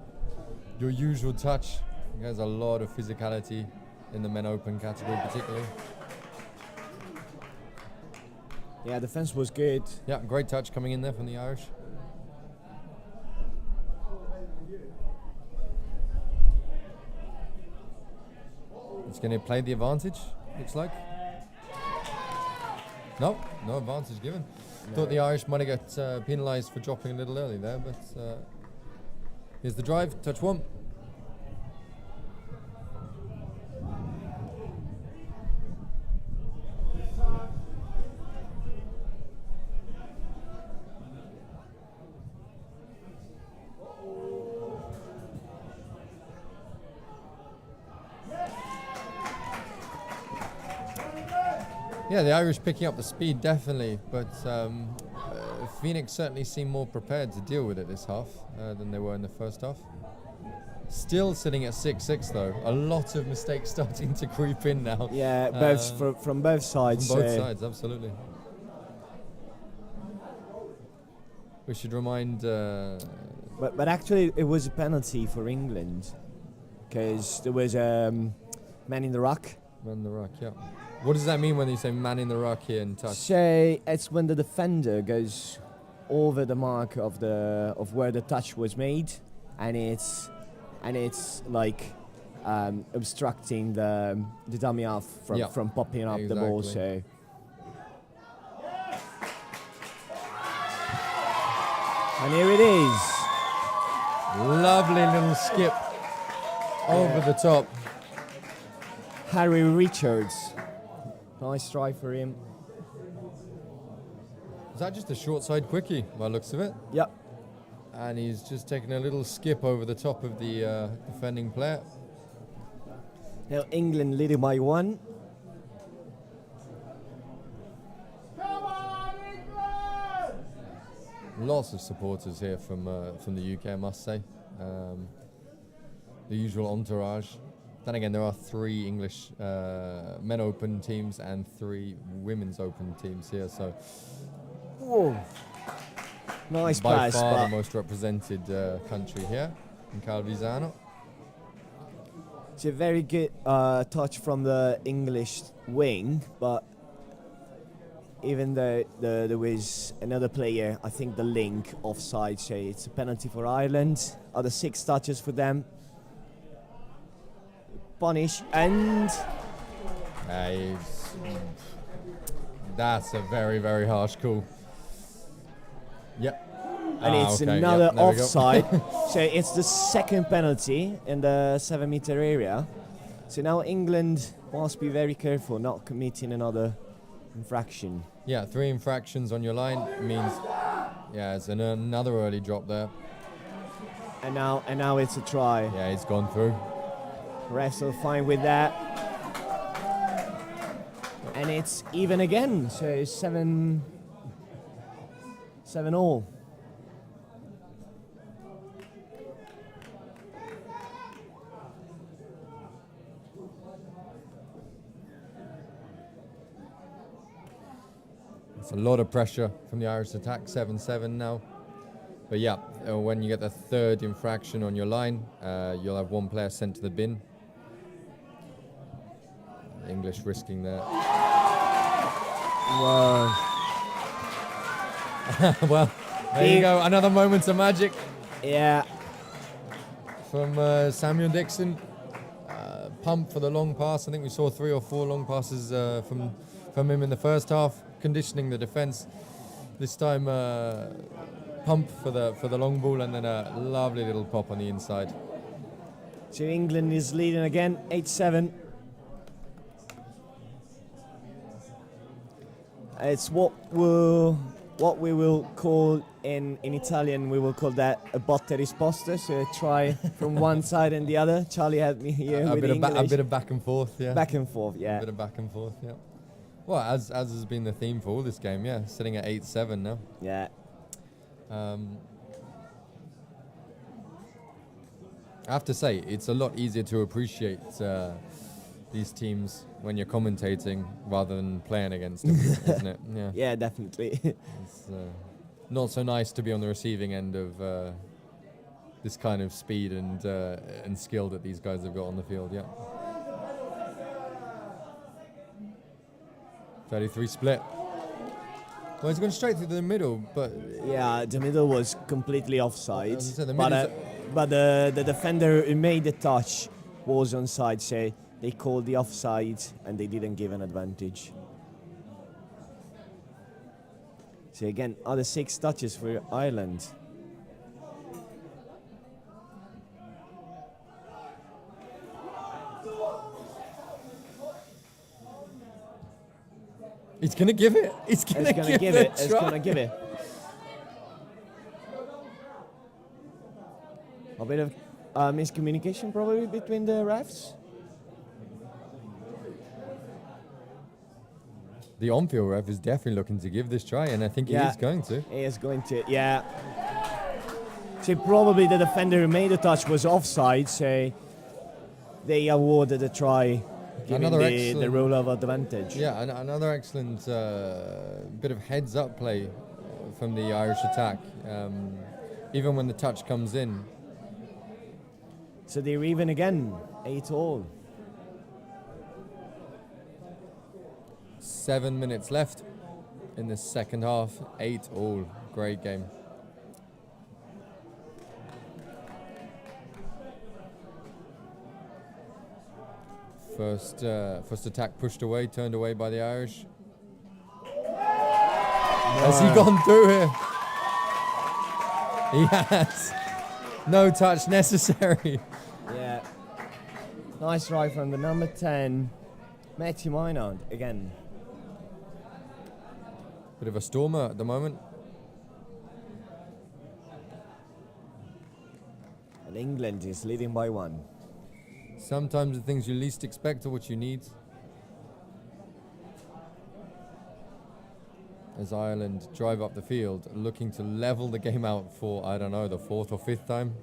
your usual touch. There's a lot of physicality in the men open category, particularly. Yeah, defense was good. Yeah, great touch coming in there from the Irish. It's going to play the advantage, looks like. No advantage given. No. Thought the Irish might have got penalised for dropping a little early there, but here's the drive, touch 1. Yeah, the Irish picking up the speed, definitely, but Phoenix certainly seem more prepared to deal with it this half than they were in the first half. Still sitting at 6-6 though. A lot of mistakes starting to creep in now. Yeah, from both sides. From both sides, absolutely. We should remind... But actually it was a penalty for England, because there was man in the ruck. Man in the ruck, yeah. What does that mean when you say man in the ruck here in touch? So it's when the defender goes over the mark of where the touch was made, and it's like obstructing the dummy half from popping up the ball. So and here it is. Lovely little skip over the top. Harry Richards. Nice try for him. Is that just a short side quickie by the looks of it? Yep. And he's just taken a little skip over the top of the defending player. Now England leading by 1. Lots of supporters here from the UK, I must say. The usual entourage. Then again, there are 3 English men open teams and 3 women's open teams here. So, whoa, nice by pass. far the most represented country here in Calvisano. It's a very good touch from the English wing, but even though there was another player, I think the link offside, so it's a penalty for Ireland. Other 6 touches for them. Punish and that's a very, very harsh call. Yep. And it's another offside. So it's the second penalty in the 7-meter area. So now England must be very careful not committing another infraction. Yeah, 3 infractions on your line means it's another early drop there. And now it's a try. Yeah, it's gone through. Refs are fine with that. And it's even again, so 7-all. It's a lot of pressure from the Irish attack, 7-7 now. But yeah, when you get the third infraction on your line, you'll have one player sent to the bin. English risking that. Whoa. Well, there you go. Another moment of magic. Yeah. From Samuel Dixon. Pump for the long pass. I think we saw 3 or 4 long passes from him in the first half, conditioning the defence. This time, pump for the long ball, and then a lovely little pop on the inside. So England is leading again, 8-7. It's what we will call in Italian, we will call that a botta risposta, so a try from one side and the other. Charlie had me here with English. A bit of back and forth, yeah. Back and forth, yeah. A bit of back and forth, yeah. Well, as has been the theme for all this game, yeah. Sitting at 8-7 now. Yeah. I have to say, it's a lot easier to appreciate these teams when you're commentating rather than playing against them, isn't it? Yeah. Yeah, definitely. It's not so nice to be on the receiving end of this kind of speed and skill that these guys have got on the field, yeah. 33 split. Well, it's going straight through the middle, but... Yeah, the middle was completely offside. The but the defender who made the touch was onside, so they called the offside and they didn't give an advantage. So again, other 6 touches for Ireland. It's going to give it. It's going to give it. It's going to give it. A bit of miscommunication probably between the refs. The on-field ref is definitely looking to give this try, and I think he is going to. He is going to, yeah. So probably the defender who made the touch was offside, so they awarded a try, giving the rule of advantage. Yeah, another excellent bit of heads-up play from the Irish attack, even when the touch comes in. So they're even again, 8-all. 7 minutes left in the second half, 8-all. Great game. First attack pushed away, turned away by the Irish. Has he gone through here? He has. No touch necessary. Yeah. Nice try from the number 10, Matthew Maynard again. Bit of a stormer at the moment. And England is leading by 1. Sometimes the things you least expect are what you need. As Ireland drive up the field, looking to level the game out for, I don't know, the 4th or 5th time.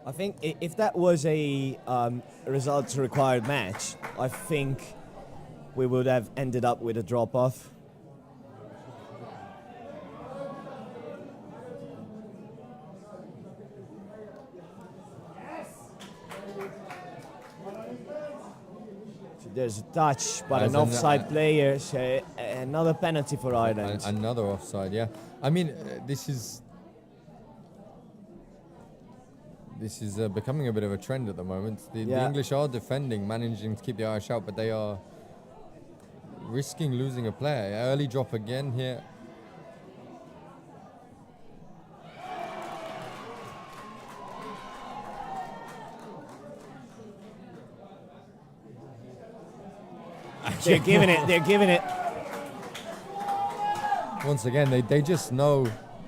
I think if that was a results required match, I think we would have ended up with a drop-off. So there's a touch, but an offside player, so another penalty for Ireland. Another offside, yeah. I mean, this is becoming a bit of a trend at the moment. The English are defending, managing to keep the Irish out, but they are risking losing a player. Early drop again here. They're giving it. Once again, they just know,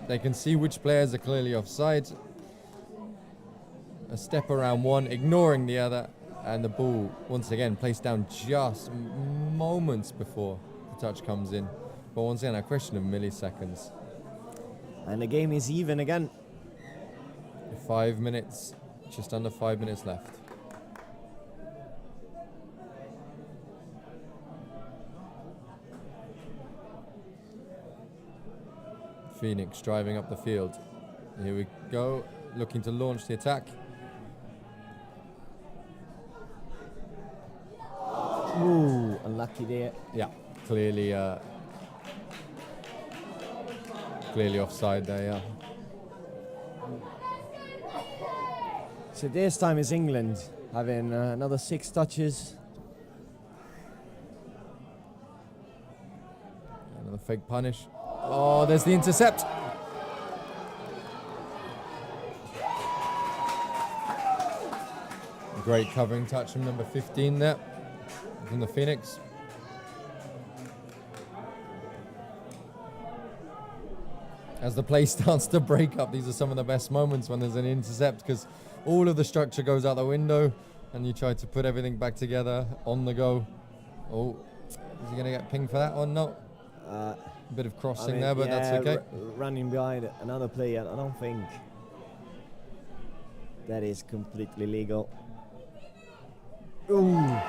they can see which players are clearly offside. A step around one, ignoring the other, and the ball once again placed down just moments before the touch comes in. But once again, a question of milliseconds. And the game is even again. 5 minutes, just under 5 minutes left. Phoenix driving up the field. Here we go, looking to launch the attack. Ooh, unlucky there. Yeah, clearly offside there, yeah. So this time is England having another 6 touches. Another fake punish. Oh, there's the intercept. Great covering touch from number 15 there, from the Phoenix. As the play starts to break up, these are some of the best moments when there's an intercept, because all of the structure goes out the window and you try to put everything back together on the go. Oh, is he going to get pinged for that one? No. A bit of crossing there, but that's okay. Running behind another player, I don't think that is completely legal. Ooh.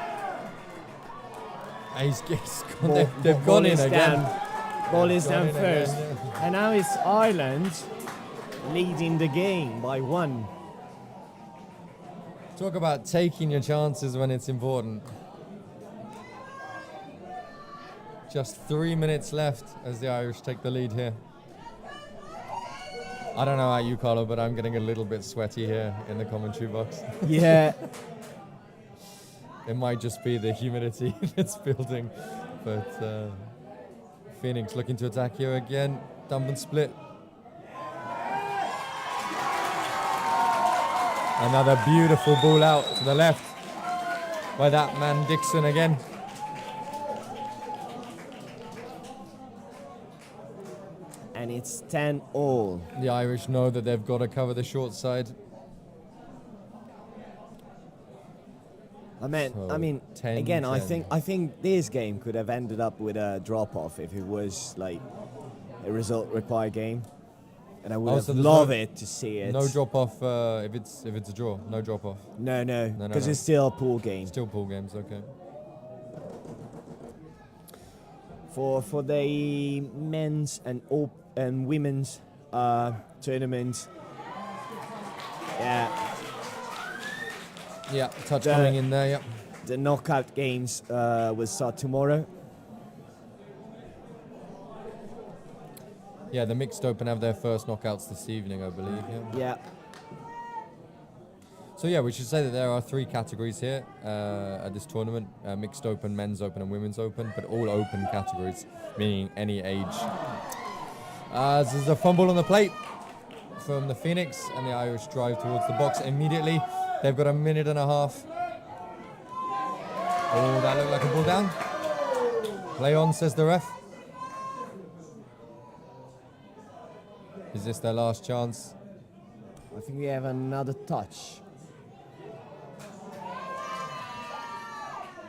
They've gone in again. Ball is down first. And now it's Ireland leading the game by 1. Talk about taking your chances when it's important. Just 3 minutes left as the Irish take the lead here. I don't know about you, Carlo, but I'm getting a little bit sweaty here in the commentary box. Yeah. It might just be the humidity that's building, but Phoenix looking to attack here again. Dump and split. Another beautiful ball out to the left by that man Dixon again. And it's 10-all. The Irish know that they've got to cover the short side. I mean, again, I think this game could have ended up with a drop-off if it was like a result-required game, and I would have loved it to see it. No drop-off if it's a draw. No drop-off. No, because it's still a pool game. Still pool games, okay. For the men's and women's tournament, yeah. Yeah, touch coming in there, yeah. The knockout games will start tomorrow. Yeah, the mixed open have their first knockouts this evening, I believe. Yeah. So yeah, we should say that there are 3 categories here at this tournament: mixed open, men's open, and women's open, but all open categories, meaning any age. There's a fumble on the plate from the Phoenix, and the Irish drive towards the box immediately. They've got a minute and a half. Oh, that looked like a ball down. Play on, says the ref. Is this their last chance? I think we have another touch.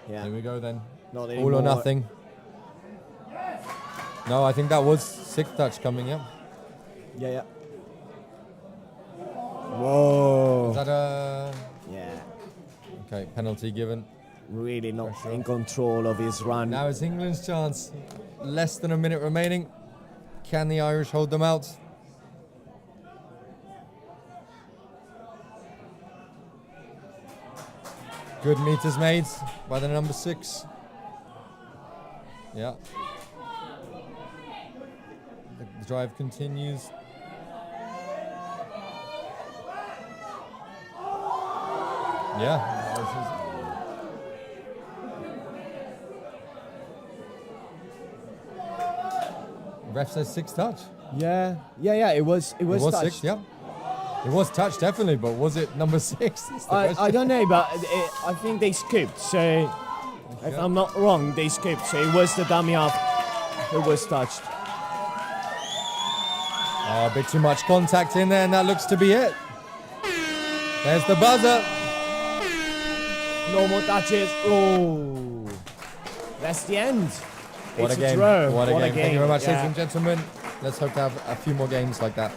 Yeah. Here we go then. Not all or nothing. No, I think that was 6th touch coming, yeah. Yeah. Whoa. Is that a... Yeah. Okay, penalty given. Really not in control of his run. Now it's England's chance. Less than a minute remaining. Can the Irish hold them out? Good meters made by the number 6. Yeah. The drive continues. Yeah. Ref says 6 touch. Yeah. It was touched. 6, yeah. It was touched, definitely, but was it number 6? I don't know, but I think they scooped. So, if I'm not wrong, they scooped. So it was the dummy half who was touched. Oh, a bit too much contact in there, and that looks to be it. There's the buzzer. No more touches. Oh, that's the end. What it's a game. Draw. What a game. Thank you very much, yeah. ladies and gentlemen. Let's hope to have a few more games like that.